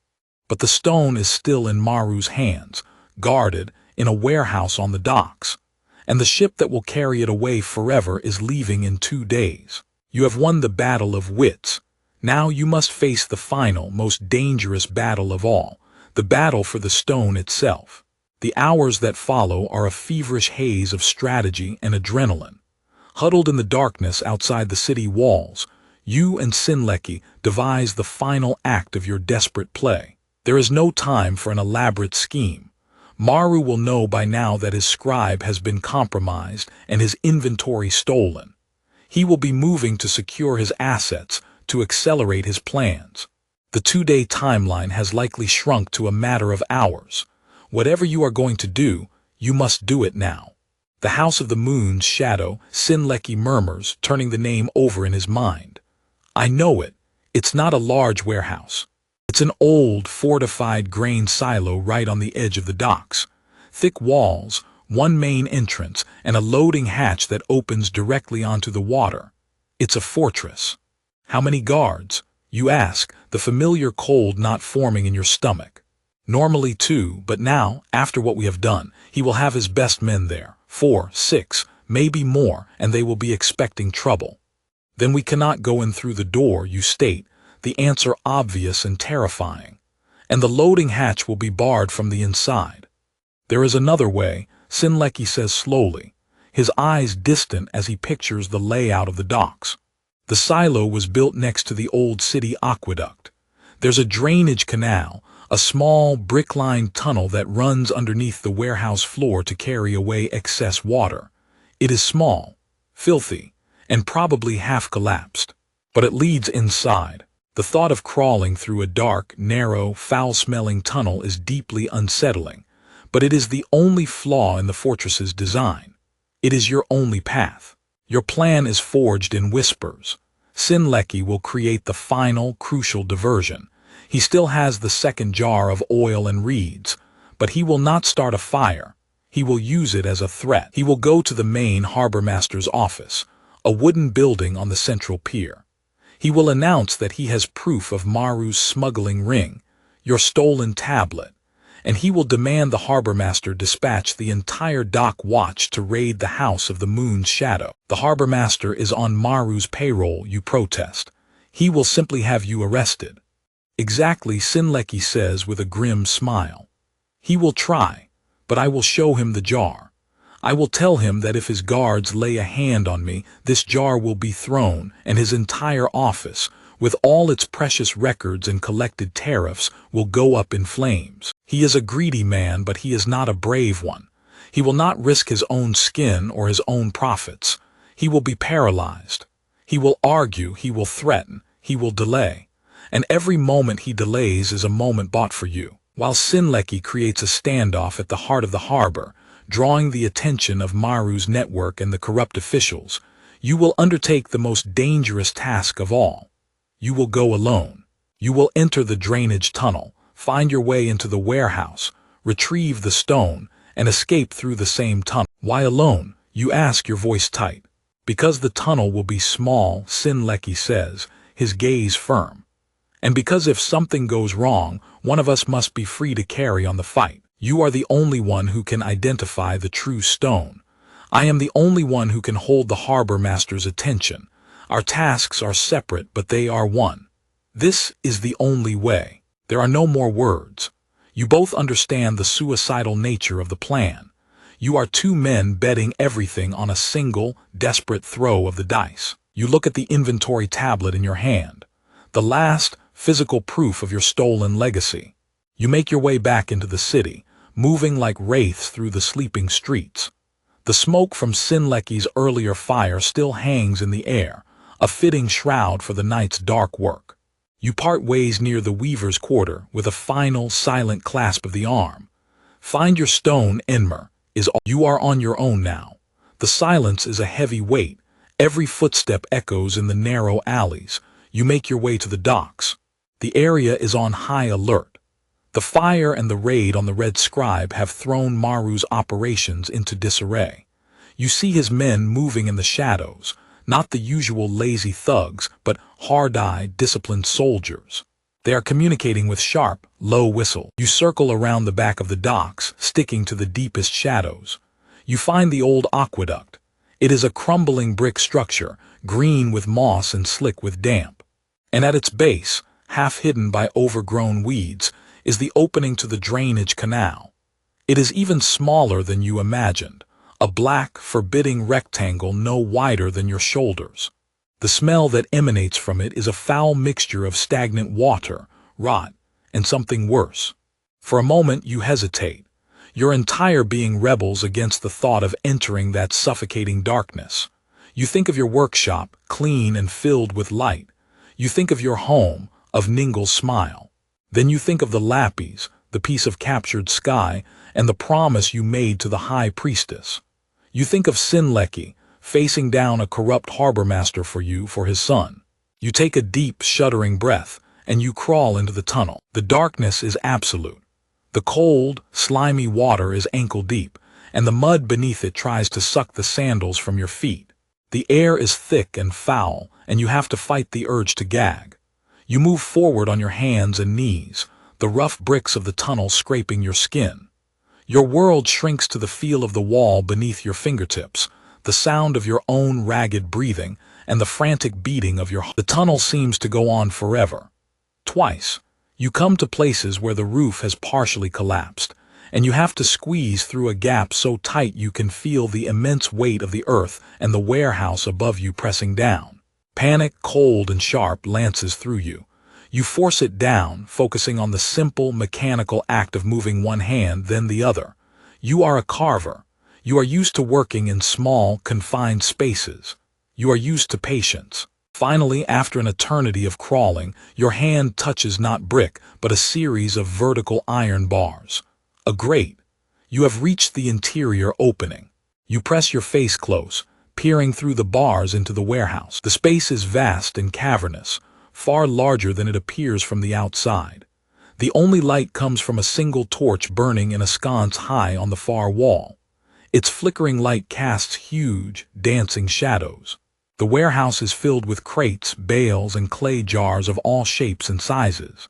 But the stone is still in Maru's hands, guarded, in a warehouse on the docks. And the ship that will carry it away forever is leaving in 2 days. You have won the battle of wits. Now you must face the final, most dangerous battle of all, the battle for the stone itself. The hours that follow are a feverish haze of strategy and adrenaline. Huddled in the darkness outside the city walls, you and Sinleki devise the final act of your desperate play. There is no time for an elaborate scheme. Maru will know by now that his scribe has been compromised and his inventory stolen. He will be moving to secure his assets, to accelerate his plans. The 2-day timeline has likely shrunk to a matter of hours. Whatever you are going to do, you must do it now. The House of the Moon's shadow, Sinleki murmurs, turning the name over in his mind. I know it. It's not a large warehouse. It's an old, fortified grain silo right on the edge of the docks. Thick walls, one main entrance, and a loading hatch that opens directly onto the water. It's a fortress. How many guards? You ask, the familiar cold not forming in your stomach. Normally 2, but now, after what we have done, he will have his best men there. 4, 6, maybe more, and they will be expecting trouble. Then we cannot go in through the door, you state, the answer obvious and terrifying. And the loading hatch will be barred from the inside. There is another way, Sinleki says slowly, his eyes distant as he pictures the layout of the docks. The silo was built next to the old city aqueduct. There's a drainage canal, a small brick-lined tunnel that runs underneath the warehouse floor to carry away excess water. It is small, filthy, and probably half collapsed. But it leads inside. The thought of crawling through a dark, narrow, foul-smelling tunnel is deeply unsettling, but it is the only flaw in the fortress's design. It is your only path. Your plan is forged in whispers. Sinleki will create the final, crucial diversion. He still has the second jar of oil and reeds, but he will not start a fire. He will use it as a threat. He will go to the main harbormaster's office, a wooden building on the central pier. He will announce that he has proof of Maru's smuggling ring, your stolen tablet, and he will demand the harbormaster dispatch the entire dock watch to raid the House of the Moon's shadow. The harbormaster is on Maru's payroll, you protest. He will simply have you arrested. Exactly, Sinleki says with a grim smile. He will try, but I will show him the jar. I will tell him that if his guards lay a hand on me, this jar will be thrown, and his entire office, with all its precious records and collected tariffs, will go up in flames. He is a greedy man, but he is not a brave one. He will not risk his own skin or his own profits. He will be paralyzed. He will argue, he will threaten, he will delay. And every moment he delays is a moment bought for you. While Sinleki creates a standoff at the heart of the harbor, drawing the attention of Maru's network and the corrupt officials, you will undertake the most dangerous task of all. You will go alone. You will enter the drainage tunnel, find your way into the warehouse, retrieve the stone, and escape through the same tunnel. Why alone? You ask, your voice tight. Because the tunnel will be small, Sinleki says, his gaze firm. And because if something goes wrong, one of us must be free to carry on the fight. You are the only one who can identify the true stone. I am the only one who can hold the harbor master's attention. Our tasks are separate, but they are one. This is the only way. There are no more words. You both understand the suicidal nature of the plan. You are two men betting everything on a single, desperate throw of the dice. You look at the inventory tablet in your hand, the last physical proof of your stolen legacy. You make your way back into the city, moving like wraiths through the sleeping streets. The smoke from Sinleki's earlier fire still hangs in the air, a fitting shroud for the night's dark work. You part ways near the weaver's quarter with a final, silent clasp of the arm. Find your stone, Enmer. You are on your own now. The silence is a heavy weight. Every footstep echoes in the narrow alleys. You make your way to the docks. The area is on high alert. The fire and the raid on the Red Scribe have thrown Maru's operations into disarray. You see his men moving in the shadows, not the usual lazy thugs, but hard-eyed, disciplined soldiers. They are communicating with sharp, low whistle. You circle around the back of the docks, sticking to the deepest shadows. You find the old aqueduct. It is a crumbling brick structure, green with moss and slick with damp. And at its base, half hidden by overgrown weeds, is the opening to the drainage canal. It is even smaller than you imagined, a black, forbidding rectangle no wider than your shoulders. The smell that emanates from it is a foul mixture of stagnant water, rot, and something worse. For a moment you hesitate. Your entire being rebels against the thought of entering that suffocating darkness. You think of your workshop, clean and filled with light. You think of your home, of Ningle's smile. Then you think of the lappies, the piece of captured sky, and the promise you made to the high priestess. You think of Sinleki, facing down a corrupt harbor master for his son. You take a deep, shuddering breath, and you crawl into the tunnel. The darkness is absolute. The cold, slimy water is ankle-deep, and the mud beneath it tries to suck the sandals from your feet. The air is thick and foul, and you have to fight the urge to gag. You move forward on your hands and knees, the rough bricks of the tunnel scraping your skin. Your world shrinks to the feel of the wall beneath your fingertips, the sound of your own ragged breathing, and the frantic beating of your heart. The tunnel seems to go on forever. Twice, you come to places where the roof has partially collapsed, and you have to squeeze through a gap so tight you can feel the immense weight of the earth and the warehouse above you pressing down. Panic, cold and sharp, lances through you. You force it down, focusing on the simple, mechanical act of moving one hand, then the other. You are a carver. You are used to working in small, confined spaces. You are used to patience. Finally, after an eternity of crawling, your hand touches not brick, but a series of vertical iron bars. A grate. You have reached the interior opening. You press your face close, peering through the bars into the warehouse. The space is vast and cavernous, far larger than it appears from the outside. The only light comes from a single torch burning in a sconce high on the far wall. Its flickering light casts huge, dancing shadows. The warehouse is filled with crates, bales, and clay jars of all shapes and sizes.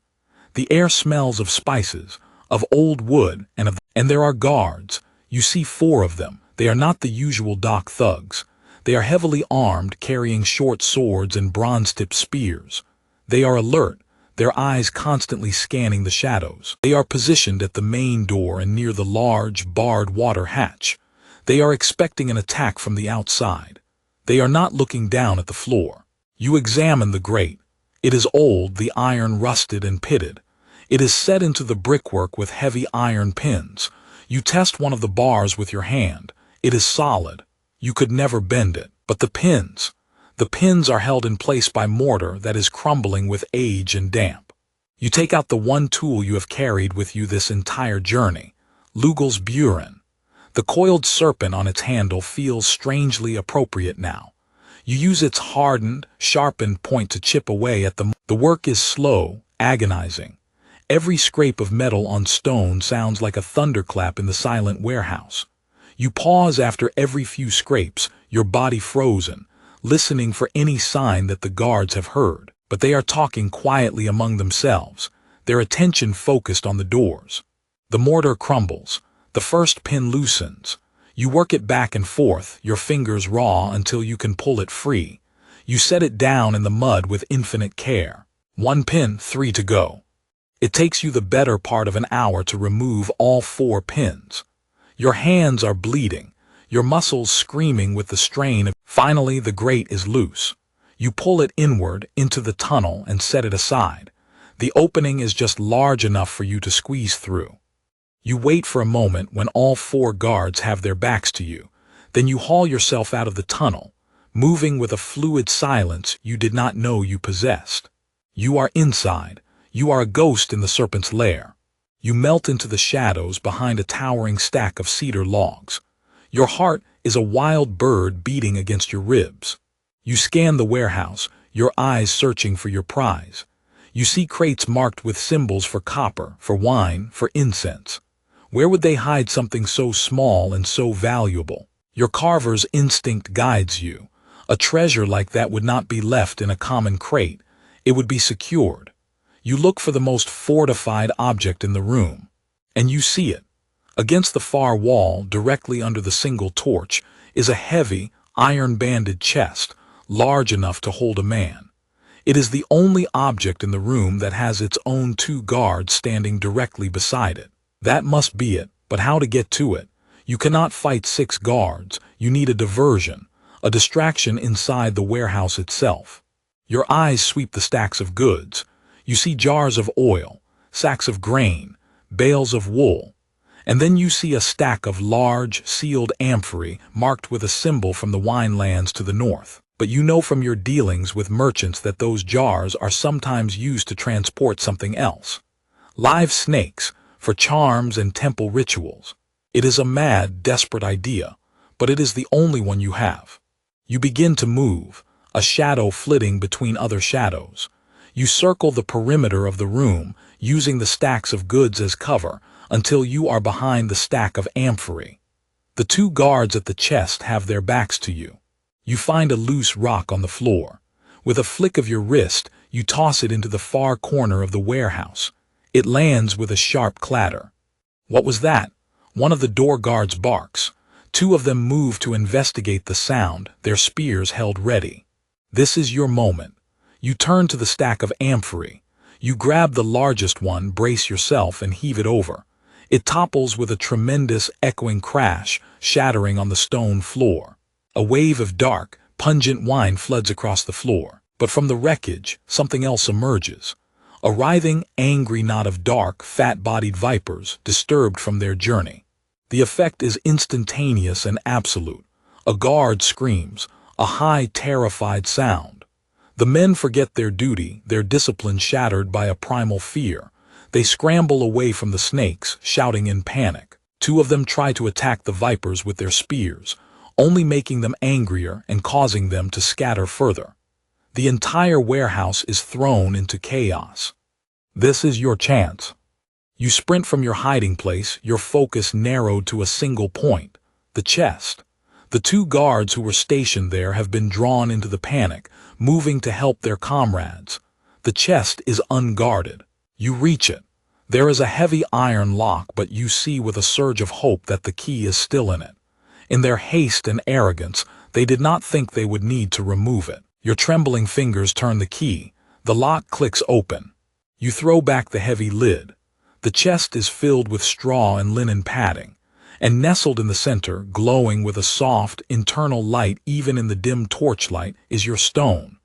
The air smells of spices, of old wood, and there are guards. You see 4 of them. They are not the usual dock thugs. They are heavily armed, carrying short swords and bronze-tipped spears. They are alert, their eyes constantly scanning the shadows. They are positioned at the main door and near the large, barred water hatch. They are expecting an attack from the outside. They are not looking down at the floor. You examine the grate. It is old, the iron rusted and pitted. It is set into the brickwork with heavy iron pins. You test one of the bars with your hand. It is solid. You could never bend it. But the pins are held in place by mortar that is crumbling with age and damp. You take out the one tool you have carried with you this entire journey, Lugel's burin. The coiled serpent on its handle feels strangely appropriate now. You use its hardened, sharpened point to chip away at the work is slow, agonizing. Every scrape of metal on stone sounds like a thunderclap in the silent warehouse. You pause after every few scrapes, your body frozen, listening for any sign that the guards have heard. But they are talking quietly among themselves, their attention focused on the doors. The mortar crumbles. The first pin loosens. You work it back and forth, your fingers raw until you can pull it free. You set it down in the mud with infinite care. 1 pin, 3 to go. It takes you the better part of an hour to remove all 4 pins. Your hands are bleeding, your muscles screaming with the strain. Finally, the grate is loose. You pull it inward into the tunnel and set it aside. The opening is just large enough for you to squeeze through. You wait for a moment when all 4 guards have their backs to you. Then you haul yourself out of the tunnel, moving with a fluid silence you did not know you possessed. You are inside. You are a ghost in the serpent's lair. You melt into the shadows behind a towering stack of cedar logs. Your heart is a wild bird beating against your ribs. You scan the warehouse, your eyes searching for your prize. You see crates marked with symbols for copper, for wine, for incense. Where would they hide something so small and so valuable? Your carver's instinct guides you. A treasure like that would not be left in a common crate. It would be secured. You look for the most fortified object in the room, and you see it. Against the far wall, directly under the single torch, is a heavy, iron-banded chest, large enough to hold a man. It is the only object in the room that has its own 2 guards standing directly beside it. That must be it, but how to get to it? You cannot fight 6 guards. You need a diversion, a distraction inside the warehouse itself. Your eyes sweep the stacks of goods. You see jars of oil, sacks of grain, bales of wool, and then you see a stack of large, sealed amphorae marked with a symbol from the wine lands to the north. But you know from your dealings with merchants that those jars are sometimes used to transport something else. Live snakes, for charms and temple rituals. It is a mad, desperate idea, but it is the only one you have. You begin to move, a shadow flitting between other shadows. You circle the perimeter of the room, using the stacks of goods as cover, until you are behind the stack of amphorae. The 2 guards at the chest have their backs to you. You find a loose rock on the floor. With a flick of your wrist, you toss it into the far corner of the warehouse. It lands with a sharp clatter. What was that? One of the door guards barks. 2 of them move to investigate the sound, their spears held ready. This is your moment. You turn to the stack of amphorae. You grab the largest one, brace yourself, and heave it over. It topples with a tremendous, echoing crash, shattering on the stone floor. A wave of dark, pungent wine floods across the floor. But from the wreckage, something else emerges. A writhing, angry knot of dark, fat-bodied vipers, disturbed from their journey. The effect is instantaneous and absolute. A guard screams, a high, terrified sound. The men forget their duty, their discipline shattered by a primal fear. They scramble away from the snakes, shouting in panic. 2 of them try to attack the vipers with their spears, only making them angrier and causing them to scatter further. The entire warehouse is thrown into chaos. This is your chance. You sprint from your hiding place, your focus narrowed to a single point, the chest. The 2 guards who were stationed there have been drawn into the panic, moving to help their comrades. The chest is unguarded. You reach it. There is a heavy iron lock, but you see with a surge of hope that the key is still in it. In their haste and arrogance, they did not think they would need to remove it. Your trembling fingers turn the key. The lock clicks open. You throw back the heavy lid. The chest is filled with straw and linen padding, and nestled in the center, glowing with a soft, internal light even in the dim torchlight, is your stone.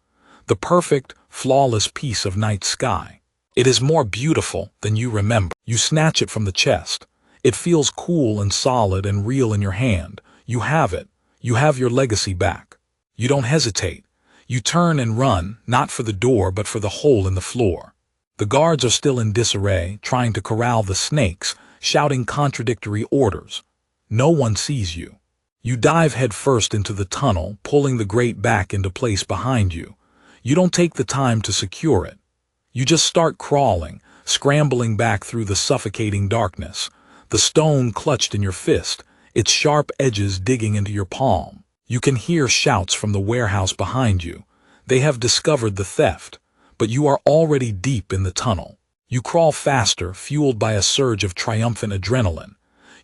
The perfect, flawless piece of night sky. It is more beautiful than you remember. You snatch it from the chest. It feels cool and solid and real in your hand. You have it. You have your legacy back. You don't hesitate. You turn and run, not for the door but for the hole in the floor. The guards are still in disarray, trying to corral the snakes, shouting contradictory orders. No one sees you. You dive headfirst into the tunnel, pulling the grate back into place behind you. You don't take the time to secure it. You just start crawling, scrambling back through the suffocating darkness, the stone clutched in your fist, its sharp edges digging into your palm. You can hear shouts from the warehouse behind you. They have discovered the theft, but you are already deep in the tunnel. You crawl faster, fueled by a surge of triumphant adrenaline.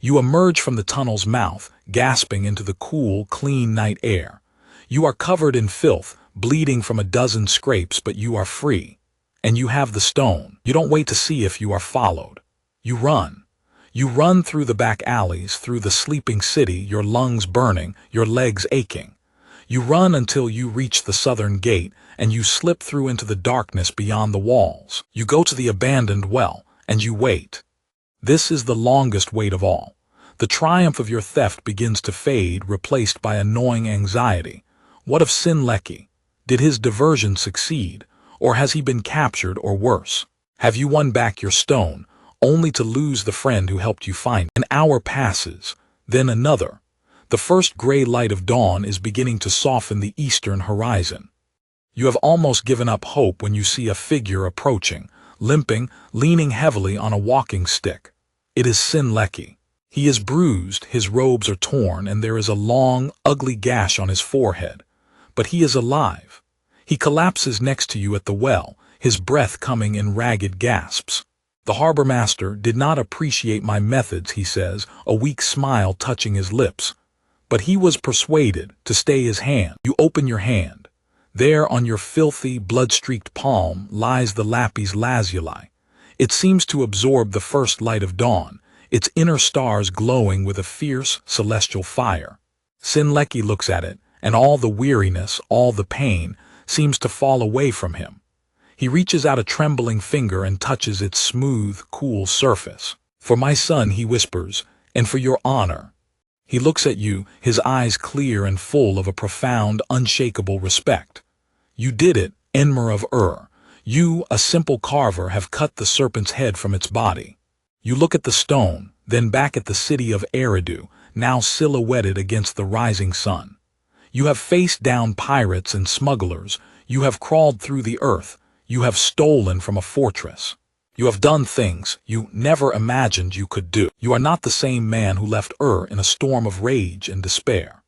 You emerge from the tunnel's mouth, gasping into the cool, clean night air. You are covered in filth, bleeding from a dozen scrapes, but you are free. And you have the stone. You don't wait to see if you are followed. You run. You run through the back alleys, through the sleeping city, your lungs burning, your legs aching. You run until you reach the southern gate, and you slip through into the darkness beyond the walls. You go to the abandoned well, and you wait. This is the longest wait of all. The triumph of your theft begins to fade, replaced by annoying anxiety. What of Sinlecki? Did his diversion succeed, or has he been captured, or worse? Have you won back your stone, only to lose the friend who helped you find it? An hour passes, then another. The first gray light of dawn is beginning to soften the eastern horizon. You have almost given up hope when you see a figure approaching, limping, leaning heavily on a walking stick. It is Sinlecki. He is bruised, his robes are torn, and there is a long, ugly gash on his forehead. But he is alive. He collapses next to you at the well, his breath coming in ragged gasps. The harbor master did not appreciate my methods, he says, a weak smile touching his lips. But he was persuaded to stay his hand. You open your hand. There on your filthy, blood-streaked palm lies the lapis lazuli. It seems to absorb the first light of dawn, its inner stars glowing with a fierce, celestial fire. Sinlecki looks at it, and all the weariness, all the pain, seems to fall away from him. He reaches out a trembling finger and touches its smooth, cool surface. "For my son," he whispers, "and for your honor." He looks at you, his eyes clear and full of a profound, unshakable respect. You did it, Enmer of Ur. You, a simple carver, have cut the serpent's head from its body. You look at the stone, then back at the city of Eridu, now silhouetted against the rising sun. You have faced down pirates and smugglers. You have crawled through the earth. You have stolen from a fortress. You have done things you never imagined you could do. You are not the same man who left Ur in a storm of rage and despair.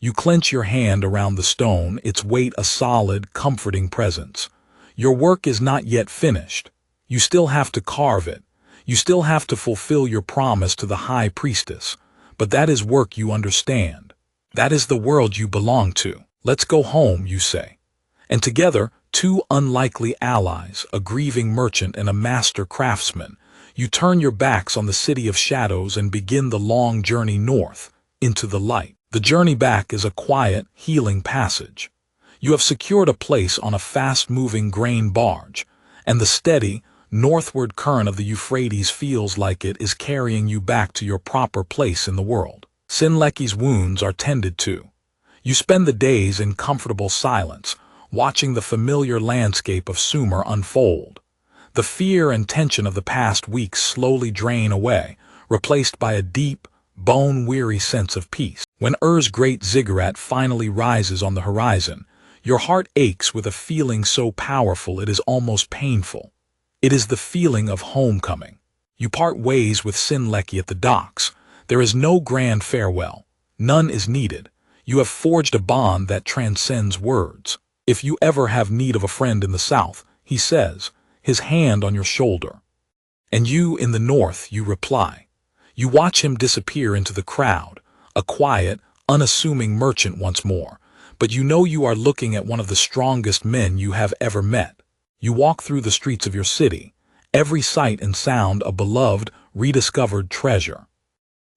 You clench your hand around the stone, its weight a solid, comforting presence. Your work is not yet finished. You still have to carve it. You still have to fulfill your promise to the high priestess. But that is work you understand. That is the world you belong to. Let's go home, you say. And together, two unlikely allies, a grieving merchant and a master craftsman, you turn your backs on the city of shadows and begin the long journey north, into the light. The journey back is a quiet, healing passage. You have secured a place on a fast-moving grain barge, and the steady, northward current of the Euphrates feels like it is carrying you back to your proper place in the world. Sinlecki's wounds are tended to. You spend the days in comfortable silence, watching the familiar landscape of Sumer unfold. The fear and tension of the past weeks slowly drain away, replaced by a deep, bone-weary sense of peace. When Ur's great ziggurat finally rises on the horizon, your heart aches with a feeling so powerful it is almost painful. It is the feeling of homecoming. You part ways with Sinlecki at the docks. There is no grand farewell. None is needed. You have forged a bond that transcends words. "If you ever have need of a friend in the south," he says, his hand on your shoulder. "And you in the north," you reply. You watch him disappear into the crowd, a quiet, unassuming merchant once more, but you know you are looking at one of the strongest men you have ever met. You walk through the streets of your city, every sight and sound a beloved, rediscovered treasure.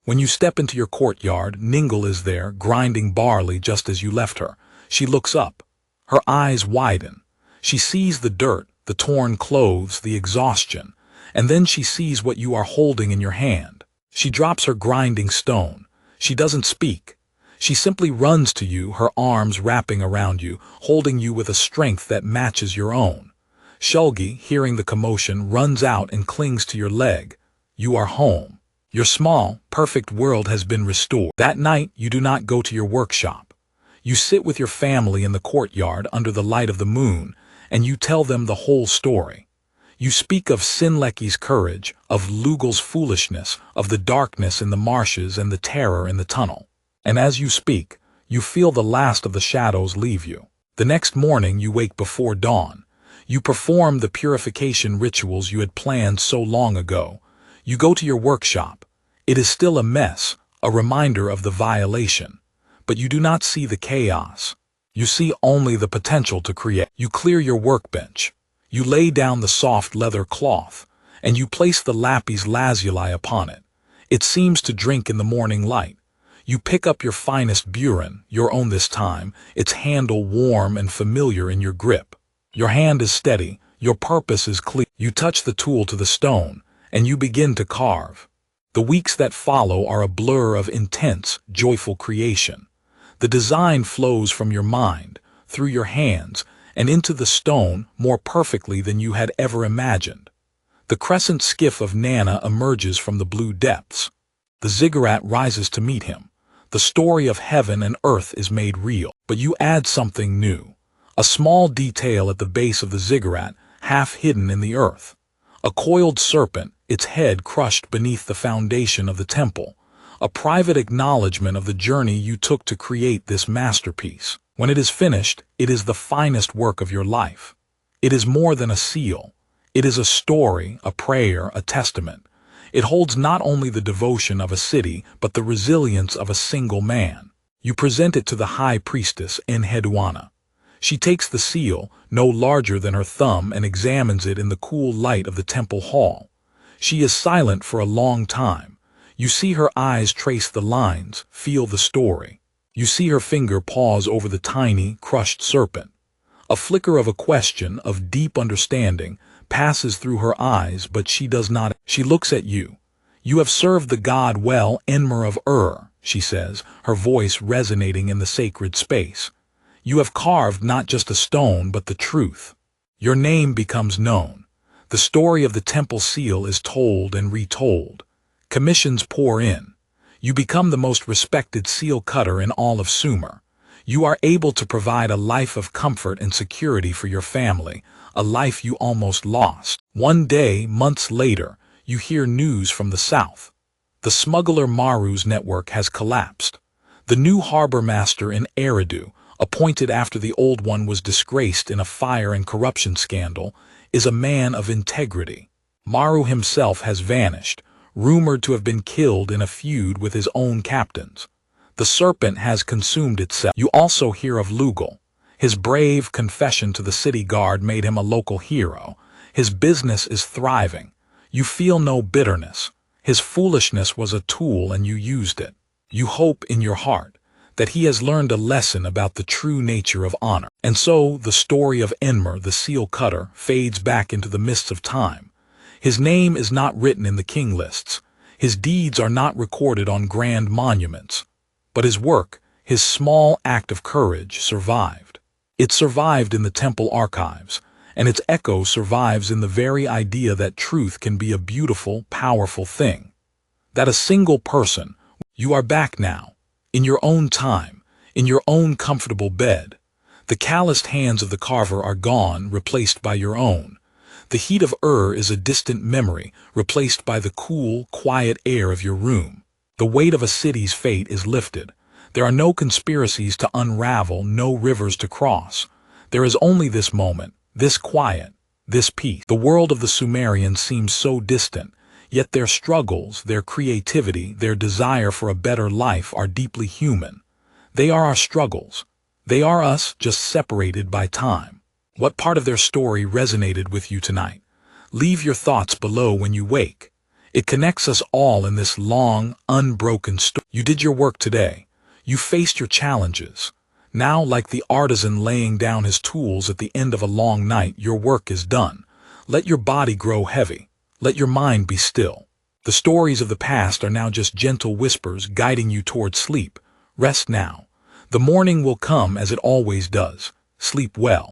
When you step into your courtyard, Ningle is there, grinding barley just as you left her. She looks up. Her eyes widen. She sees the dirt, the torn clothes, the exhaustion, and then she sees what you are holding in your hand. She drops her grinding stone. She doesn't speak. She simply runs to you, her arms wrapping around you, holding you with a strength that matches your own. Shulgi, hearing the commotion, runs out and clings to your leg. You are home. Your small, perfect world has been restored. That night, you do not go to your workshop. You sit with your family in the courtyard under the light of the moon, and you tell them the whole story. You speak of Sinleki's courage, of Lugal's foolishness, of the darkness in the marshes and the terror in the tunnel. And as you speak, you feel the last of the shadows leave you. The next morning you wake before dawn. You perform the purification rituals you had planned so long ago. You go to your workshop. It is still a mess, a reminder of the violation. But you do not see the chaos. You see only the potential to create. You clear your workbench. You lay down the soft leather cloth, and you place the lapis lazuli upon it. It seems to drink in the morning light. You pick up your finest burin, your own this time, its handle warm and familiar in your grip. Your hand is steady, your purpose is clear. You touch the tool to the stone, and you begin to carve. The weeks that follow are a blur of intense, joyful creation. The design flows from your mind, through your hands, and into the stone more perfectly than you had ever imagined. The crescent skiff of Nana emerges from the blue depths. The ziggurat rises to meet him. The story of heaven and earth is made real. But you add something new. A small detail at the base of the ziggurat, half hidden in the earth. A coiled serpent, its head crushed beneath the foundation of the temple. A private acknowledgement of the journey you took to create this masterpiece. When it is finished, it is the finest work of your life. It is more than a seal. It is a story, a prayer, a testament. It holds not only the devotion of a city, but the resilience of a single man. You present it to the high priestess Enheduanna. She takes the seal, no larger than her thumb, and examines it in the cool light of the temple hall. She is silent for a long time. You see her eyes trace the lines, feel the story. You see her finger pause over the tiny, crushed serpent. A flicker of a question, of deep understanding, passes through her eyes, but she does not. She looks at you. You have served the god well, Enmer of she says, her voice resonating in the sacred space. You have carved not just a stone, but the truth. Your name becomes known. The story of the temple seal is told and retold. Commissions pour in. You become the most respected seal cutter in all of Sumer. You are able to provide a life of comfort and security for your family, a life you almost lost. One day, months later, you hear news from the south. The smuggler Maru's network has collapsed. The new harbor master in Eridu, appointed after the old one was disgraced in a fire and corruption scandal, is a man of integrity. Maru himself has vanished, rumored to have been killed in a feud with his own captains. The serpent has consumed itself. You also hear of Lugal. His brave confession to the city guard made him a local hero. His business is thriving. You feel no bitterness. His foolishness was a tool and you used it. You hope in your heart that he has learned a lesson about the true nature of honor. And so the story of Enmer, the seal cutter, fades back into the mists of time. His name is not written in the king lists. His deeds are not recorded on grand monuments. But his work, his small act of courage, survived. It survived in the temple archives, and its echo survives in the very idea that truth can be a beautiful, powerful thing. That a single person, you are back now, in your own time, in your own comfortable bed. The calloused hands of the carver are gone, replaced by your own. The heat of is a distant memory, replaced by the cool, quiet air of your room. The weight of a city's fate is lifted. There are no conspiracies to unravel, no rivers to cross. There is only this moment, this quiet, this peace. The world of the Sumerians seems so distant, yet their struggles, their creativity, their desire for a better life are deeply human. They are our struggles. They are us, just separated by time. What part of their story resonated with you tonight? Leave your thoughts below when you wake. It connects us all in this long, unbroken story. You did your work today. You faced your challenges. Now, like the artisan laying down his tools at the end of a long night, your work is done. Let your body grow heavy. Let your mind be still. The stories of the past are now just gentle whispers guiding you toward sleep. Rest now. The morning will come as it always does. Sleep well.